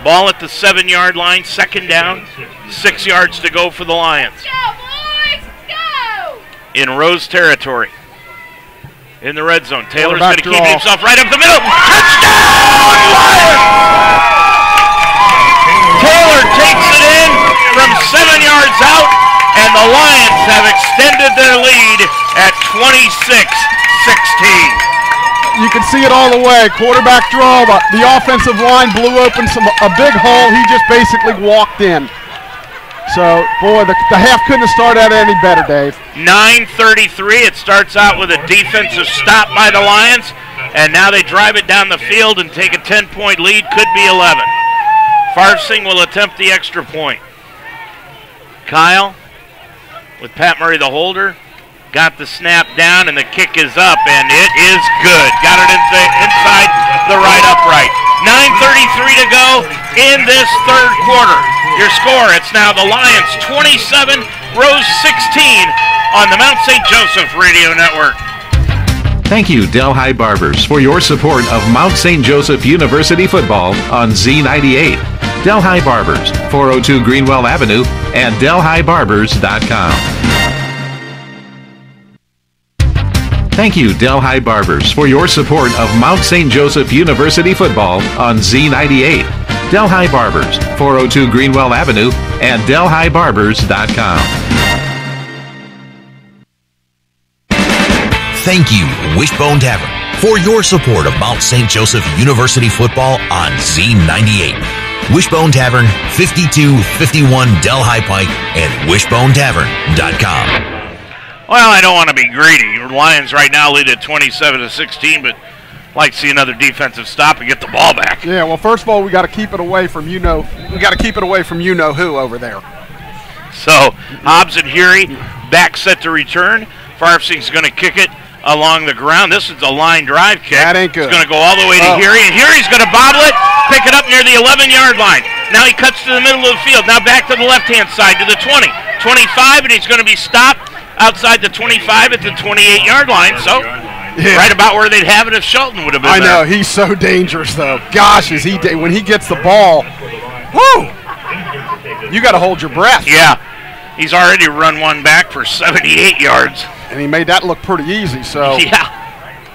ball at the 7-yard line, 2nd down, 6 yards to go for the Lions. Go, boys! Go! In Rose territory. In the red zone. Taylor's going to keep draw. himself right up the middle. Touchdown, Lions! Taylor takes it in from 7 yards out, and the Lions have extended their lead at 26-16. You can see it all the way. Quarterback draw. The offensive line blew open a big hole. He just basically walked in. So, boy, the half couldn't have started out any better, Dave. 9:33. It starts out with a defensive stop by the Lions, and now they drive it down the field and take a 10-point lead. Could be 11. Farsing will attempt the extra point. Kyle, with Pat Murray the holder, got the snap down, and the kick is up, and it is good. Got it inside the right upright. 9:33 to go in this third quarter. Your score, it's now the Lions 27, Rose 16 on the Mount St. Joseph Radio Network. Thank you, Delhi Barbers, for your support of Mount St. Joseph University football on Z98. Delhi Barbers, 402 Greenwell Avenue, and DelhiBarbers.com. Thank you, Delhi Barbers, for your support of Mount St. Joseph University football on Z98. Delhi Barbers, 402 Greenwell Avenue, and DelhiBarbers.com. Thank you, Wishbone Tavern, for your support of Mount St. Joseph University football on Z98. Wishbone Tavern, 5251 Delhi Pike, and wishbonetavern.com. Well, I don't want to be greedy. Lions right now lead at 27-16, but like to see another defensive stop and get the ball back. Yeah, well, first of all, we got to keep it away from who over there. So Hobbs and Hury back set to return. Farsing's going to kick it along the ground. This is a line drive kick. That ain't good. It's going to go all the way to Hury, and Hury's going to bobble it, pick it up near the 11-yard line. Now he cuts to the middle of the field. Now back to the left-hand side to the 20, 25, and he's going to be stopped outside the 25 at the 28-yard line. So right about where they'd have it if Shelton would have been there. I know. He's so dangerous, though. Gosh, when he gets the ball, whoo! You got to hold your breath. Yeah. He's already run one back for 78 yards. And he made that look pretty easy, so yeah.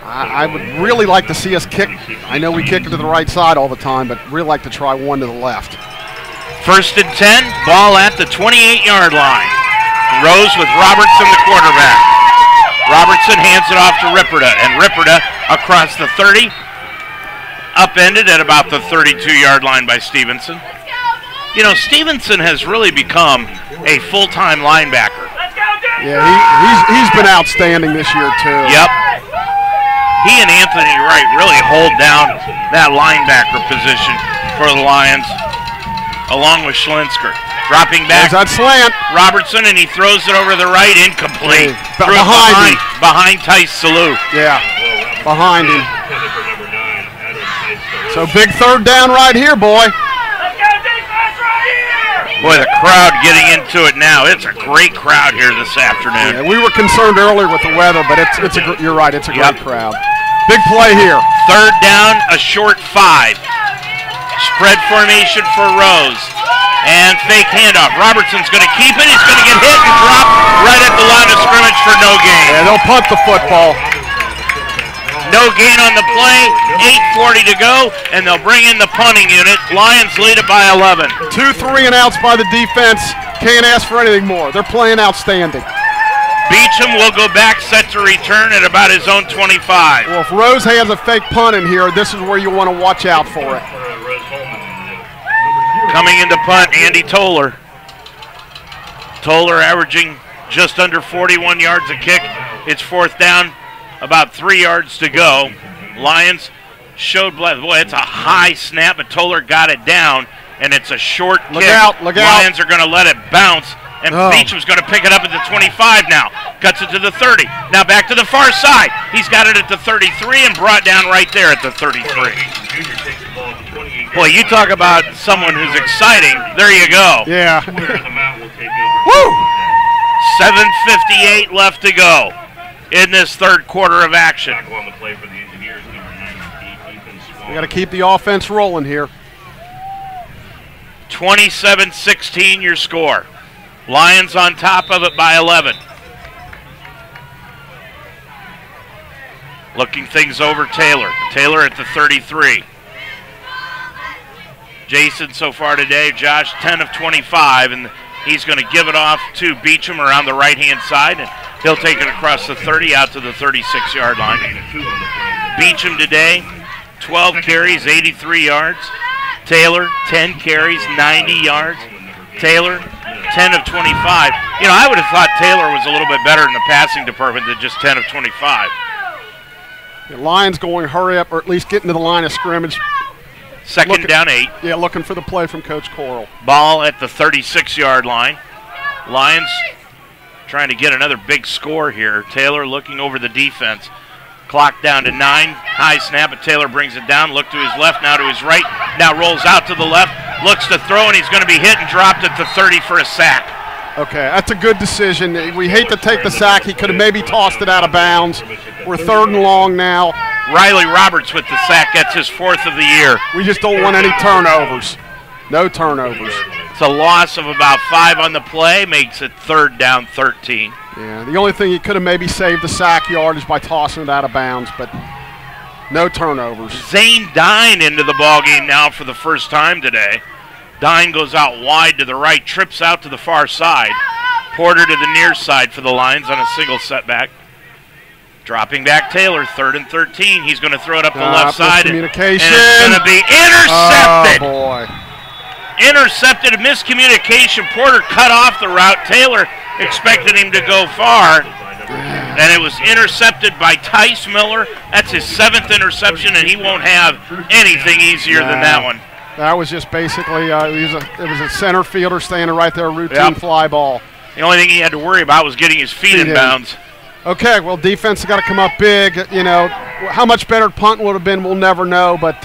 I would really like to see us kick. I know we kick it to the right side all the time, but really like to try one to the left. 1st and 10, ball at the 28-yard line. Rose with Robertson, the quarterback. Robertson hands it off to Ripperda, and Ripperda across the 30, upended at about the 32-yard line by Stevenson. You know, Stevenson has really become a full-time linebacker. Yeah, he's been outstanding this year, too. Yep. He and Anthony Wright really hold down that linebacker position for the Lions, along with Schlinsker. Dropping back. There's that slant. Robertson, and he throws it over the right, incomplete. Behind Tice Salou. Yeah, behind him. So big 3rd down right here, boy. Boy, the crowd getting into it now. It's a great crowd here this afternoon. Yeah, we were concerned earlier with the weather, but you're right, it's a great crowd. Big play here. 3rd down, a short 5. Spread formation for Rose. And fake handoff. Robertson's going to keep it. He's going to get hit and drop right at the line of scrimmage for no gain. Yeah, they'll punt the football. No gain on the play. 8:40 to go, and they'll bring in the punting unit. Lions lead it by 11. 2 3-and-outs by the defense. Can't ask for anything more. They're playing outstanding. Beecham will go back, set to return at about his own 25. Well, if Rose has a fake punt in here, this is where you want to watch out for it. Coming into punt, Andy Toller. Toller averaging just under 41 yards a kick. It's 4th down, about 3 yards to go. Lions showed blood. Boy, it's a high snap, but Toller got it down, and it's a short kick. Look out. Lions are going to let it bounce, and Beecham's going to pick it up at the 25 now. Cuts it to the 30. Now back to the far side. He's got it at the 33 and brought down right there at the 33. Boy, you talk about someone who's exciting. There you go. Yeah. Woo! 7:58 left to go in this third quarter of action. We got to keep the offense rolling here. 27-16 your score. Lions on top of it by 11. Looking things over Taylor. Taylor at the 33. Jason so far today, Josh 10 of 25, and he's going to give it off to Beecham around the right-hand side, and he'll take it across the 30 out to the 36-yard line. Beecham today, 12 carries, 83 yards. Taylor, 10 carries, 90 yards. Taylor, 10 of 25. You know, I would have thought Taylor was a little bit better in the passing department than just 10 of 25. The Lions going hurry up, or at least getting to the line of scrimmage. Second down 8. Yeah, looking for the play from Coach Coral. Ball at the 36-yard line. Lions trying to get another big score here. Taylor looking over the defense. Clock down to 9. High snap, but Taylor brings it down. Look to his left, now to his right. Now rolls out to the left. Looks to throw, and he's going to be hit and dropped at the 30 for a sack. Okay, that's a good decision. We hate to take the sack. He could have maybe tossed it out of bounds. We're 3rd and long now. Riley Roberts with the sack gets his 4th of the year. We just don't want any turnovers. No turnovers. It's a loss of about 5 on the play, makes it 3rd down 13. Yeah, the only thing he could have maybe saved the sack yardage by tossing it out of bounds, but no turnovers. Zane Dine into the ballgame now for the first time today. Dine goes out wide to the right, trips out to the far side. Porter to the near side for the Lions on a single setback. Dropping back Taylor, 3rd and 13. He's going to throw it up the left side, and it's going to be intercepted. Oh, boy. Intercepted, a miscommunication. Porter cut off the route. Taylor expected him to go far, and it was intercepted by Tice Miller. That's his 7th interception, and he won't have anything easier than that one. That was just basically, it was a center fielder standing right there, routine fly ball. The only thing he had to worry about was getting his feet in bounds. Okay, well, defense has got to come up big. You know, how much better punt would have been, we'll never know. But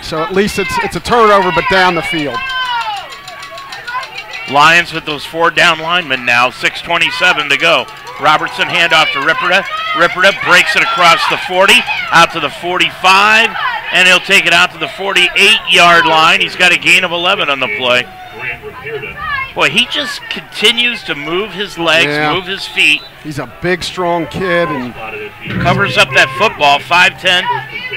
so at least it's a turnover, but down the field. Lions with those 4 down linemen now, 6:27 to go. Robertson handoff to Ripperda. Ripperda breaks it across the 40, out to the 45, and he'll take it out to the 48-yard line. He's got a gain of 11 on the play. Boy, he just continues to move his legs, move his feet. He's a big, strong kid. And covers up that football, 5'10",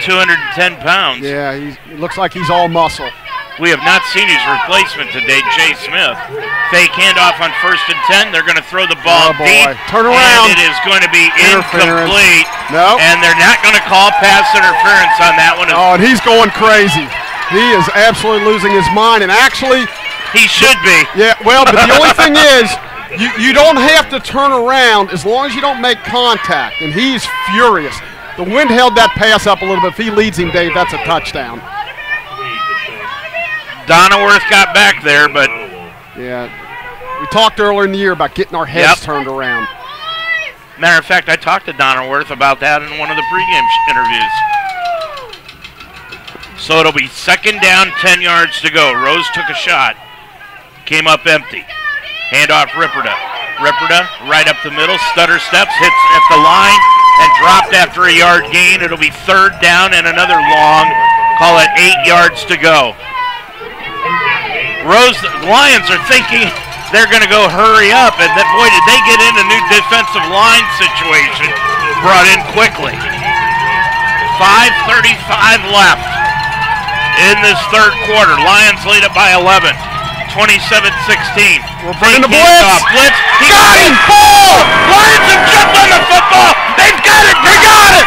210 pounds. Yeah, it looks like he's all muscle. We have not seen his replacement today, Jay Smith. Fake handoff on 1st and 10. They're going to throw the ball deep. Turn around. And it is going to be incomplete. No. And they're not going to call pass interference on that one. Oh, and he's going crazy. He is absolutely losing his mind. And actually, he should be. Yeah, well, but the only thing is, you don't have to turn around as long as you don't make contact. And he's furious. The wind held that pass up a little bit. If he leads him, Dave, that's a touchdown. Donnerworth got back there, but... Yeah, we talked earlier in the year about getting our heads turned around. Matter of fact, I talked to Donnerworth about that in one of the pregame interviews. So it'll be 2nd down, 10 yards to go. Rose took a shot. Came up empty. Handoff Ripperda. Ripperda right up the middle. Stutter steps, hits at the line, and dropped after a yard gain. It'll be 3rd down and another long. Call it 8 yards to go. Rose, the Lions are thinking they're going to go hurry up, and then, boy, did they get in a new defensive line situation brought in quickly. 5:35 left in this third quarter. Lions lead it by 11, 27-16. We're bringing the blitz. Blitz. He got him. Ball! Lions have jumped on the football. They've got it. They got it.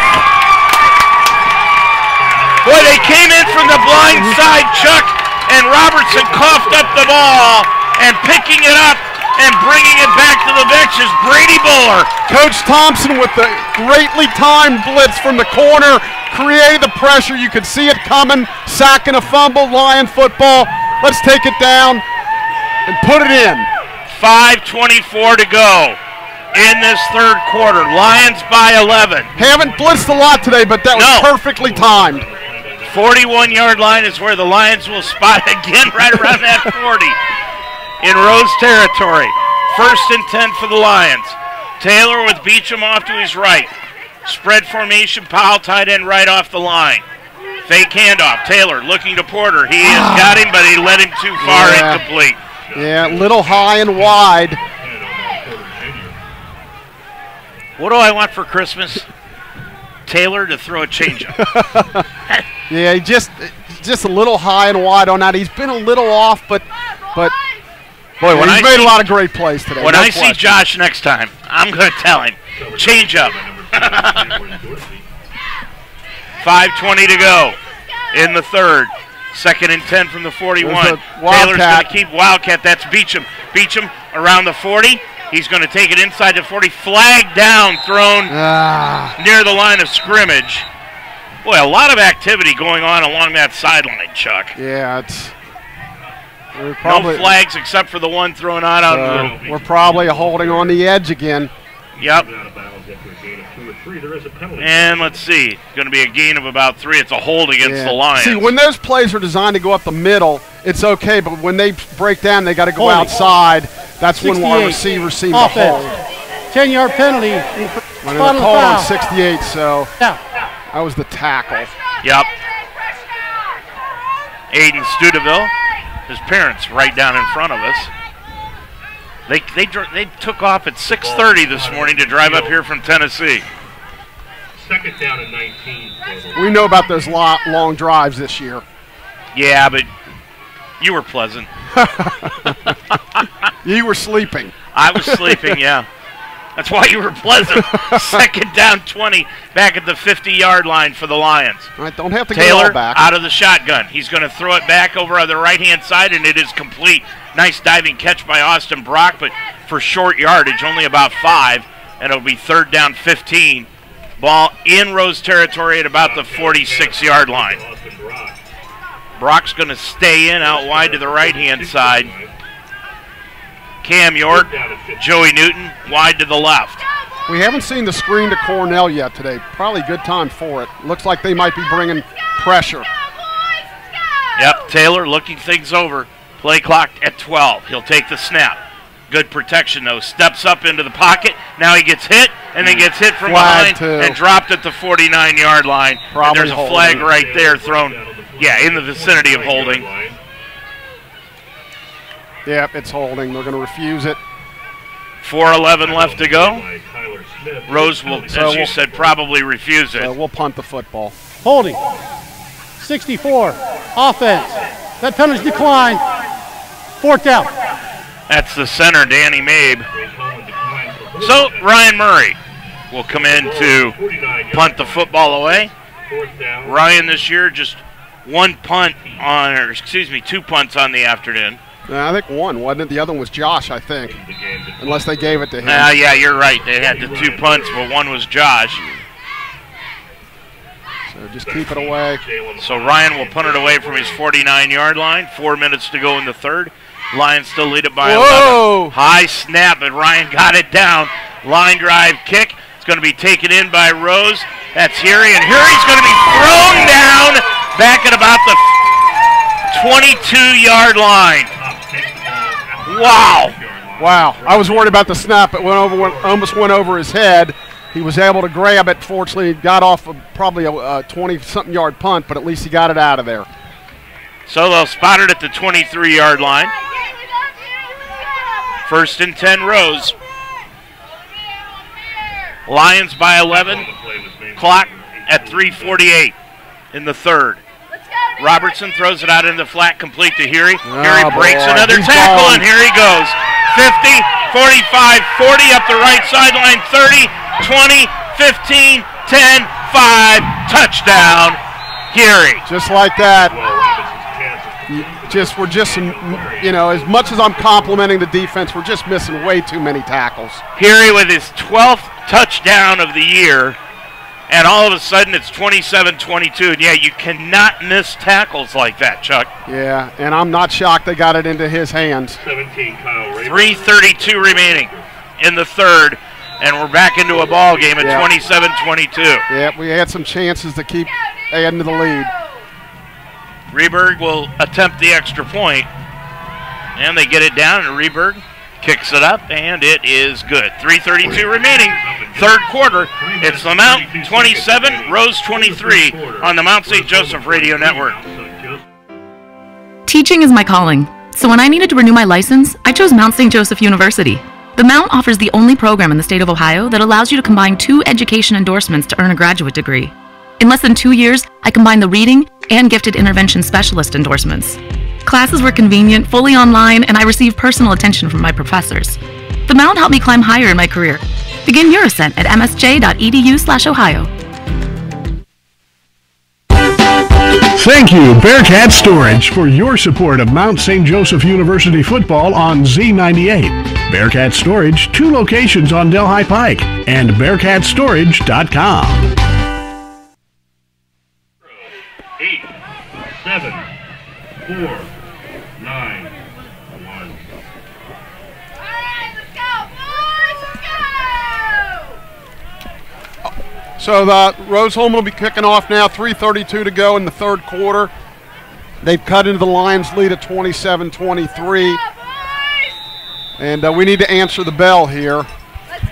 Boy, they came in from the blind side, Chuck, and Robertson coughed up the ball, and picking it up and bringing it back to the bench is Brady Buller. Coach Thompson with the greatly timed blitz from the corner created the pressure. You could see it coming, sacking a fumble, Lion football. Let's take it down and put it in. 5:24 to go in this third quarter. Lions by 11. Haven't blitzed a lot today, but that was perfectly timed. 41-yard line is where the Lions will spot again, right around that 40 in Rose territory. 1st and 10 for the Lions. Taylor with Beecham off to his right. Spread formation, Powell tight end right off the line. Fake handoff. Taylor looking to Porter. He has got him, but he led him too far, incomplete. Yeah, little high and wide. What do I want for Christmas? Taylor to throw a changeup. Yeah, he just a little high and wide on that. He's been a little off, but boy, when he's made a lot of great plays today. When I see Josh next time, I'm going to tell him, changeup. 5:20 to go in the third. 2nd and 10 from the 41. Taylor's going to keep Wildcat. That's Beecham. Beecham around the 40. He's going to take it inside the 40. Flag down, thrown near the line of scrimmage. Boy, a lot of activity going on along that sideline, Chuck. Yeah, no flags except for the one thrown out. We're probably holding on the edge again. Yep. And let's see. Going to be a gain of about 3. It's a hold against the Lions. See, when those plays are designed to go up the middle, it's okay. But when they break down, they got to go outside. That's when our receivers seem to hold. 10-yard penalty. When they're called on 68, so that was the tackle. Yep. Aiden Studeville, his parents right down in front of us. They took off at 6:30 this morning to drive up here from Tennessee. 2nd down and 19. We know about those long drives this year. Yeah, but you were pleasant. You were sleeping. I was sleeping, yeah. That's why you were pleasant. 2nd down 20, back at the 50-yard line for the Lions. All right, don't have to Taylor get all back. Out of the shotgun. He's going to throw it back over on the right-hand side, and it is complete. Nice diving catch by Austin Brock, but for short yardage, only about 5, and it'll be 3rd down 15. Ball in Rose territory at about the 46-yard line. Brock's going to stay in out wide to the right-hand side. Cam York, Joey Newton, wide to the left. We haven't seen the screen to Cornell yet today. Probably a good time for it. Looks like they might be bringing pressure. Yep, Taylor looking things over. Play clock at 12. He'll take the snap. Good protection, though. Steps up into the pocket. Now he gets hit, and then gets hit from behind and dropped at the 49-yard line. And there's a flag right there thrown, in the vicinity of holding. Yep, it's holding. They're going to refuse it. 4:11 left to go. Rose will, as you said, probably refuse it. We'll punt the football. Holding. 64. Offense. That penalty declined. 4th down. That's the center, Danny Mabe. So Ryan Murray will come in to punt the football away. Ryan this year just 2 punts on the afternoon. I think one, wasn't it? The other one was Josh, I think. Unless they gave it to him. Yeah, you're right. They had the 2 punts, but one was Josh. So just keep it away. So Ryan will punt it away from his 49-yard line. 4 minutes to go in the third. Lions still lead it by 11. High snap, but Ryan got it down. Line drive kick. It's going to be taken in by Rose. That's Heary, and Heary's going to be thrown down back at about the 22-yard line. Wow. Wow. I was worried about the snap. It almost went over his head. He was able to grab it. Fortunately, he got off probably a 20-something yard punt, but at least he got it out of there. So they'll spot it at the 23-yard line. 1st and 10 Rose. Lions by 11. Clock at 3:48 in the third. Robertson throws it out in the flat, complete to Heary. Heary breaks another tackle, and here he goes. 50, 45, 40 up the right sideline, 30, 20, 15, 10, 5, touchdown, Heary. Just like that. As much as I'm complimenting the defense, we're just missing way too many tackles. Heary with his 12th touchdown of the year. And all of a sudden, it's 27-22. And, you cannot miss tackles like that, Chuck. Yeah, and I'm not shocked they got it into his hands. 3:32 remaining in the third, and we're back into a ball game at 27-22. Yeah, we had some chances to keep adding to the lead. Reberg will attempt the extra point. And they get it down, and Reberg kicks it up, and it is good. 3:32 remaining, third quarter. It's the Mount 27, Rose 23 on the Mount St. Joseph Radio Network. Teaching is my calling, so when I needed to renew my license, I chose Mount St. Joseph University. The Mount offers the only program in the state of Ohio that allows you to combine 2 education endorsements to earn a graduate degree. In less than 2 years, I combined the reading and gifted intervention specialist endorsements. Classes were convenient, fully online, and I received personal attention from my professors. The Mount helped me climb higher in my career. Begin your ascent at msj.edu/Ohio. Thank you, Bearcat Storage, for your support of Mount St. Joseph University football on Z98. Bearcat Storage, 2 locations on Delhi Pike, and bearcatstorage.com. 8, 7, 4, 9, 1. So the Rose Hulman will be kicking off now. 3:32 to go in the third quarter. They've cut into the Lions' lead at 27-23. And we need to answer the bell here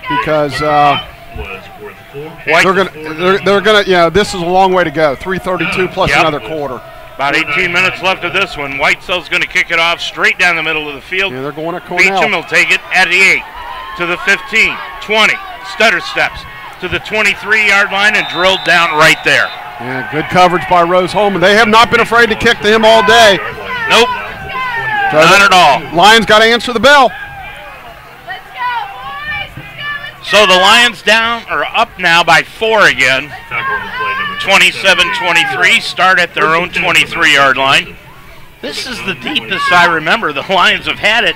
because they're gonna. This is a long way to go. 3:32 plus another quarter. About 18 minutes left of this one. Whitesell's going to kick it off straight down the middle of the field. Yeah, they're going to Cornell. Beecham will take it at the 8 to the 15, 20. Stutter steps to the 23-yard line and drilled down right there. Yeah, good coverage by Rose Hulman. They have not been afraid to kick to him all day. Nope, not at all. Lions got to answer the bell. So the Lions are up now by 4 again. 27-23, start at their own 23-yard line. This is the deepest I remember the Lions have had it,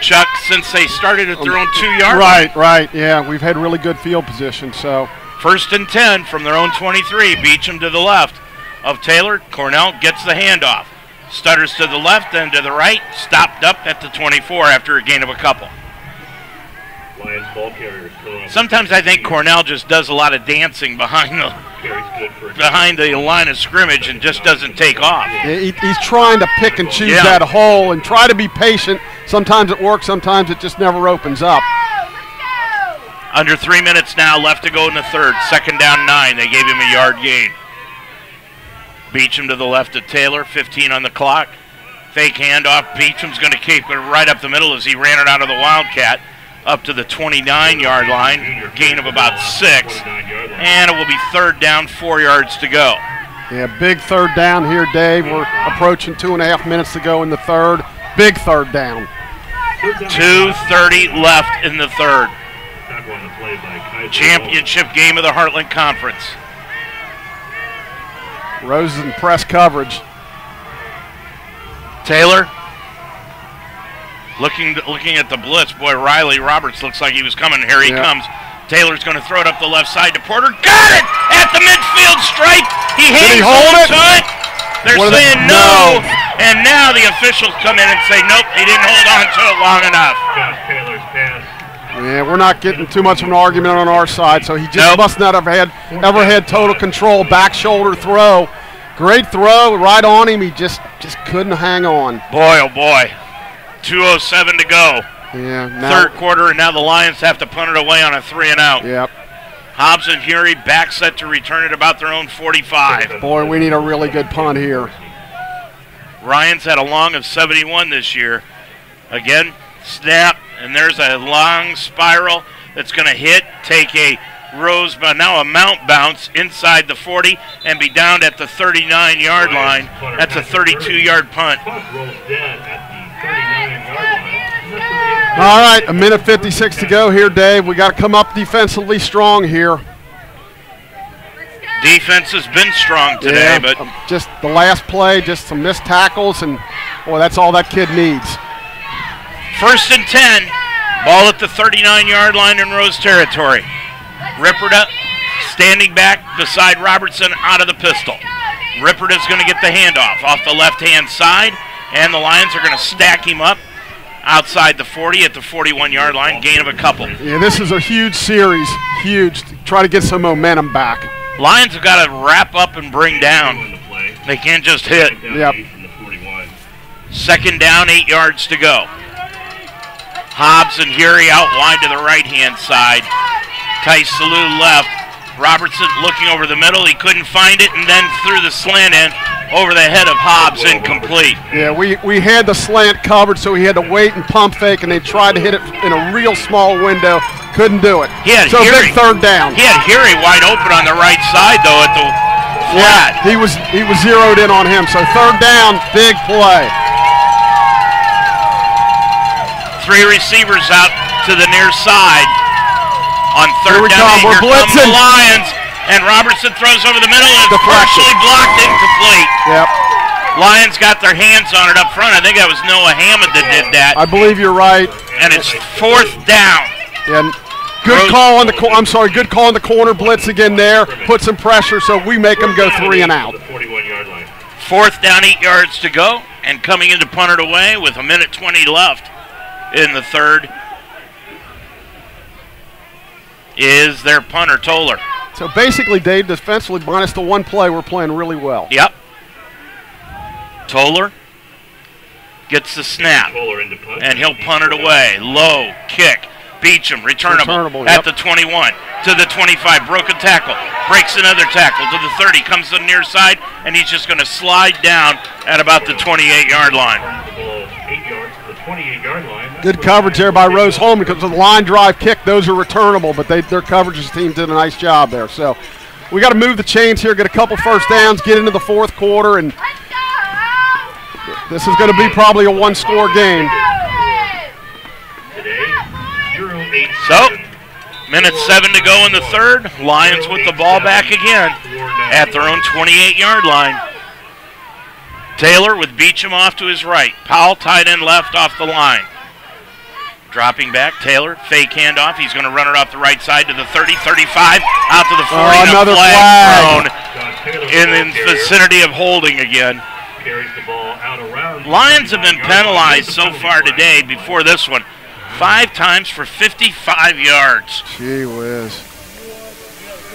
Chuck, since they started at their own 2-yard line. Right, yeah. We've had really good field position, so. 1st and 10 from their own 23. Beecham to the left of Taylor. Cornell gets the handoff. Stutters to the left, then to the right. Stopped up at the 24 after a gain of a couple. Lions ball carriers. Sometimes I think Cornell just does a lot of dancing behind the line of scrimmage and just doesn't take off. Yeah, he's trying to pick and choose that hole and try to be patient. Sometimes it works, sometimes it just never opens up. Under 3 minutes now left to go in the third. 2nd down 9. They gave him a yard gain. Beecham to the left of Taylor. 15 on the clock. Fake handoff. Beecham's going to keep it right up the middle as he ran it out of the Wildcat. Up to the 29-yard line, gain of about 6, and it will be 3rd down, 4 yards to go. Yeah, big 3rd down here, Dave. We're approaching 2.5 minutes to go in the third. Big 3rd down. 2:30 left in the third. Championship game of the Heartland Conference. Rose in press coverage. Taylor. Looking at the blitz, boy, Riley Roberts looks like he was coming. Here he comes. Taylor's going to throw it up the left side to Porter. Got it at the midfield stripe. He hangs on to it. They're saying no, and now the officials come in and say, nope, he didn't hold on to it long enough. Taylor's pass. Yeah, we're not getting too much of an argument on our side, so he just must not have ever had total control. Back shoulder throw. Great throw, right on him. He just couldn't hang on. Boy, oh boy. 2:07 to go. Yeah. Third quarter, and now the Lions have to punt it away on a 3-and-out. Yep. Hobbs and Hury back set to return it about their own 45. Boy, we need a really good punt here. Ryan's had a long of 71 this year. Again, snap, and there's a long spiral that's going to hit, take a Rose, but now a Mount bounce inside the 40 and be down at the 39-yard line. That's a 32-yard punt. All right, 1:56 to go here, Dave. We got to come up defensively strong here. Defense has been strong today, but just the last play, just some missed tackles, and boy, that's all that kid needs. 1st and 10, ball at the 39-yard line in Rose territory. Ripperda standing back beside Robertson out of the pistol. Ripperda's going to get the handoff off the left-hand side, and the Lions are going to stack him up outside the 40 at the 41-yard line, gain of a couple. Yeah, this is a huge series, huge. Try to get some momentum back. Lions have got to wrap up and bring down. They can't just hit. Yep. Second down, 8 yards to go. Hobbs and Hury out wide to the right-hand side. Tice Salou left. Robertson looking over the middle. He couldn't find it, and then threw the slant in over the head of Hobbs, incomplete. Yeah, we had the slant covered, so he had to wait and pump fake, and they tried to hit it in a real small window. Couldn't do it. He had so Hury, big third down. He had Hury wide open on the right side, though, at the flat. Yeah, he was zeroed in on him. So third down, big play. 3 receivers out to the near side. On third down, We're blitzing. The Lions, and Robertson throws over the middle, and it's partially blocked, incomplete. Yep. Lions got their hands on it up front. I think that was Noah Hammond that did that. I believe you're right. And it's fourth down. And good call on the good call on the corner blitz again there. Put some pressure so we make them go 3 and out. 41-yard line. Fourth down, 8 yards to go, and coming in to punt it away with 1:20 left in the third is their punter, Toller. So basically, Dave, defensively, minus the one play, we're playing really well. Yep. Toller gets the snap, and he'll punt it away. Low kick. Beecham, returnable at the 21, to the 25, broken tackle, breaks another tackle to the 30, comes to the near side, and he's just going to slide down at about the 28-yard line. 8 yards to the 28-yard line. Good coverage there by Rose Hulman because of the line drive kick. Those are returnable, but their coverage team did a nice job there. So we got to move the chains here, get a couple first downs, get into the fourth quarter, and this is going to be probably a one-score game. So, minute 7 to go in the third. Lions with the ball back again at their own 28-yard line. Taylor with Beecham off to his right. Powell tight end left off the line. Dropping back, Taylor, fake handoff. He's going to run it off the right side to the 30, 35, out to the 40. Another flag thrown in the vicinity of holding again. Lions have been penalized so far today before this one. 5 times for 55 yards. Gee whiz.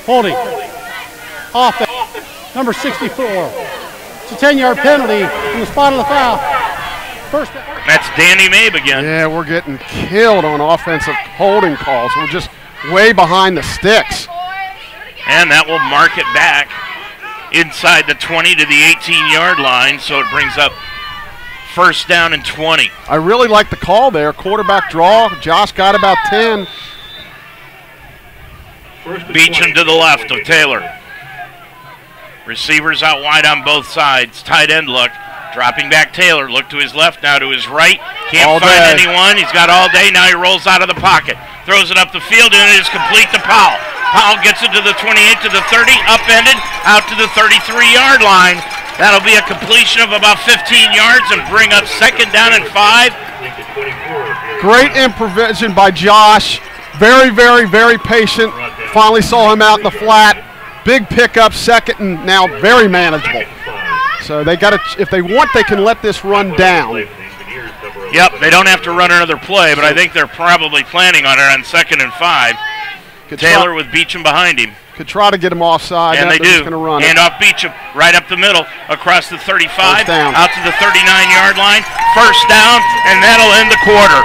Holding. Offense. Number 64. It's a 10-yard penalty from the spot of the foul. First. That's Danny Mabe again. Yeah, we're getting killed on offensive holding calls. We're just way behind the sticks. And that will mark it back inside the 20 to the 18-yard line, so it brings up first down and 20. I really like the call there. Quarterback draw. Josh got about 10. Beecham to the left of Taylor. Receivers out wide on both sides. Tight end look. Dropping back Taylor. Look to his left, now to his right. Can't find anyone. He's got all day. Now he rolls out of the pocket. Throws it up the field, and it is complete to Powell. Powell gets it to the 28, to the 30, upended, out to the 33-yard line. That'll be a completion of about 15 yards and bring up second down and 5. Great improvisation by Josh. Very, very, very patient. Finally saw him out in the flat. Big pickup, second, and now very manageable. So they got to, if they want, they can let this run down. Yep, they don't have to run another play, but I think they're probably planning on it on second and 5. Taylor with Beecham behind him. Could try to get him offside. And they do. Run Hand off Beecham, right up the middle, across the 35, out to the 39-yard line. First down, and that'll end the quarter.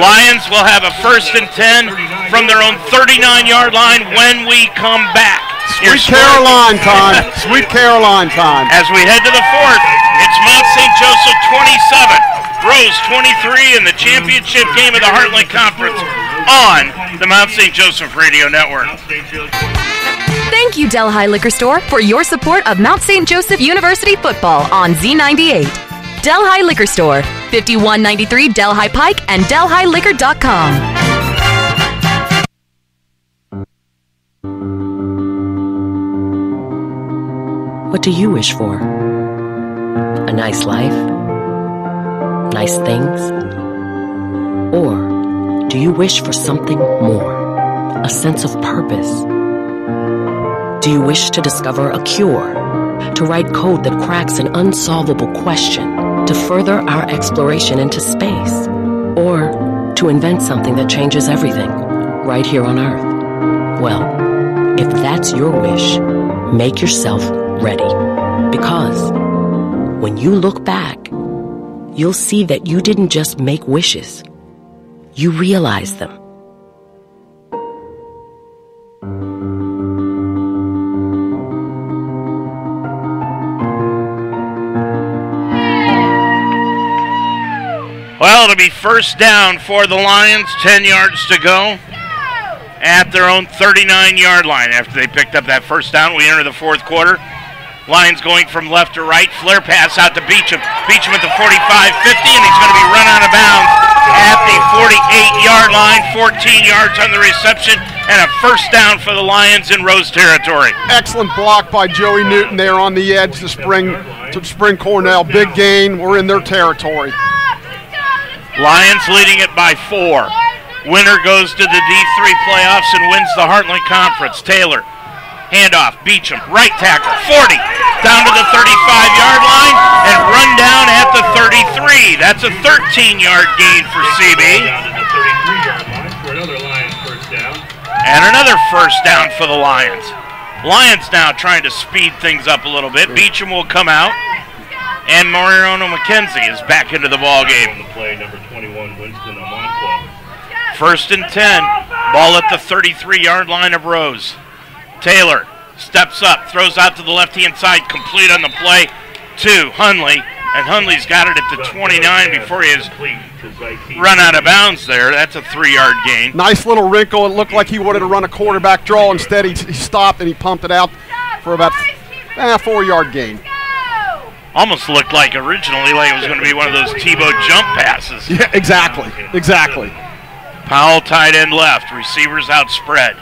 Lions will have a first and 10 from their own 39-yard line when we come back. Sweet Caroline time. Sweet Caroline time. As we head to the fourth, it's Mount St. Joseph 27, Rose 23 in the championship game of the Heartland Conference on the Mount St. Joseph Radio Network. Thank you, Delhi Liquor Store, for your support of Mount St. Joseph University football on Z98. Delhi Liquor Store, 5193 Delhi Pike and DelhiLiquor.com. What do you wish for? A nice life? Nice things? Or do you wish for something more? A sense of purpose? Do you wish to discover a cure? To write code that cracks an unsolvable question? To further our exploration into space? Or to invent something that changes everything right here on Earth? Well, if that's your wish, make yourself ready. Because when you look back, you'll see that you didn't just make wishes. You realized them. Well, it'll be first down for the Lions, 10 yards to go at their own 39-yard line. After they picked up that first down, we enter the fourth quarter. Lions going from left to right. Flare pass out to Beecham. Beecham at the 45-50, and he's going to be run out of bounds at the 48-yard line. 14 yards on the reception, and a first down for the Lions in Rose territory. Excellent block by Joey Newton there on the edge to spring Cornell. Big gain. We're in their territory. Lions leading it by 4. Winner goes to the D3 playoffs and wins the Heartland Conference. Taylor, handoff, Beecham, right tackle, 40, down to the 35-yard line, and run down at the 33. That's a 13-yard gain for CB. Down to the 33-yard line for another Lions first down. And another first down for the Lions. Lions now trying to speed things up a little bit. Beecham will come out. And Mariano McKenzie is back into the ball game. On the play, number 21, Winston Amonkwa. First and 10. Ball at the 33-yard line of Rose. Taylor steps up, throws out to the left-hand side, complete on the play to Hunley. And Hunley's got it at the 29 before he is run out of bounds there. That's a 3-yard gain. Nice little wrinkle. It looked like he wanted to run a quarterback draw. Instead, he stopped and he pumped it out for about a 4-yard gain. Almost looked like originally like it was going to be one of those Tebow jump passes. Yeah, exactly. Powell tight end left, receivers outspread.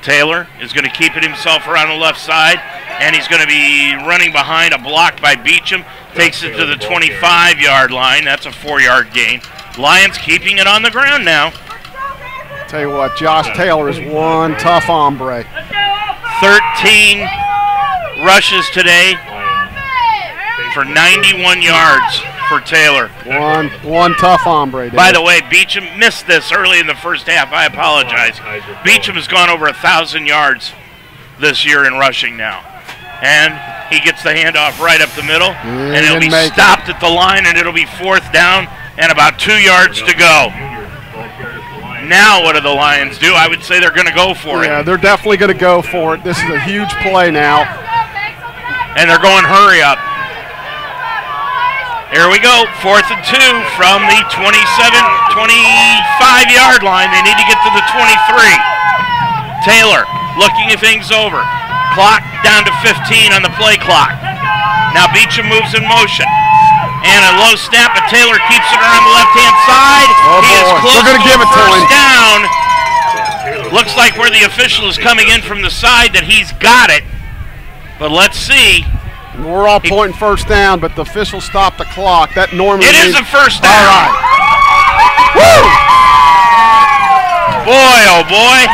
Taylor is going to keep it himself around the left side, and he's going to be running behind a block by Beecham. Takes it to the 25-yard line. That's a 4-yard gain. Lions keeping it on the ground now. Tell you what, Josh Taylor is one tough hombre. 13 rushes today for 91 yards for Taylor. One tough hombre. By the way, Beecham missed this early in the first half. I apologize. Beecham has gone over 1,000 yards this year in rushing now. And he gets the handoff right up the middle, and it'll be stopped at the line, and it'll be fourth down and about 2 yards to go. Now what do the Lions do? I would say they're going to go for it. Yeah, they're definitely going to go for it. This is a huge play now. And they're going hurry up. Here we go, 4th and 2 from the 25-yard line. They need to get to the 23. Taylor looking things over. Clock down to 15 on the play clock. Now Beecham moves in motion. And a low snap, but Taylor keeps it around the left-hand side. He is close to first down. Looks like where the official is coming in from the side that he's got it. But let's see. We're all pointing first down, but the official stopped the clock. That normally is a first down. All right. Woo! Boy, oh boy.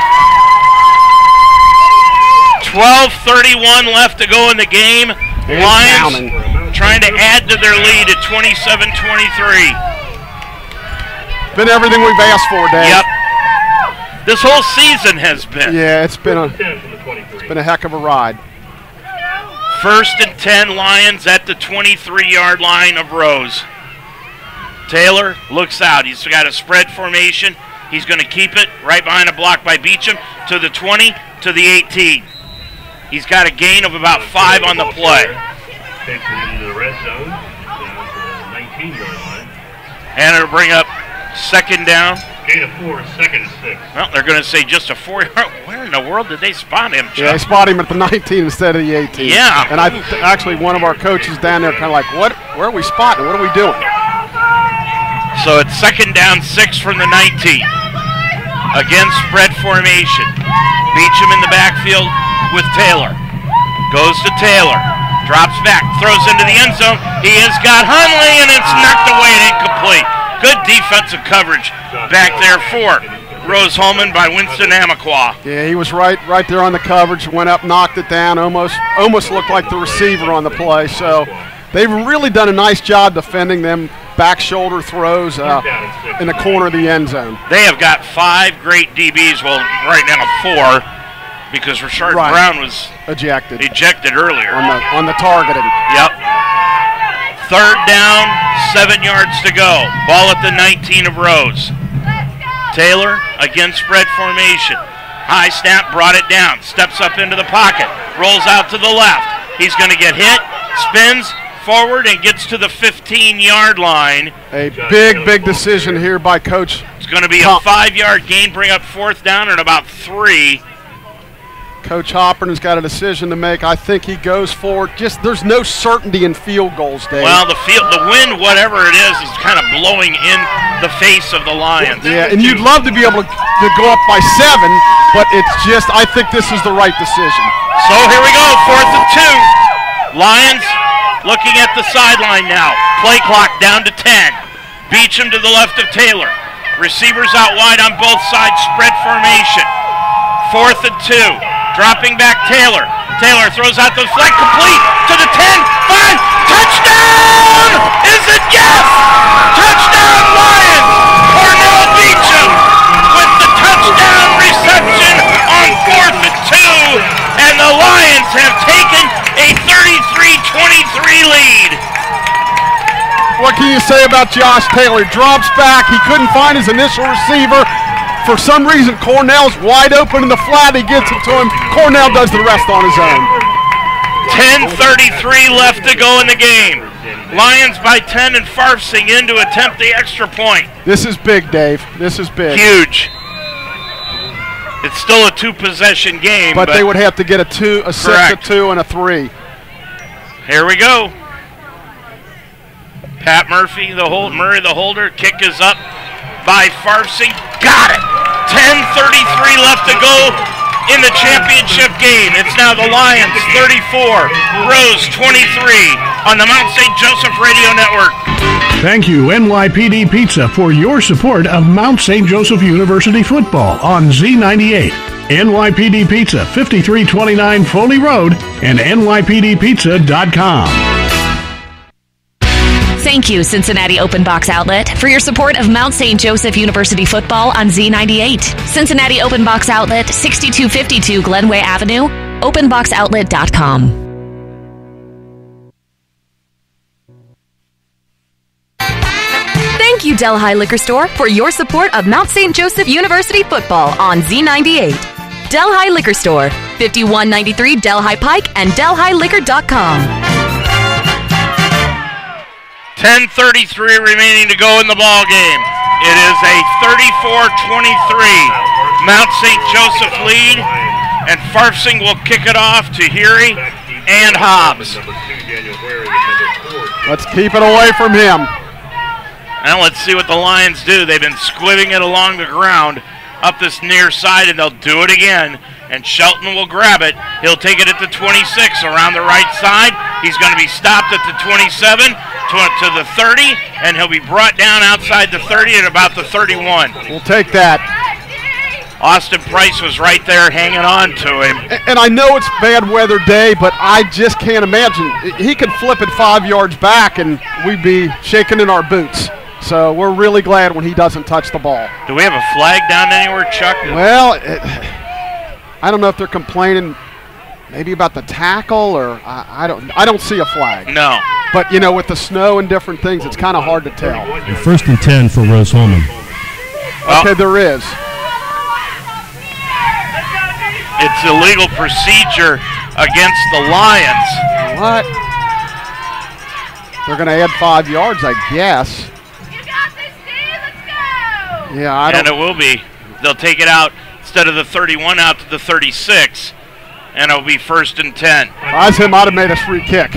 12:31 left to go in the game. Lions trying to add to their lead at 27-23. Been everything we've asked for, Dave. Yep. This whole season has been. Yeah, it's been a heck of a ride. First and 10 Lions at the 23-yard line of Rose. Taylor looks out. He's got a spread formation. He's going to keep it right behind a block by Beecham to the 20, to the 18. He's got a gain of about 5 on the play. Takes it into the red zone, down to the 19-yard line. And it'll bring up second down. Gain of 4, second and 6. Well, they're going to say just a 4-yard. Where in the world did they spot him, Chuck? Yeah, they spot him at the 19 instead of the 18. Yeah. And actually one of our coaches down there kind of like, where are we spotting? What are we doing? So it's second down 6 from the 19. Again, spread formation. Beecham in the backfield with Taylor. Goes to Taylor. Drops back. Throws into the end zone. He has got Hunley, and it's knocked away and incomplete. Good defensive coverage back there for Rose Hulman by Winston Amonkwa. Yeah, he was right there on the coverage. Went up, knocked it down. Almost looked like the receiver on the play. So they've really done a nice job defending them back shoulder throws in the corner of the end zone. They have got 5 great DBs. Well, right now 4. because Rashard Brown was ejected earlier. On the targeting. Yep. 3rd down, 7 yards to go. Ball at the 19 of Rose. Taylor again spread formation. High snap, brought it down. Steps up into the pocket. Rolls out to the left. He's going to get hit. Spins forward and gets to the 15-yard line. A big decision here by Coach. It's going to be a 5-yard gain, bring up 4th down and about 3. Coach Hopper's got a decision to make. I think he goes for it. There's no certainty in field goals, Dave. Well, the wind, whatever it is kind of blowing in the face of the Lions. Yeah, and you'd love to be able to go up by 7, but I think this is the right decision. So here we go, 4th and 2. Lions looking at the sideline now. Play clock down to 10. Beecham to the left of Taylor. Receivers out wide on both sides, spread formation. 4th and 2. Dropping back Taylor. Taylor throws out the flag, complete to the 10, 5, touchdown! Is it yes? Touchdown Lions! Cornell Beecham with the touchdown reception on 4th and 2, and the Lions have taken a 33-23 lead. What can you say about Josh Taylor? Drops back. He couldn't find his initial receiver. For some reason, Cornell's wide open in the flat. He gets it to him. Cornell does the rest on his own. 10:33 left to go in the game. Lions by 10 and Farfsing in to attempt the extra point. This is big, Dave. This is big. Huge. It's still a 2-possession game. But they would have to get a 6, a 2, and a 3. Here we go. Pat Murray, the holder. Kick is up by Farfsing. Got it. 10:33 left to go in the championship game. It's now the Lions 34, Rose 23 on the Mount St. Joseph Radio Network. Thank you, NYPD Pizza, for your support of Mount St. Joseph University football on Z98. NYPD Pizza, 5329 Foley Road, and NYPDPizza.com. Thank you, Cincinnati Open Box Outlet, for your support of Mount St. Joseph University football on Z98. Cincinnati Open Box Outlet, 6252 Glenway Avenue, openboxoutlet.com. Thank you, Delhi Liquor Store, for your support of Mount St. Joseph University football on Z98. Delhi Liquor Store, 5193 Delhi Pike and DelhiLiquor.com. 10:33 remaining to go in the ball game. It is a 34-23 Mount St. Joseph lead, and Farfsing will kick it off to Heary and Hobbs. Let's keep it away from him. Now let's see what the Lions do. They've been squibbing it along the ground up this near side, and they'll do it again. And Shelton will grab it. He'll take it at the 26 around the right side. He's going to be stopped at the 27 to the 30, and he'll be brought down outside the 30 at about the 31. We'll take that. Austin Price was right there hanging on to him. And I know it's bad weather day, but I just can't imagine. He could flip it 5 yards back, and we'd be shaking in our boots. So we're really glad when he doesn't touch the ball. Do we have a flag down anywhere, Chuck? Well, I don't know if they're complaining maybe about the tackle, or I don't see a flag. No. But, you know, with the snow and different things, it's kind of hard to tell. 1st and 10 for Rose Hulman. Okay, there is. It's illegal procedure against the Lions. What? They're going to add 5 yards, I guess. Yeah, and it will be. They'll take it out instead of the 31 out to the 36, and it'll be 1st and 10. If I was him, I'd have made a free kick.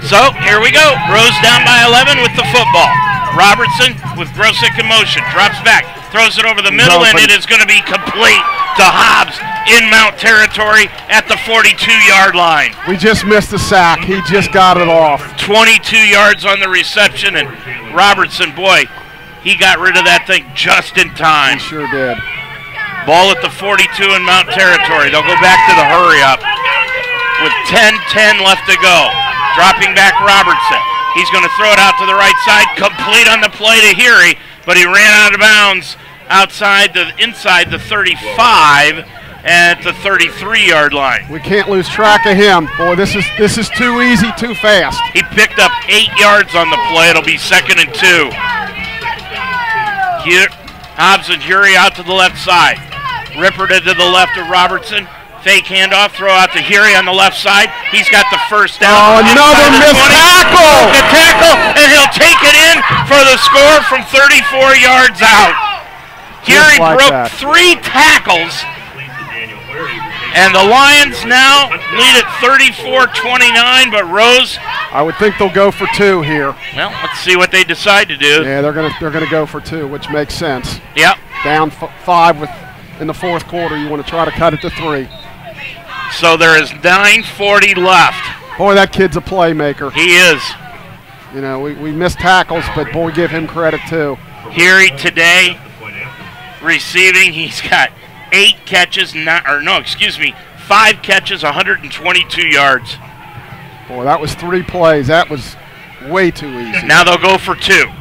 So here we go. Rose down by 11 with the football. Robertson with Grosick in motion. Drops back. Throws it over the middle, and it is going to be complete to Hobbs in Mount territory at the 42-yard line. We just missed the sack. He just got it off. 22 yards on the reception, and Robertson, boy, he got rid of that thing just in time. He sure did. Ball at the 42 in Mount territory. They'll go back to the hurry-up with 10:10 left to go. Dropping back Robertson. He's going to throw it out to the right side. Complete on the play to Heary, but he ran out of bounds inside the 35, at the 33-yard line. We can't lose track of him. Boy, this is too easy, too fast. He picked up 8 yards on the play. It'll be 2nd and 2. Hobbs and Hury out to the left side. Ripper to the left of Robertson. Fake handoff, throw out to Hury on the left side. He's got the first down. Oh, another missed tackle! The tackle, and he'll take it in for the score from 34 yards out. Hury broke 3 tackles. And the Lions now lead at 34-29, but Rose, I would think they'll go for 2 here. Well, let's see what they decide to do. Yeah, they're gonna go for 2, which makes sense. Yep. Down 5 in the fourth quarter. You want to try to cut it to 3. So there is 9:40 left. Boy, that kid's a playmaker. He is. You know, we missed tackles, but boy, give him credit too. Hury today receiving, he's got 5 catches, 122 yards. Boy, that was 3 plays. That was way too easy. Now they'll go for 2.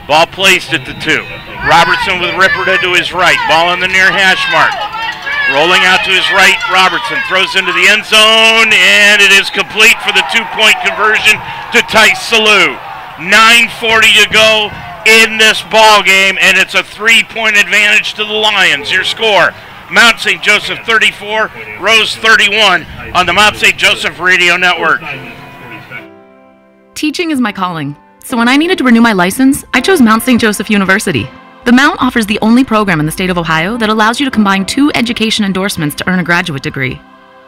Ball placed at the 2. Robertson with Ripper to his right. Ball in the near hash mark. Rolling out to his right, Robertson throws into the end zone, and it is complete for the 2-point conversion to Tice Salou. 9:40 to go in this ball game, and it's a 3-point advantage to the Lions. Your score, Mount St. Joseph 34, Rose 31 on the Mount St. Joseph Radio Network. Teaching is my calling. So when I needed to renew my license, I chose Mount St. Joseph University. The Mount offers the only program in the state of Ohio that allows you to combine 2 education endorsements to earn a graduate degree.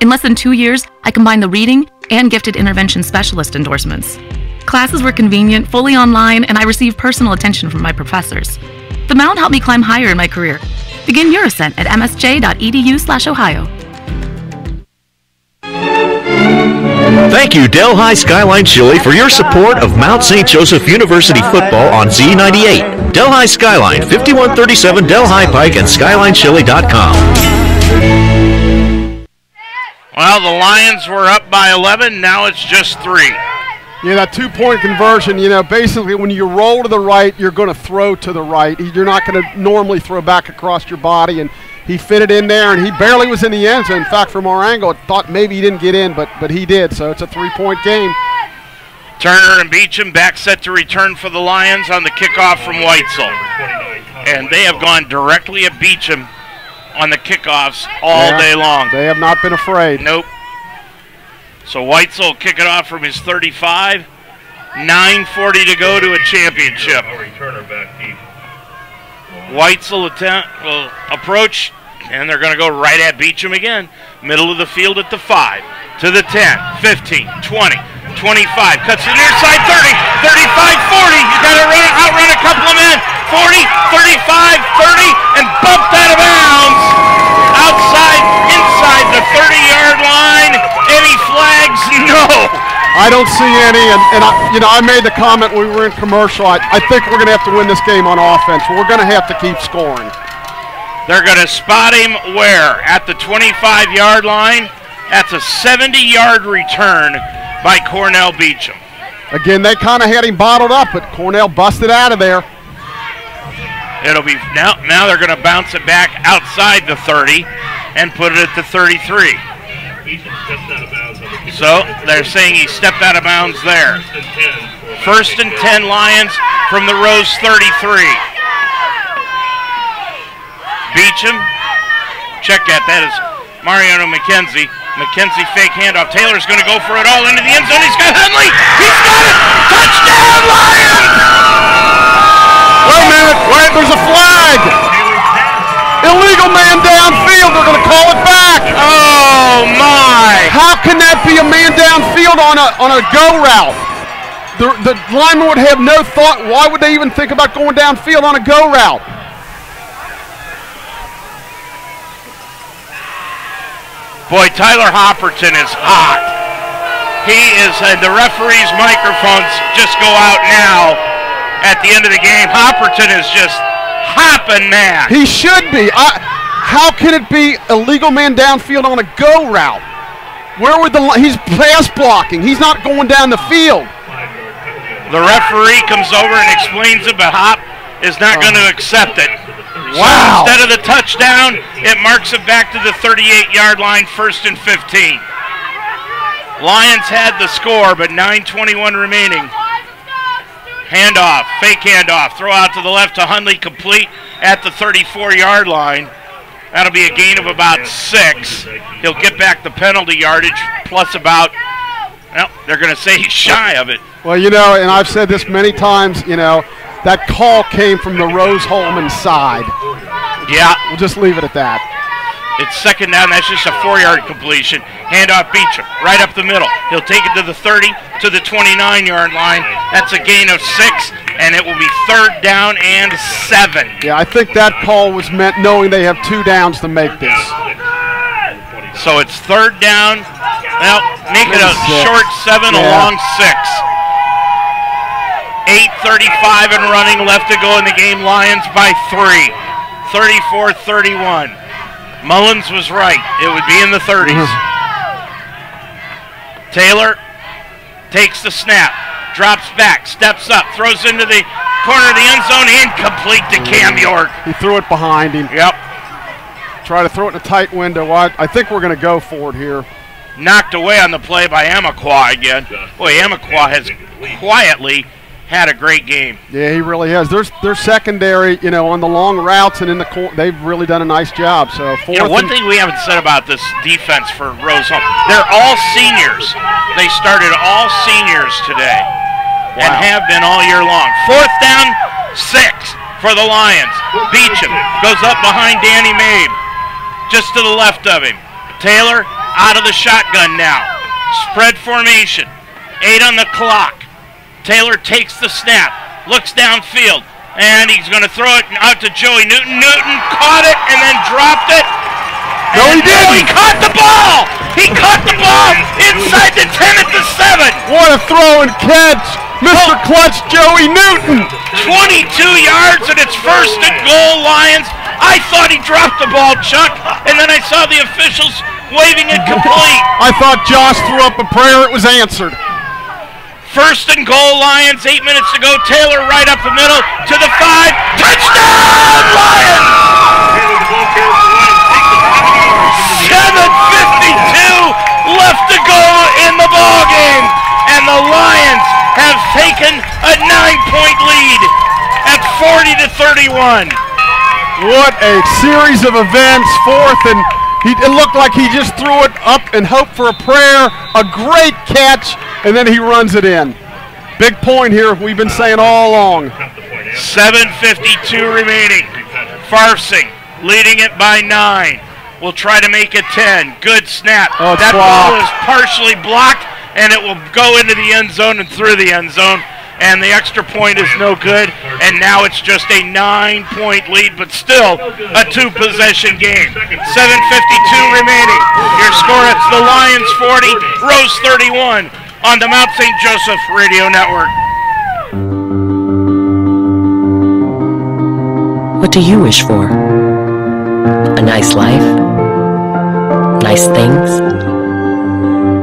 In less than 2 years, I combined the reading and gifted intervention specialist endorsements. Classes were convenient, fully online, and I received personal attention from my professors. The Mount helped me climb higher in my career. Begin your ascent at msj.edu/Ohio. Thank you, Delhi Skyline Chili, for your support of Mount St. Joseph University football on Z98. Delhi Skyline, 5137 Delhi Pike, and SkylineChili.com. Well, the Lions were up by 11. Now it's just 3. Yeah, that 2-point conversion, you know, basically when you roll to the right, you're going to throw to the right. You're not going to normally throw back across your body, and he fit it in there, and he barely was in the end zone. In fact, from our angle, I thought maybe he didn't get in, but he did, so it's a 3-point game. Turner and Beecham back set to return for the Lions on the kickoff from Weitzel. And they have gone directly at Beecham on the kickoffs all day long. They have not been afraid. Nope. So Weitzel will kick it off from his 35. 9:40 to go to a championship. Weitzel will approach, and they're going to go right at Beecham again. Middle of the field at the 5. To the 10, 15, 20, 25. Cuts to the near side, 30, 35, 40. You got to outrun a couple of men. 40, 35, 30, and bumped out of bounds. Inside the 30-yard line. Any flags? No. I don't see any, and I made the comment when we were in commercial. I think we're going to have to win this game on offense. We're going to have to keep scoring. They're going to spot him where? At the 25-yard line. That's a 70-yard return by Cornell Beecham. Again, they kind of had him bottled up, but Cornell busted out of there. It'll be now they're going to bounce it back outside the 30 and put it at the 33. So they're saying he stepped out of bounds there. 1st and 10 Lions from the Rose 33. Beecham, check that is Mariano McKenzie. McKenzie fake handoff. Taylor's going to go for it all into the end zone. He's got Henley. He's got it. Touchdown, Lions! Wait a minute. Wait, there's a flag. Illegal man downfield. They're going to call it back. Oh, my. How can that be a man downfield on a go route? The lineman would have no thought. Why would they even think about going downfield on a go route? Boy, Tyler Hopperton is hot. He is, the referee's microphones just go out now at the end of the game. Hopperton is just hopping mad. He should be. How can it be a legal man downfield on a go route? Where would he's pass blocking. He's not going down the field. The referee comes over and explains it, but Hop is not going to accept it. Wow. So instead of the touchdown, it marks it back to the 38-yard line, 1st and 15. Lions had the score, but 9:21 remaining. Handoff, fake handoff, throw out to the left to Hundley, complete at the 34-yard line. That'll be a gain of about 6. He'll get back the penalty yardage plus about, well, they're going to say he's shy of it. Well, you know, and I've said this many times, you know, that call came from the Rose Hulman side. Yeah. We'll just leave it at that. It's 2nd down. That's just a 4-yard completion. Handoff Beecham, right up the middle. He'll take it to the 30, to the 29-yard line. That's a gain of 6, and it will be 3rd down and 7. Yeah, I think that call was meant knowing they have 2 downs to make this. So it's 3rd down. Well, make it a short 7, a long 6. 8:35 and running left to go in the game. Lions by 3. 34-31. Mullins was right. It would be in the 30s. Taylor takes the snap, drops back, steps up, throws into the corner of the end zone, incomplete to Cam York. He threw it behind him. Yep. Try to throw it in a tight window. I think we're going to go for it here. Knocked away on the play by Amaqua again. Boy, Amaqua has quietly had a great game. Yeah, he really has. Their secondary, you know, on the long routes and in the they've really done a nice job. So one thing we haven't said about this defense for Rose Hulman, they're all seniors. They started all seniors today and have been all year long. 4th down, 6 for the Lions. Beecham goes up behind Danny Mabe, just to the left of him. Taylor out of the shotgun now. Spread formation. 8 on the clock. Taylor takes the snap, looks downfield, and he's going to throw it out to Joey Newton. Newton caught it and then dropped it. No, he didn't. He caught the ball. He caught the ball inside the 10 at the 7. What a throw and catch. Mr. Clutch, Joey Newton. 22 yards, and it's 1st and goal, Lions. I thought he dropped the ball, Chuck, and then I saw the officials waving it complete. I thought Josh threw up a prayer. It was answered. 1st and goal, Lions, 8 minutes to go. Taylor right up the middle to the 5. Touchdown, Lions! 7:52 left to go in the ballgame, and the Lions have taken a 9-point lead at 40-31. What a series of events. 4th, and it looked like he just threw it up and hoped for a prayer. A great catch. And then he runs it in. Big point here, we've been saying all along. 7:52 remaining. Farsing leading it by 9. We'll try to make it 10. Good snap. Oh, that blocked. ball is partially blocked, and it will go into the end zone and through the end zone. And the extra point is no good. And now it's just a 9-point lead, but still a 2-possession game. 7:52 remaining. Your score, it's the Lions 40, Rose 31. On the Mount St. Joseph Radio Network. What do you wish for? A nice life? Nice things?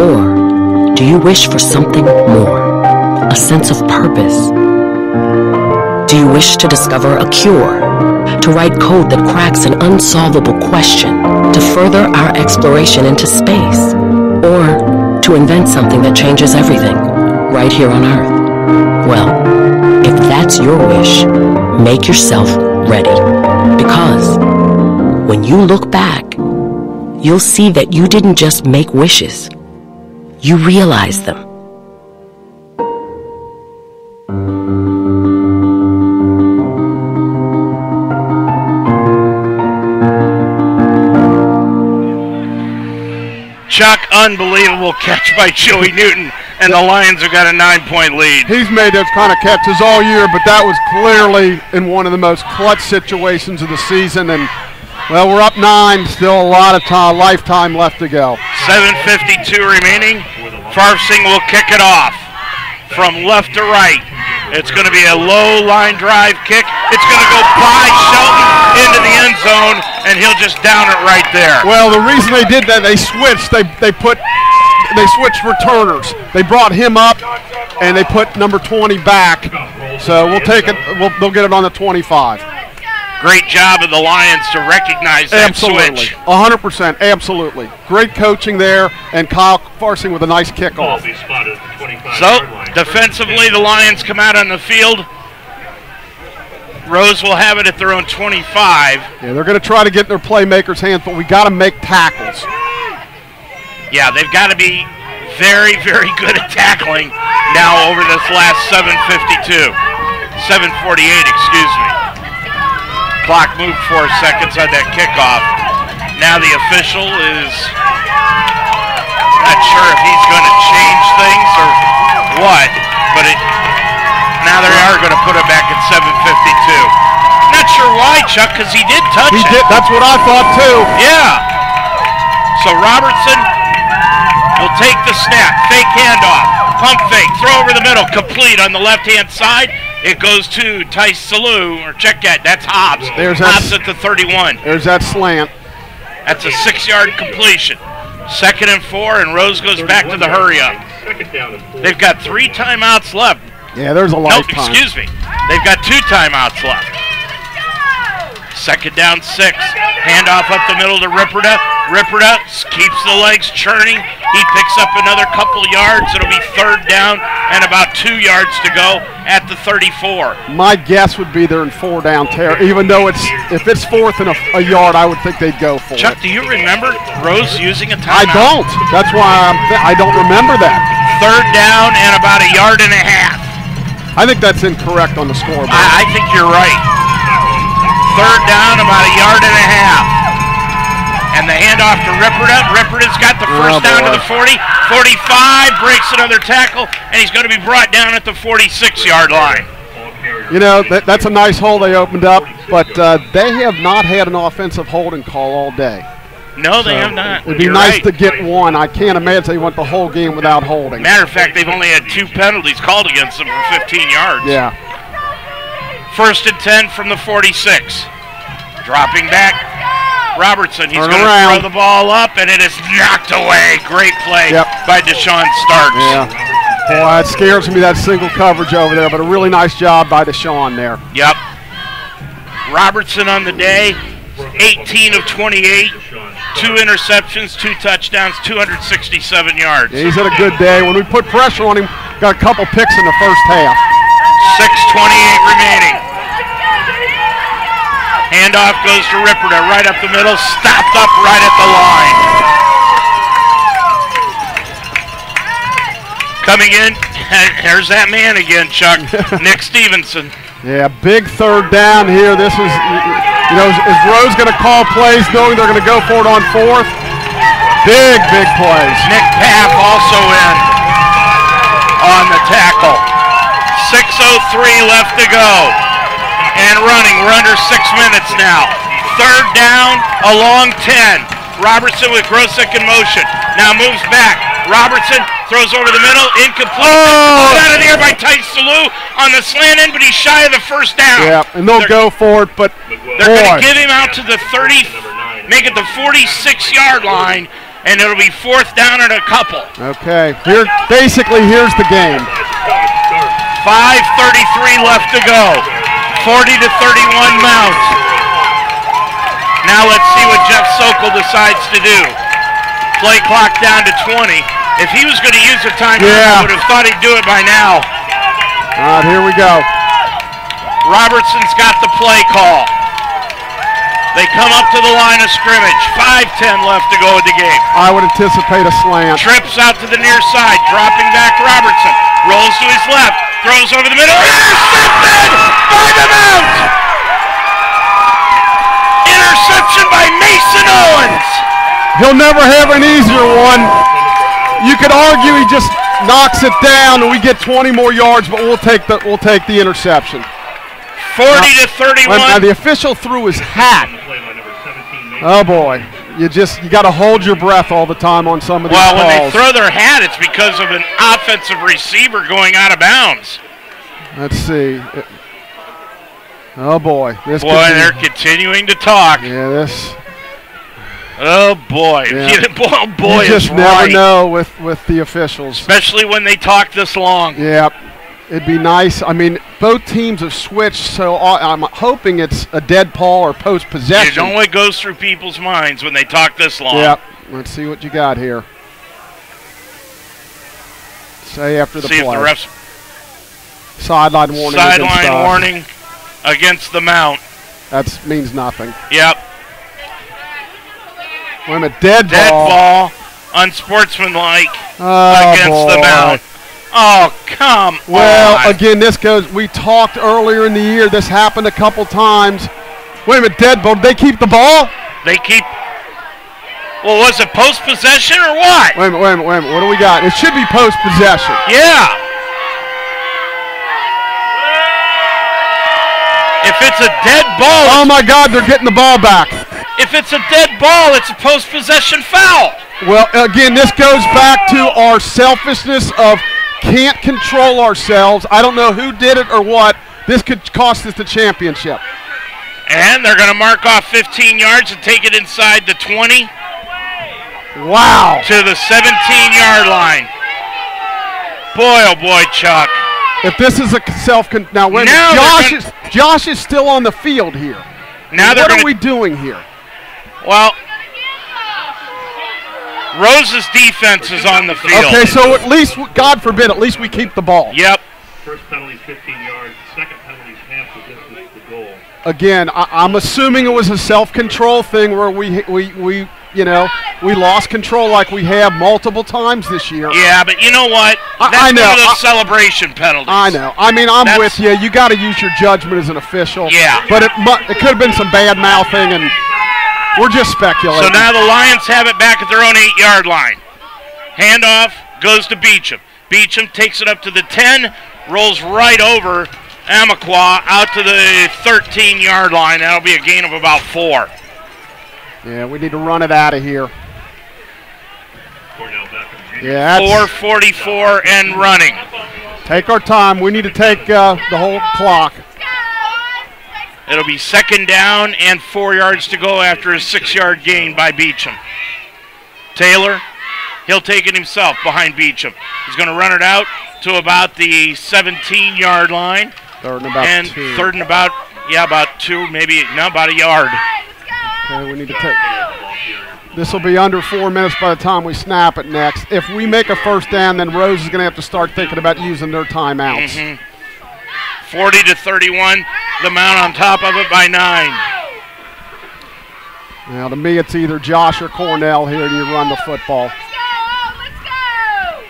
Or do you wish for something more? A sense of purpose? Do you wish to discover a cure? To write code that cracks an unsolvable question? To further our exploration into space? Or to invent something that changes everything, right here on Earth? Well, if that's your wish, make yourself ready. Because when you look back, you'll see that you didn't just make wishes, you realized them. Chuck, unbelievable catch by Joey Newton, and the Lions have got a 9-point lead. He's made those kind of catches all year, but that was clearly in one of the most clutch situations of the season. And, well, we're up 9, still a lot of time, lifetime left to go. 7:52 remaining. Farsing will kick it off from left to right. It's going to be a low line drive kick. It's going to go by Shelton into the end zone, and he'll just down it right there. Well, the reason they did that, they switched. They switched returners. They brought him up, and they put number 20 back. So we'll take it. They'll get it on the 25. Great job of the Lions to recognize that absolutely. switch. 100%, absolutely. Great coaching there, and Kyle Farsing with a nice kickoff. So, defensively, the Lions come out on the field. Rose will have it at their own 25. Yeah, they're going to try to get in their playmakers' hands, but we got to make tackles. Yeah, they've got to be very, very good at tackling now over this last 7:48, excuse me. Clock moved 4 seconds on that kickoff. Now the official is not sure if he's going to change things or what, but now they are going to put it back at 7:52. Not sure why, Chuck, because he did touch it. He did. That's what I thought too. Yeah. So Robertson will take the snap, fake handoff, pump fake, throw over the middle, complete on the left-hand side. It goes to Tice Salou, or check that. That's Hobbs. Hobbs at the 31. There's that slant. That's a 6-yard completion. 2nd and 4, and Rose goes back to the hurry-up. They've got 3 timeouts left. Yeah, there's a lifetime. Nope, excuse me. They've got 2 timeouts left. 2nd down 6. Handoff up the middle to Ripperda. Ripperda keeps the legs churning. He picks up another couple yards. It'll be 3rd down and about 2 yards to go at the 34. My guess would be they're in 4 down tear, even though if it's 4th and a yard, I would think they'd go for it. Chuck, do you remember Rose using a timeout? I don't. That's why I don't remember that. 3rd down and about a yard and a half. I think that's incorrect on the scoreboard. I think you're right. 3rd down, about a yard and a half. And the handoff to Ripperda. Ripperda's got the first down to the 40. 45, breaks another tackle, and he's going to be brought down at the 46-yard line. You know, that's a nice hole they opened up, but they have not had an offensive holding call all day. No, they have not. It would be nice to get one. I can't imagine they went the whole game without holding. Matter of fact, they've only had 2 penalties called against them for 15 yards. Yeah. 1st and 10 from the 46. Dropping back, Robertson. He's going to throw the ball up, and it is knocked away. Great play by Deshaun Starks. Yeah. Boy, it scares me, that single coverage over there, but a really nice job by Deshaun there. Yep. Robertson on the day, 18 of 28, 2 interceptions, 2 touchdowns, 267 yards. Yeah, he's had a good day. When we put pressure on him, got a couple picks in the first half. 6:28 remaining. Handoff goes to Ripperda, right up the middle, stopped up right at the line. Coming in, there's that man again, Chuck, Nick Stevenson. Yeah, big 3rd down here. This is, you know, is Rose going to call plays knowing they're going to go for it on 4th? Big plays. Nick Paff also in on the tackle. 6:03 left to go. And running. We're under 6 minutes now. 3rd down, a long 10. Robertson with Grosick in motion. Now moves back. Robertson throws over the middle. Incomplete. Oh! Out of the air by Tice Salou on the slant end, but he's shy of the 1st down. Yeah, and they'll go for it, but they're going to get him out to the 30, make it the 46-yard line, and it'll be 4th down and a couple. Okay, here's the game. 5:33 left to go. 40-31 Mounts. Now let's see what Jeff Sokol decides to do. Play clock down to 20. If he was going to use a timeout, I would have thought he'd do it by now. All right, here we go. Robertson's got the play call. They come up to the line of scrimmage. 5:10 left to go in the game. I would anticipate a slant. Trips out to the near side, dropping back Robertson. Rolls to his left, throws over the middle. Intercepted by the Mount! Interception by Mason Owens. He'll never have an easier one. You could argue he just knocks it down and we get 20 more yards, but we'll take the interception. 40-31. Now the official threw his hat. Oh boy, you got to hold your breath all the time on some of these calls. Well, when they throw their hat, it's because of an offensive receiver going out of bounds. Let's see. Oh boy, they're continuing to talk. Yeah, this. Oh boy, yeah. boy, you just never know with the officials, especially when they talk this long. Yep. It'd be nice. I mean, both teams have switched, so I'm hoping it's a dead ball or post possession. It only goes through people's minds when they talk this long. Yep. Let's see what you got here. Say after the play. See if the refs. Sideline warning. Sideline warning against the Mount. That means nothing. Yep. Wait a minute. Dead ball. Dead ball. Unsportsmanlike against the Mount. Oh, come on. Well, again, this goes, we talked earlier in the year, this happened a couple times. Wait a minute, dead ball. Did they keep the ball? They keep, well, was it post-possession or what? Wait a minute. What do we got? It should be post-possession. Yeah. If it's a dead ball. Oh, my God, they're getting the ball back. If it's a dead ball, it's a post-possession foul. Well, again, this goes back to our selfishness of can't control ourselves. I don't know who did it or what. This could cost us the championship. And they're going to mark off 15 yards and take it inside the 20. Wow. To the 17-yard line. Boy, oh boy, Chuck. If this is a now wait a minute. Josh is still on the field here. Now what are we doing here? Well, Rose's defense is on the field. Okay, so at least, God forbid, at least we keep the ball. Yep. First penalty is 15 yards. Second penalty is half the distance to the goal. Again, I'm assuming it was a self-control thing where we lost control like we have multiple times this year. Yeah, but you know what? That's one of those celebration penalties. I know. I mean, I'm with you. You got to use your judgment as an official. Yeah. But it could have been some bad mouthing, and we're just speculating. So now the Lions have it back at their own 8-yard line. Handoff goes to Beecham. Beecham takes it up to the 10, rolls right over Amaqua out to the 13-yard line. That'll be a gain of about 4. Yeah, we need to run it out of here. Yeah, 4:44 and running. Take our time. We need to take the whole clock. It'll be 2nd down and 4 yards to go after a 6-yard gain by Beecham. Taylor, he'll take it himself behind Beecham. He's going to run it out to about the 17-yard line. Third and about 2. Third and about, about 2, maybe, no, about a yard. Okay, we need to take. This will be under 4 minutes by the time we snap it next. If we make a first down, then Rose is going to have to start thinking about using their timeouts. 40-31, the Mount on top of it by 9. Now, to me, it's either Josh or Cornell here, and you run the football. Let's go!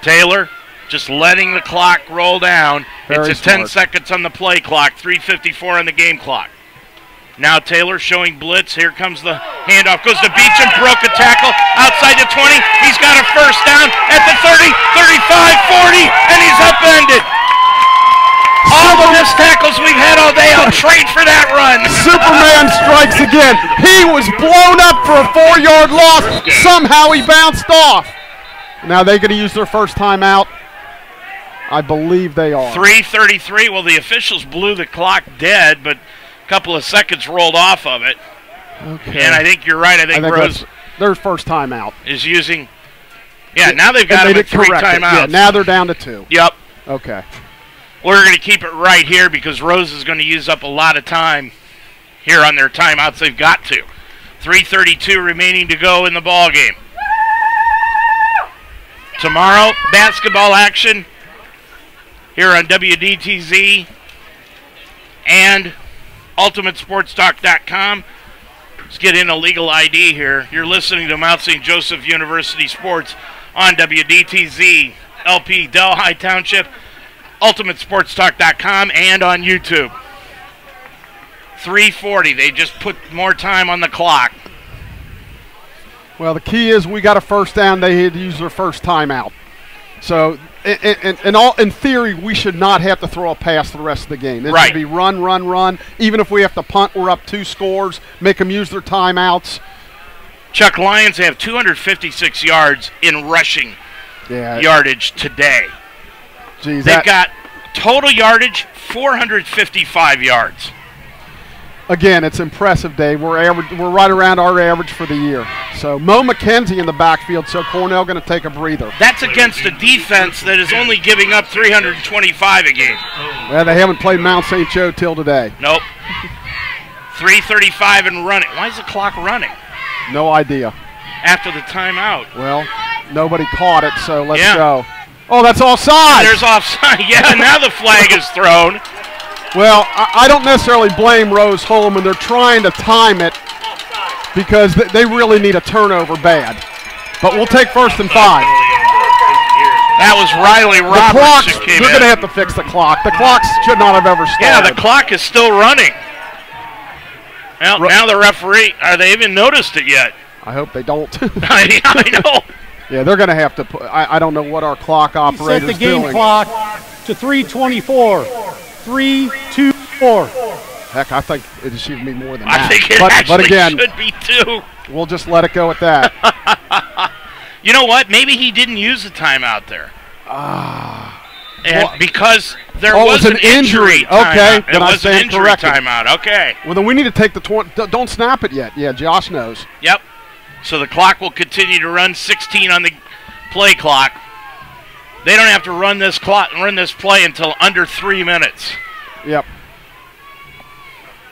Taylor just letting the clock roll down. Very it's a 10 smart. seconds on the play clock, 3:54 on the game clock. Now Taylor showing blitz. Here comes the handoff. Goes to Beecham, broke a tackle outside the 20. He's got a first down at the 30, 35, 40, and he's upended. All the missed tackles we've had all day, I'll trade for that run. Superman strikes again. He was blown up for a 4-yard loss. Somehow he bounced off. Now they're going to use their first timeout. I believe they are. 3:33. Well, the officials blew the clock dead, but a couple of seconds rolled off of it. Okay. And I think you're right. I think Rose their first timeout is using. Yeah, now they've got them at 3 timeouts. Yeah, now they're down to 2. Yep. Okay. We're going to keep it right here because Rose is going to use up a lot of time here on their timeouts. They've got to. 3:32 remaining to go in the ball game. Tomorrow, basketball action here on WDTZ and UltimateSportsTalk.com. Let's get in a legal ID here. You're listening to Mount St. Joseph University Sports on WDTZ, LP Delhi Township, UltimateSportsTalk.com, and on YouTube. 3:40. They just put more time on the clock. Well, the key is we got a first down. They had to use their first timeout. So, in theory, we should not have to throw a pass for the rest of the game. It should be run, run, run. Even if we have to punt, we're up 2 scores. Make them use their timeouts. Chuck, Lions have 256 yards in rushing yardage today. Geez, They've got total yardage 455 yards. again, it's impressive, Dave. We're right around our average for the year. So Mo McKenzie in the backfield, so Cornell going to take a breather. That's against a defense that is only giving up 325 a game. Well, they haven't played Mount St. Joe till today. Nope. 3:35 and running. Why is the clock running? No idea. After the timeout. Well, nobody caught it, so let's go. Oh, that's offside. There's offside. Yeah, now the flag is thrown. Well, I don't necessarily blame Rose Hulman. They're trying to time it because they really need a turnover bad. But we'll take 1st and 5. That was Riley Roberts who came in. We're going to have to fix the clock. The clock should not have ever started. Yeah, the clock is still running. Well, now the referee, they even noticed it yet? I hope they don't. I know. Yeah, they're going to have to put, I don't know what our clock operator's doing. Set the game clock to 3:24. 3-2-4. Heck, I think it should be more than that. I think it but again, should be 2. We'll just let it go at that. You know what? Maybe he didn't use the timeout there. Because there was an injury timeout. Okay, it was an injury timeout. Okay. Well, then we need to take the 20. Don't snap it yet. Yeah, Josh knows. Yep. So the clock will continue to run. 16 on the play clock. They don't have to run this play until under 3 minutes. Yep.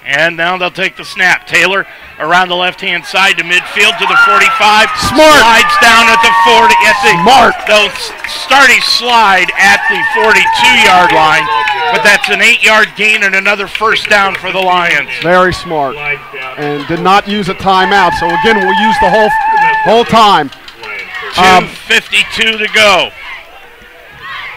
And now they'll take the snap. Taylor around the left-hand side to midfield to the 45. Smart. Slides down at the 40. Smart. They'll start a slide at the 42-yard line, but that's an 8-yard gain and another 1st down for the Lions. Very smart. And did not use a timeout. So again, we'll use the whole time. 2:52 to go.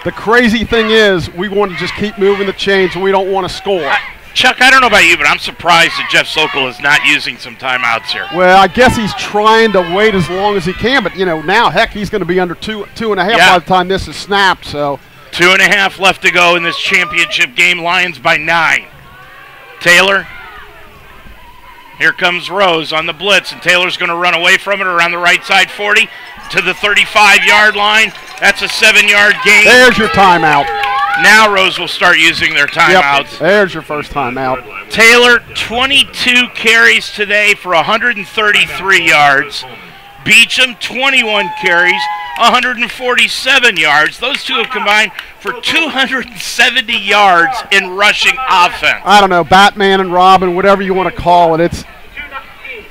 The crazy thing is, we want to just keep moving the chains, and we don't want to score. Chuck, I don't know about you, but I'm surprised that Jeff Sokol is not using some timeouts here. Well, I guess he's trying to wait as long as he can, but, now, heck, he's going to be under 2.5 by the time this is snapped. So 2.5 left to go in this championship game. Lions by 9. Taylor. Here comes Rose on the blitz, and Taylor's going to run away from it around the right side 40 to the 35-yard line. That's a 7-yard gain. There's your timeout. Now Rose will start using their timeouts. Yep, there's your first timeout. Taylor, 22 carries today for 133 yards. Beecham, 21 carries, 147 yards. Those two have combined for 270 yards in rushing offense. I don't know, Batman and Robin, whatever you want to call it. It's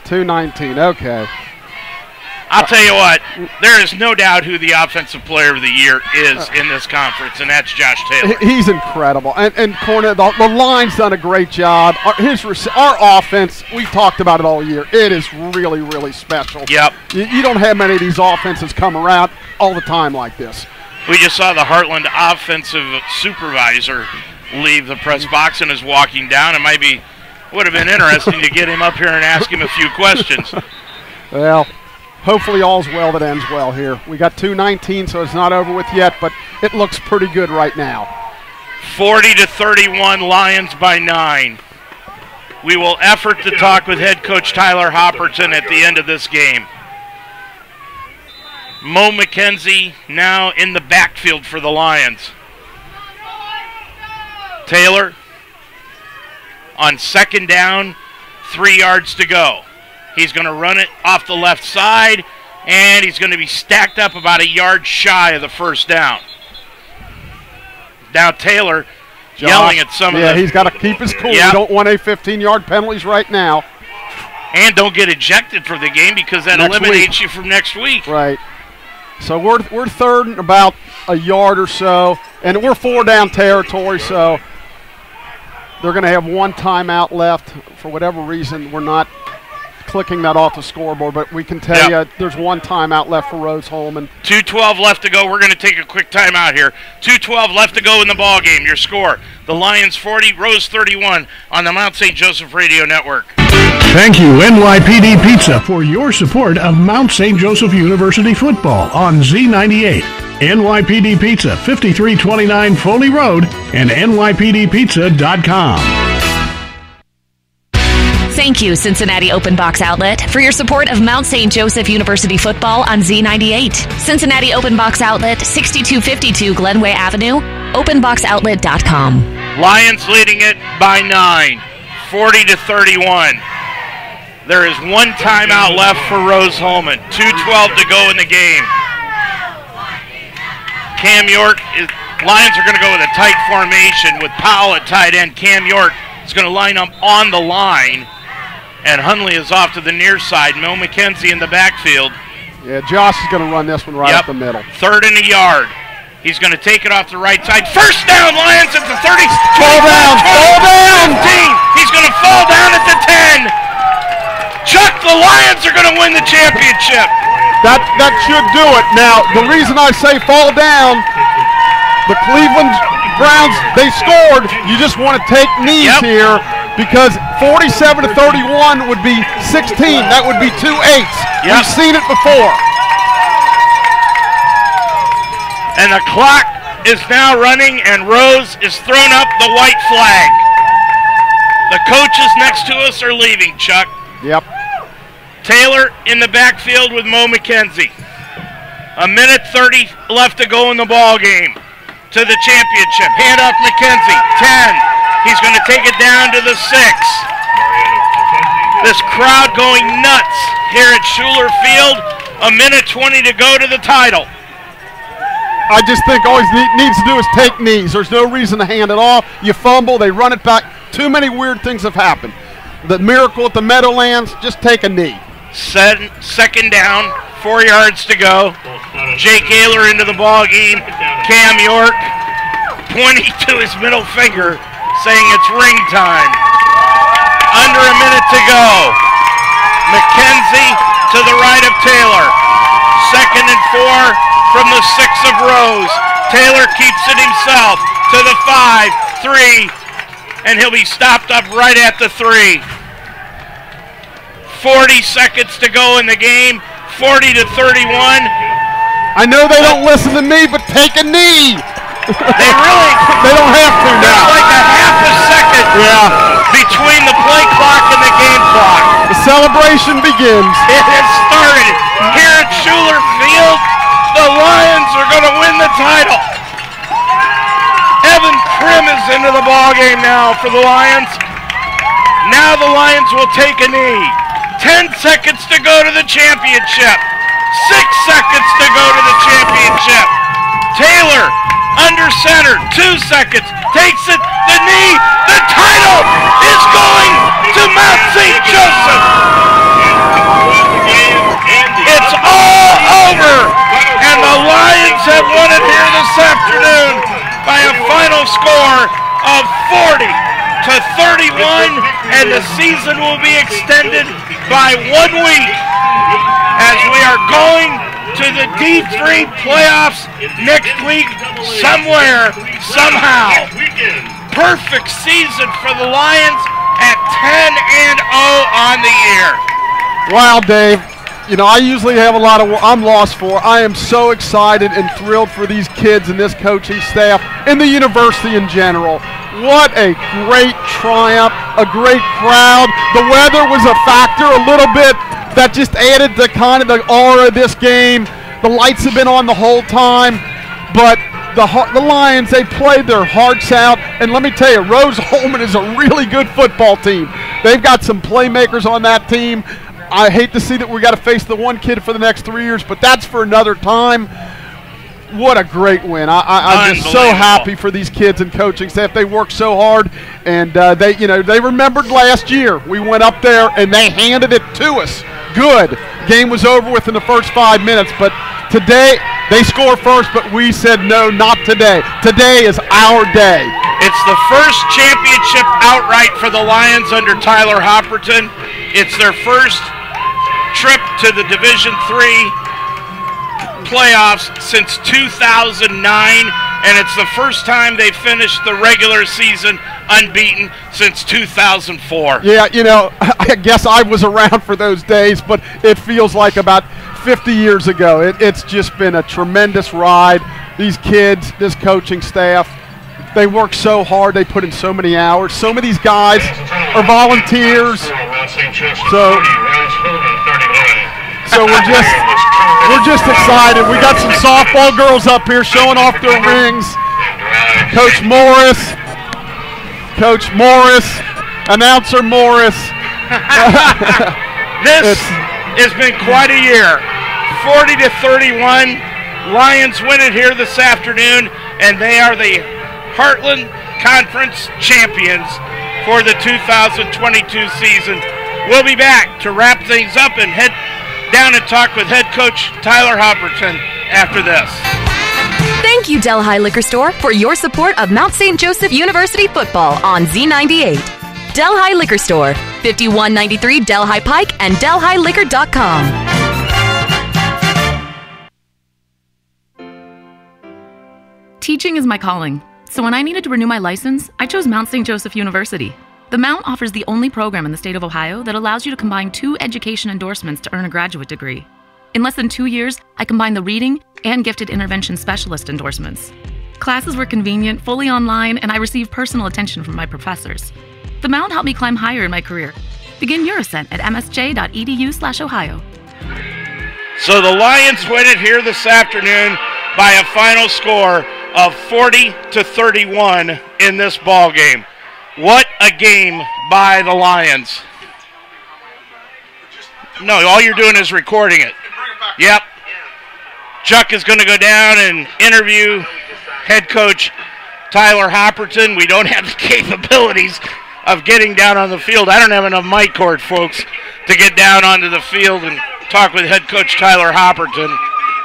219. Okay. I'll tell you what, there is no doubt who the offensive player of the year is in this conference, and that's Josh Taylor. He's incredible. And Cornell, the line's done a great job. Our offense, we've talked about it all year. It is really, really special. Yep. You don't have many of these offenses come around all the time like this. We just saw the Heartland offensive supervisor leave the press box and is walking down. It would have been interesting to get him up here and ask him a few questions. Well, hopefully all's well that ends well here. We got 2:19, so it's not over with yet, but it looks pretty good right now. 40-31, Lions by 9. We will effort to talk with head coach Tyler Hopperton at the end of this game. Mo McKenzie now in the backfield for the Lions. Taylor on 2nd down, 3 yards to go. He's going to run it off the left side, and he's going to be stacked up about a yard shy of the 1st down. Now Taylor yelling at some of the... Yeah, he's got to keep his cool. Yep. We don't want any 15-yard penalties right now. And don't get ejected from the game because that eliminates you from next week. Right. So we're 3rd and about a yard or so, and we're 4-down territory, so they're going to have 1 timeout left. For whatever reason, we're not clicking that off the scoreboard, but we can tell you there's 1 timeout left for Rose Hulman. 2:12 left to go. We're going to take a quick timeout here. 2:12 left to go in the ball game. Your score, the Lions 40, Rose 31 on the Mount St. Joseph Radio Network. Thank you, NYPD Pizza, for your support of Mount St. Joseph University football on Z98. NYPD Pizza, 5329 Foley Road, and NYPDpizza.com. Thank you, Cincinnati Open Box Outlet, for your support of Mount St. Joseph University football on Z98. Cincinnati Open Box Outlet, 6252 Glenway Avenue, openboxoutlet.com. Lions leading it by 9. 40-31. There is one timeout left for Rose Hulman. 2:12 to go in the game. Lions are going to go with a tight formation with Powell at tight end. Cam York is going to line up on the line. And Hunley is off to the near side. Mo McKenzie in the backfield. Yeah, Josh is going to run this one right up the middle. 3rd and a yard. He's going to take it off the right side. First down, Lions at the 30. Fall down. 15. He's going to fall down at the 10. Chuck, the Lions are going to win the championship. That should do it. Now, the reason I say fall down, the Cleveland Browns, they scored. You just want to take knees here because 47-31 would be 16. That would be 2 8s. We've seen it before. And the clock is now running, and Rose is thrown up the white flag. The coaches next to us are leaving, Chuck. Yep. Taylor in the backfield with Mo McKenzie. 1:30 left to go in the ball game. To the championship. Hand off McKenzie. 10. He's going to take it down to the 6. This crowd going nuts here at Schuler Field. 1:20 to go to the title. I just think all he needs to do is take knees. There's no reason to hand it off. You fumble, they run it back. Too many weird things have happened. The miracle at the Meadowlands, just take a knee. Second down, 4 yards to go. Jake Ayler into the ball game. Cam York pointing to his middle finger, saying it's ring time. Under a minute to go. McKenzie to the right of Taylor. 2nd and 4 from the 6 of Rose. Taylor keeps it himself to the 5, 3, and he'll be stopped up right at the 3. 40 seconds to go in the game. 40-31. I know they don't listen to me, but take a knee. They really. They don't have to now. There's like a half a second between the play clock and the game clock. The celebration begins. It has started here at Schuler Field. The Lions are going to win the title. Evan Krim is into the ball game now for the Lions. Now the Lions will take a knee. 10 seconds to go to the championship. 6 seconds to go to the championship. Taylor under center. 2 seconds. Takes it. The knee. The title is going to Mount St. Joseph. It's all over. And the Lions have won it here this afternoon by a final score of 40-31, and the season will be extended by 1 week as we are going to the D3 playoffs next week somewhere, somehow. Perfect season for the Lions at 10-0 on the year. Wow, Dave. You know, I usually have a lot of work I'm lost for. I am so excited and thrilled for these kids and this coaching staff and the university in general. What a great triumph, a great crowd. The weather was a factor a little bit that just added the kind of the aura of this game. The lights have been on the whole time, but the Lions, they played their hearts out. And let me tell you, Rose Hulman is a really good football team. They've got some playmakers on that team. I hate to see that we got to face the one kid for the next 3 years, but that's for another time. What a great win. I'm just so happy for these kids and coaching staff. They worked so hard, and they remembered last year. We went up there, and they handed it to us. Good. Game was over within the first 5 minutes, but today they scored first, but we said no, not today. Today is our day. It's the first championship outright for the Lions under Tyler Hopperton. It's their first trip to the Division III playoffs since 2009, and it's the first time they finished the regular season unbeaten since 2004. Yeah, you know, I guess I was around for those days, but it feels like about 50 years ago. It's just been a tremendous ride. These kids, this coaching staff, they work so hard. They put in so many hours. Some of these guys are volunteers. So we're just excited. We got some softball girls up here showing off their rings. Coach Morris, Announcer Morris. This has been quite a year. 40-31. Lions win it here this afternoon, and they are the Heartland Conference champions for the 2022 season. We'll be back to wrap things up and head down and talk with head coach Tyler Hopperton after this. Thank you, Delhi Liquor Store, for your support of Mount St. Joseph University football on Z98. Delhi Liquor Store, 5193 Delhi Pike and DelhiLiquor.com. Teaching is my calling, so when I needed to renew my license, I chose Mount St. Joseph University. The Mount offers the only program in the state of Ohio that allows you to combine 2 education endorsements to earn a graduate degree. In less than 2 years, I combined the reading and gifted intervention specialist endorsements. Classes were convenient, fully online, and I received personal attention from my professors. The Mount helped me climb higher in my career. Begin your ascent at msj.edu/Ohio. So the Lions win it here this afternoon by a final score of 40-31 in this ball game. What a game by the Lions. No, all you're doing is recording it. Yep. Chuck is going to go down and interview head coach Tyler Hopperton. We don't have the capabilities of getting down on the field. I don't have enough mic cord, folks, to get down onto the field and talk with head coach Tyler Hopperton.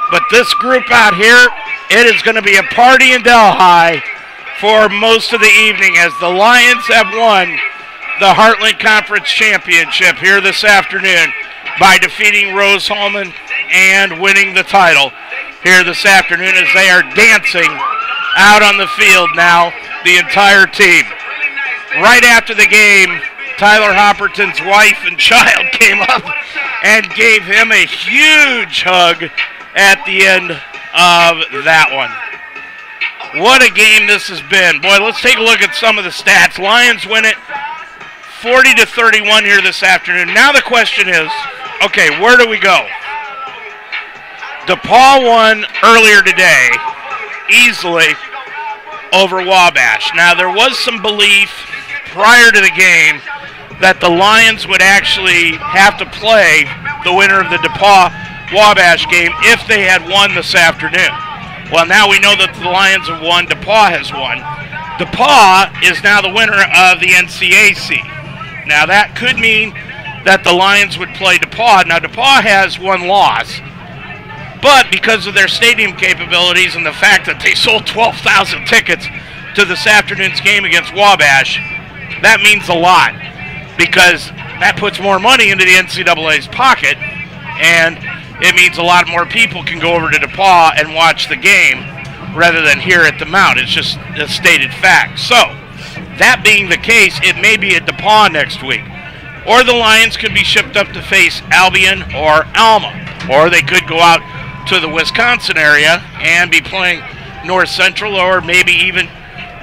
But this group out here, it is going to be a party in Delhi for most of the evening as the Lions have won the Heartland Conference Championship here this afternoon by defeating Rose Hulman and winning the title here this afternoon as they are dancing out on the field now, the entire team. Right after the game, Tyler Hopperton's wife and child came up and gave him a huge hug at the end of that one. What a game this has been. Boy, let's take a look at some of the stats. Lions win it 40-31 here this afternoon. Now the question is, okay, where do we go? DePaul won earlier today easily over Wabash. Now there was some belief prior to the game that the Lions would actually have to play the winner of the DePaul-Wabash game if they had won this afternoon. Well, now we know that the Lions have won, DePaul has won. DePaul is now the winner of the NCAC. Now that could mean that the Lions would play DePaul. Now DePaul has one loss, but because of their stadium capabilities and the fact that they sold 12,000 tickets to this afternoon's game against Wabash, that means a lot because that puts more money into the NCAA's pocket, and it means a lot more people can go over to DePaul and watch the game rather than here at the Mount. It's just a stated fact. So, that being the case, it may be at DePaul next week. Or the Lions could be shipped up to face Albion or Alma. Or they could go out to the Wisconsin area and be playing North Central, or maybe even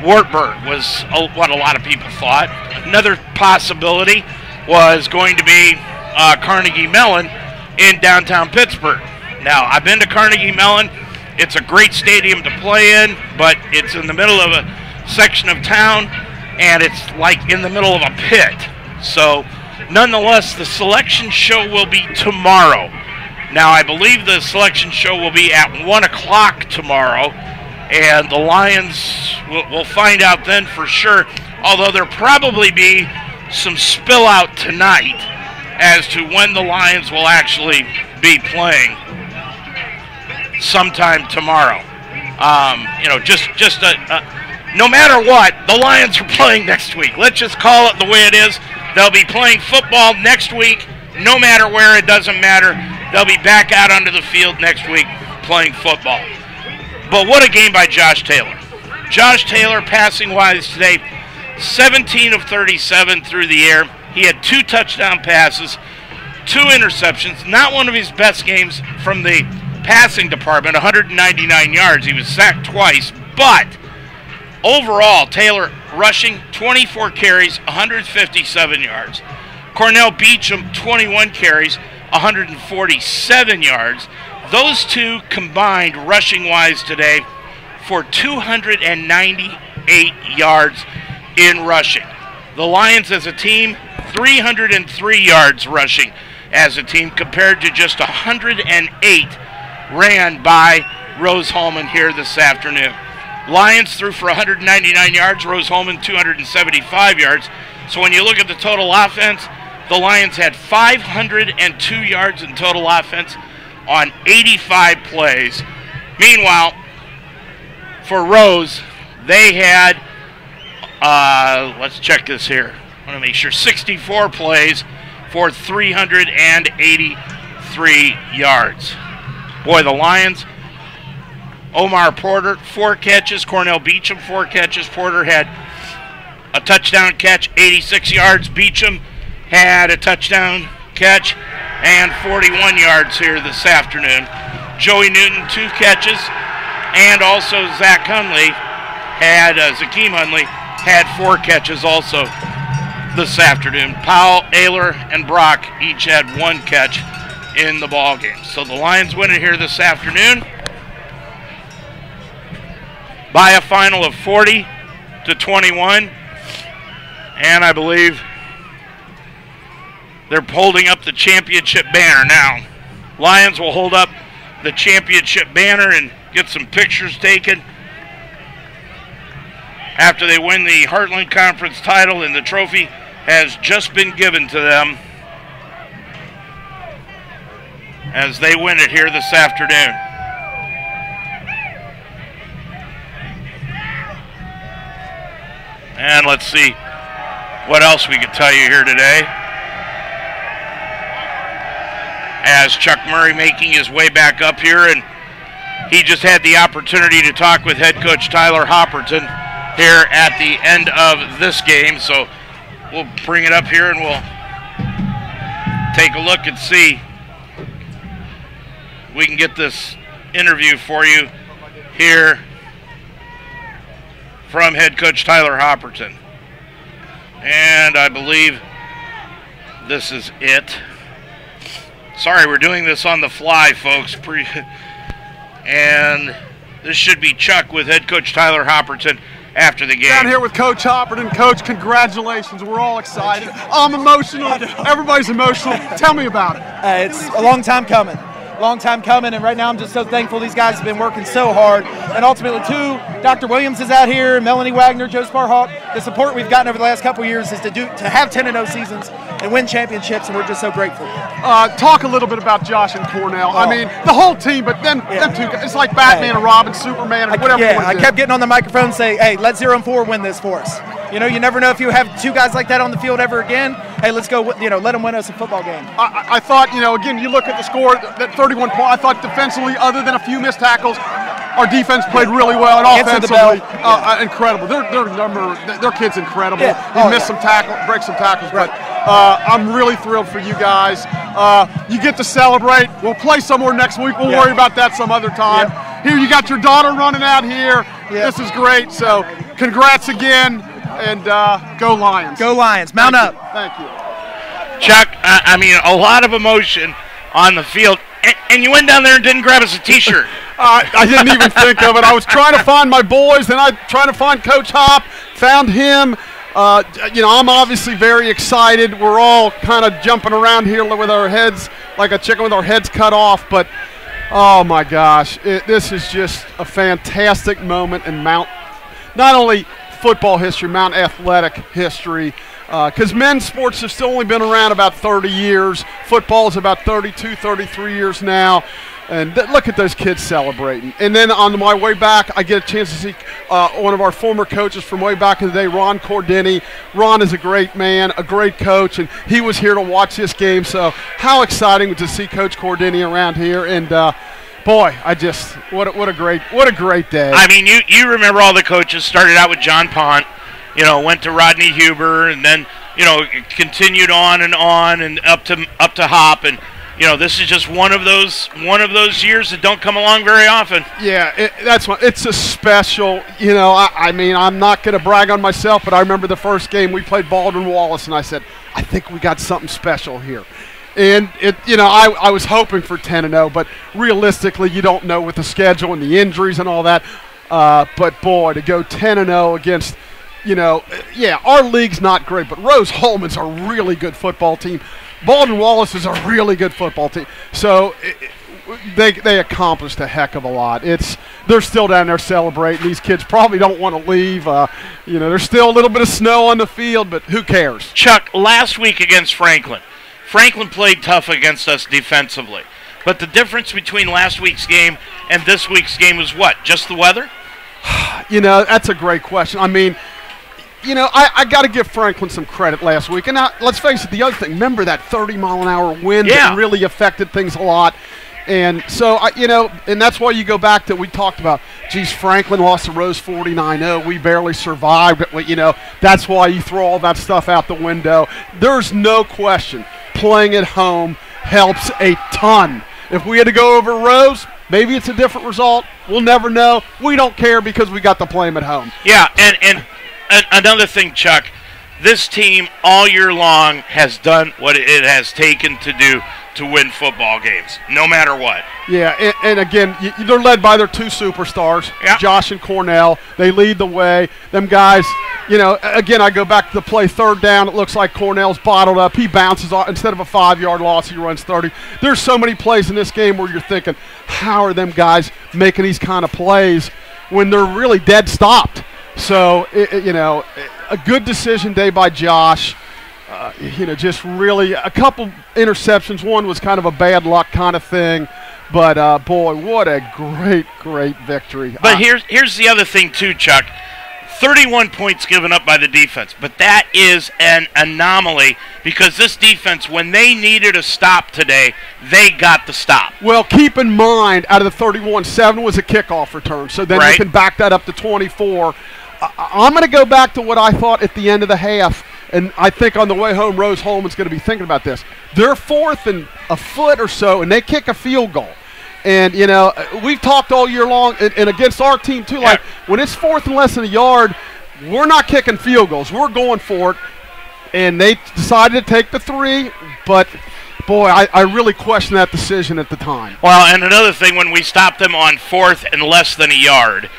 Wartburg was what a lot of people thought. Another possibility was going to be Carnegie Mellon in downtown Pittsburgh. Now, I've been to Carnegie Mellon. It's a great stadium to play in, but it's in the middle of a section of town, and it's like in the middle of a pit. So, nonetheless, the selection show will be tomorrow. Now, I believe the selection show will be at 1 o'clock tomorrow, and the Lions, we'll find out then for sure, although there'll probably be some spill out tonight as to when the Lions will actually be playing sometime tomorrow. No matter what, the Lions are playing next week. Let's just call it the way it is. They'll be playing football next week, no matter where, it doesn't matter. They'll be back out onto the field next week playing football. But what a game by Josh Taylor. Josh Taylor, passing-wise today, 17 of 37 through the air. He had 2 touchdown passes, 2 interceptions. Not one of his best games from the passing department, 199 yards. He was sacked twice, but overall, Taylor rushing 24 carries, 157 yards. Cornell Beecham, 21 carries, 147 yards. Those two combined rushing-wise today for 298 yards in rushing. The Lions as a team, 303 yards rushing as a team compared to just 108 ran by Rose Hulman here this afternoon. Lions threw for 199 yards, Rose Hulman 275 yards. So when you look at the total offense, the Lions had 502 yards in total offense on 85 plays. Meanwhile, for Rose, they had, let's check this here. I want to make sure, 64 plays for 383 yards. Boy, the Lions, Omar Porter, 4 catches. Cornell Beecham, 4 catches. Porter had a touchdown catch, 86 yards. Beecham had a touchdown catch and 41 yards here this afternoon. Joey Newton, 2 catches, and also Zach Hunley had, Zakeem Hunley had 4 catches also this afternoon. Powell, Ayler, and Brock each had 1 catch in the ball game. So the Lions win it here this afternoon by a final of 40-21, and I believe they're holding up the championship banner now. Lions will hold up the championship banner and get some pictures taken after they win the Heartland Conference title, and the trophy has just been given to them as they win it here this afternoon. And let's see what else we can tell you here today. As Chuck Murray making his way back up here, and he just had the opportunity to talk with head coach Tyler Hopperton here at the end of this game. So we'll bring it up here and we'll take a look and see if we can get this interview for you here from head coach Tyler Hopperton. And I believe this is it. Sorry, we're doing this on the fly, folks. And this should be Chuck with head coach Tyler Hopperton after the game. Down here with Coach Hopperton. Coach, congratulations. We're all excited. I'm emotional. Everybody's emotional. Tell me about it. It's a long time coming. And right now I'm just so thankful these guys have been working so hard. And ultimately, too, Dr. Williams is out here, Melanie Wagner, Joe Sparhawk. The support we've gotten over the last couple of years is to have 10-0 seasons and win championships, and we're just so grateful. Talk a little bit about Josh and Cornell. I mean, the whole team, but then them two guys, it's like Batman and Robin, Superman, and whatever. Yeah, I kept getting on the microphone and say, hey, let 0 and 4 win this for us. You know, you never know if you have 2 guys like that on the field ever again. Hey, let's go, let them win us a football game. I thought, again, you look at the score, that 31 point, I thought defensively, other than a few missed tackles, our defense played really well, and offensively, incredible. Their kid's incredible. Yeah. He missed some tackles, break some tackles, but I'm really thrilled for you guys. You get to celebrate. We'll play somewhere next week. We'll worry about that some other time. Here, you got your daughter running out here. This is great. So, congrats again, and go Lions. Go Lions. Mount up. Thank you. Chuck, I mean, a lot of emotion on the field. And you went down there and didn't grab us a T-shirt. I didn't even think of it. I was trying to find my boys, and I tried to find Coach Hop, found him. I'm obviously very excited. We're all kind of jumping around here with our heads, like a chicken with our heads cut off. But, oh, my gosh, this is just a fantastic moment in Mount, not only football history, Mount athletic history. Because men's sports have still only been around about 30 years. Football is about 32, 33 years now. And look at those kids celebrating. And then on my way back, I get a chance to see one of our former coaches from way back in the day, Ron Cordini. Ron is a great man, a great coach, and he was here to watch this game. So how exciting to see Coach Cordini around here. And boy, what a great day. I mean, you remember all the coaches. Started out with John Pont. Went to Rodney Huber, and then, continued on and up to Hop, and this is just one of those years that don't come along very often. Yeah, it's a special. I mean, I'm not going to brag on myself, but I remember the first game we played Baldwin Wallace, and I said, I think we got something special here. And I was hoping for 10-0, but realistically, you don't know with the schedule and the injuries and all that. But boy, to go 10-0 against our league's not great, but Rose Hulman's a really good football team. Baldwin Wallace is a really good football team. So they accomplished a heck of a lot. They're still down there celebrating. These kids probably don't want to leave. There's still a little bit of snow on the field, but who cares? Chuck, last week against Franklin played tough against us defensively. But the difference between last week's game and this week's game was what? Just the weather? That's a great question. I mean, I got to give Franklin some credit last week. And now, let's face it, the other thing, remember that 30-mile-an-hour wind that really affected things a lot. And so, and that's why you go back to, we talked about, Franklin lost to Rose 49-0. We barely survived. That's why you throw all that stuff out the window. There's no question playing at home helps a ton. If we had to go over Rose, maybe it's a different result. We'll never know. We don't care because we got to play them at home. Yeah, and another thing, Chuck, this team all year long has done what it has taken to do to win football games, no matter what. Yeah, and again, they're led by their two superstars, Josh and Cornell. They lead the way. Them guys, again, I go back to the play, third down. It looks like Cornell's bottled up. He bounces off. Instead of a 5-yard loss, he runs 30. There's so many plays in this game where you're thinking, how are them guys making these kind of plays when they're really dead stopped? So, a good decision day by Josh. Just really a couple interceptions. One was kind of a bad luck kind of thing. But, boy, what a great, great victory. But here's the other thing, too, Chuck. 31 points given up by the defense. But that is an anomaly because this defense, when they needed a stop today, they got the stop. Well, keep in mind, out of the 31, 7 was a kickoff return. So then you can back that up to 24. I'm going to go back to what I thought at the end of the half. And I think on the way home, Rose Hulman's going to be thinking about this. They're fourth and a foot or so, and they kick a field goal. And, we've talked all year long, and against our team, too, like when it's fourth and less than a yard, we're not kicking field goals. We're going for it. And they decided to take the 3, but, boy, I really questioned that decision at the time. Well, and another thing, when we stopped them on fourth and less than a yard,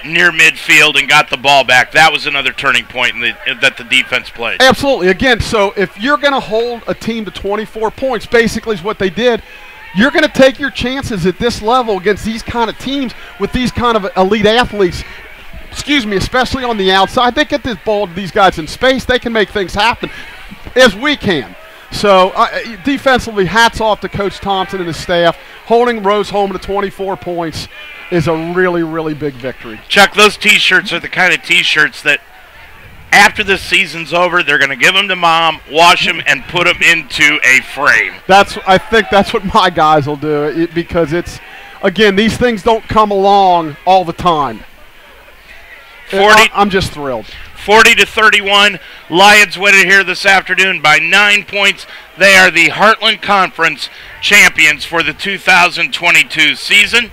near midfield and got the ball back, that was another turning point that the defense played. Absolutely. Again, so if you're going to hold a team to 24 points, basically is what they did, you're going to take your chances at this level against these kind of teams with these kind of elite athletes, especially on the outside. They get this ball to these guys in space. They can make things happen as we can. So defensively, hats off to Coach Thompson and his staff. Holding Rose Hulman to 24 points is a really, really big victory. Chuck, those T-shirts are the kind of T-shirts that after the season's over, they're going to give them to Mom, wash them, and put them into a frame. I think that's what my guys will do because again, these things don't come along all the time. I'm just thrilled. 40-31, Lions win it here this afternoon by 9 points. They are the Heartland Conference champions for the 2022 season.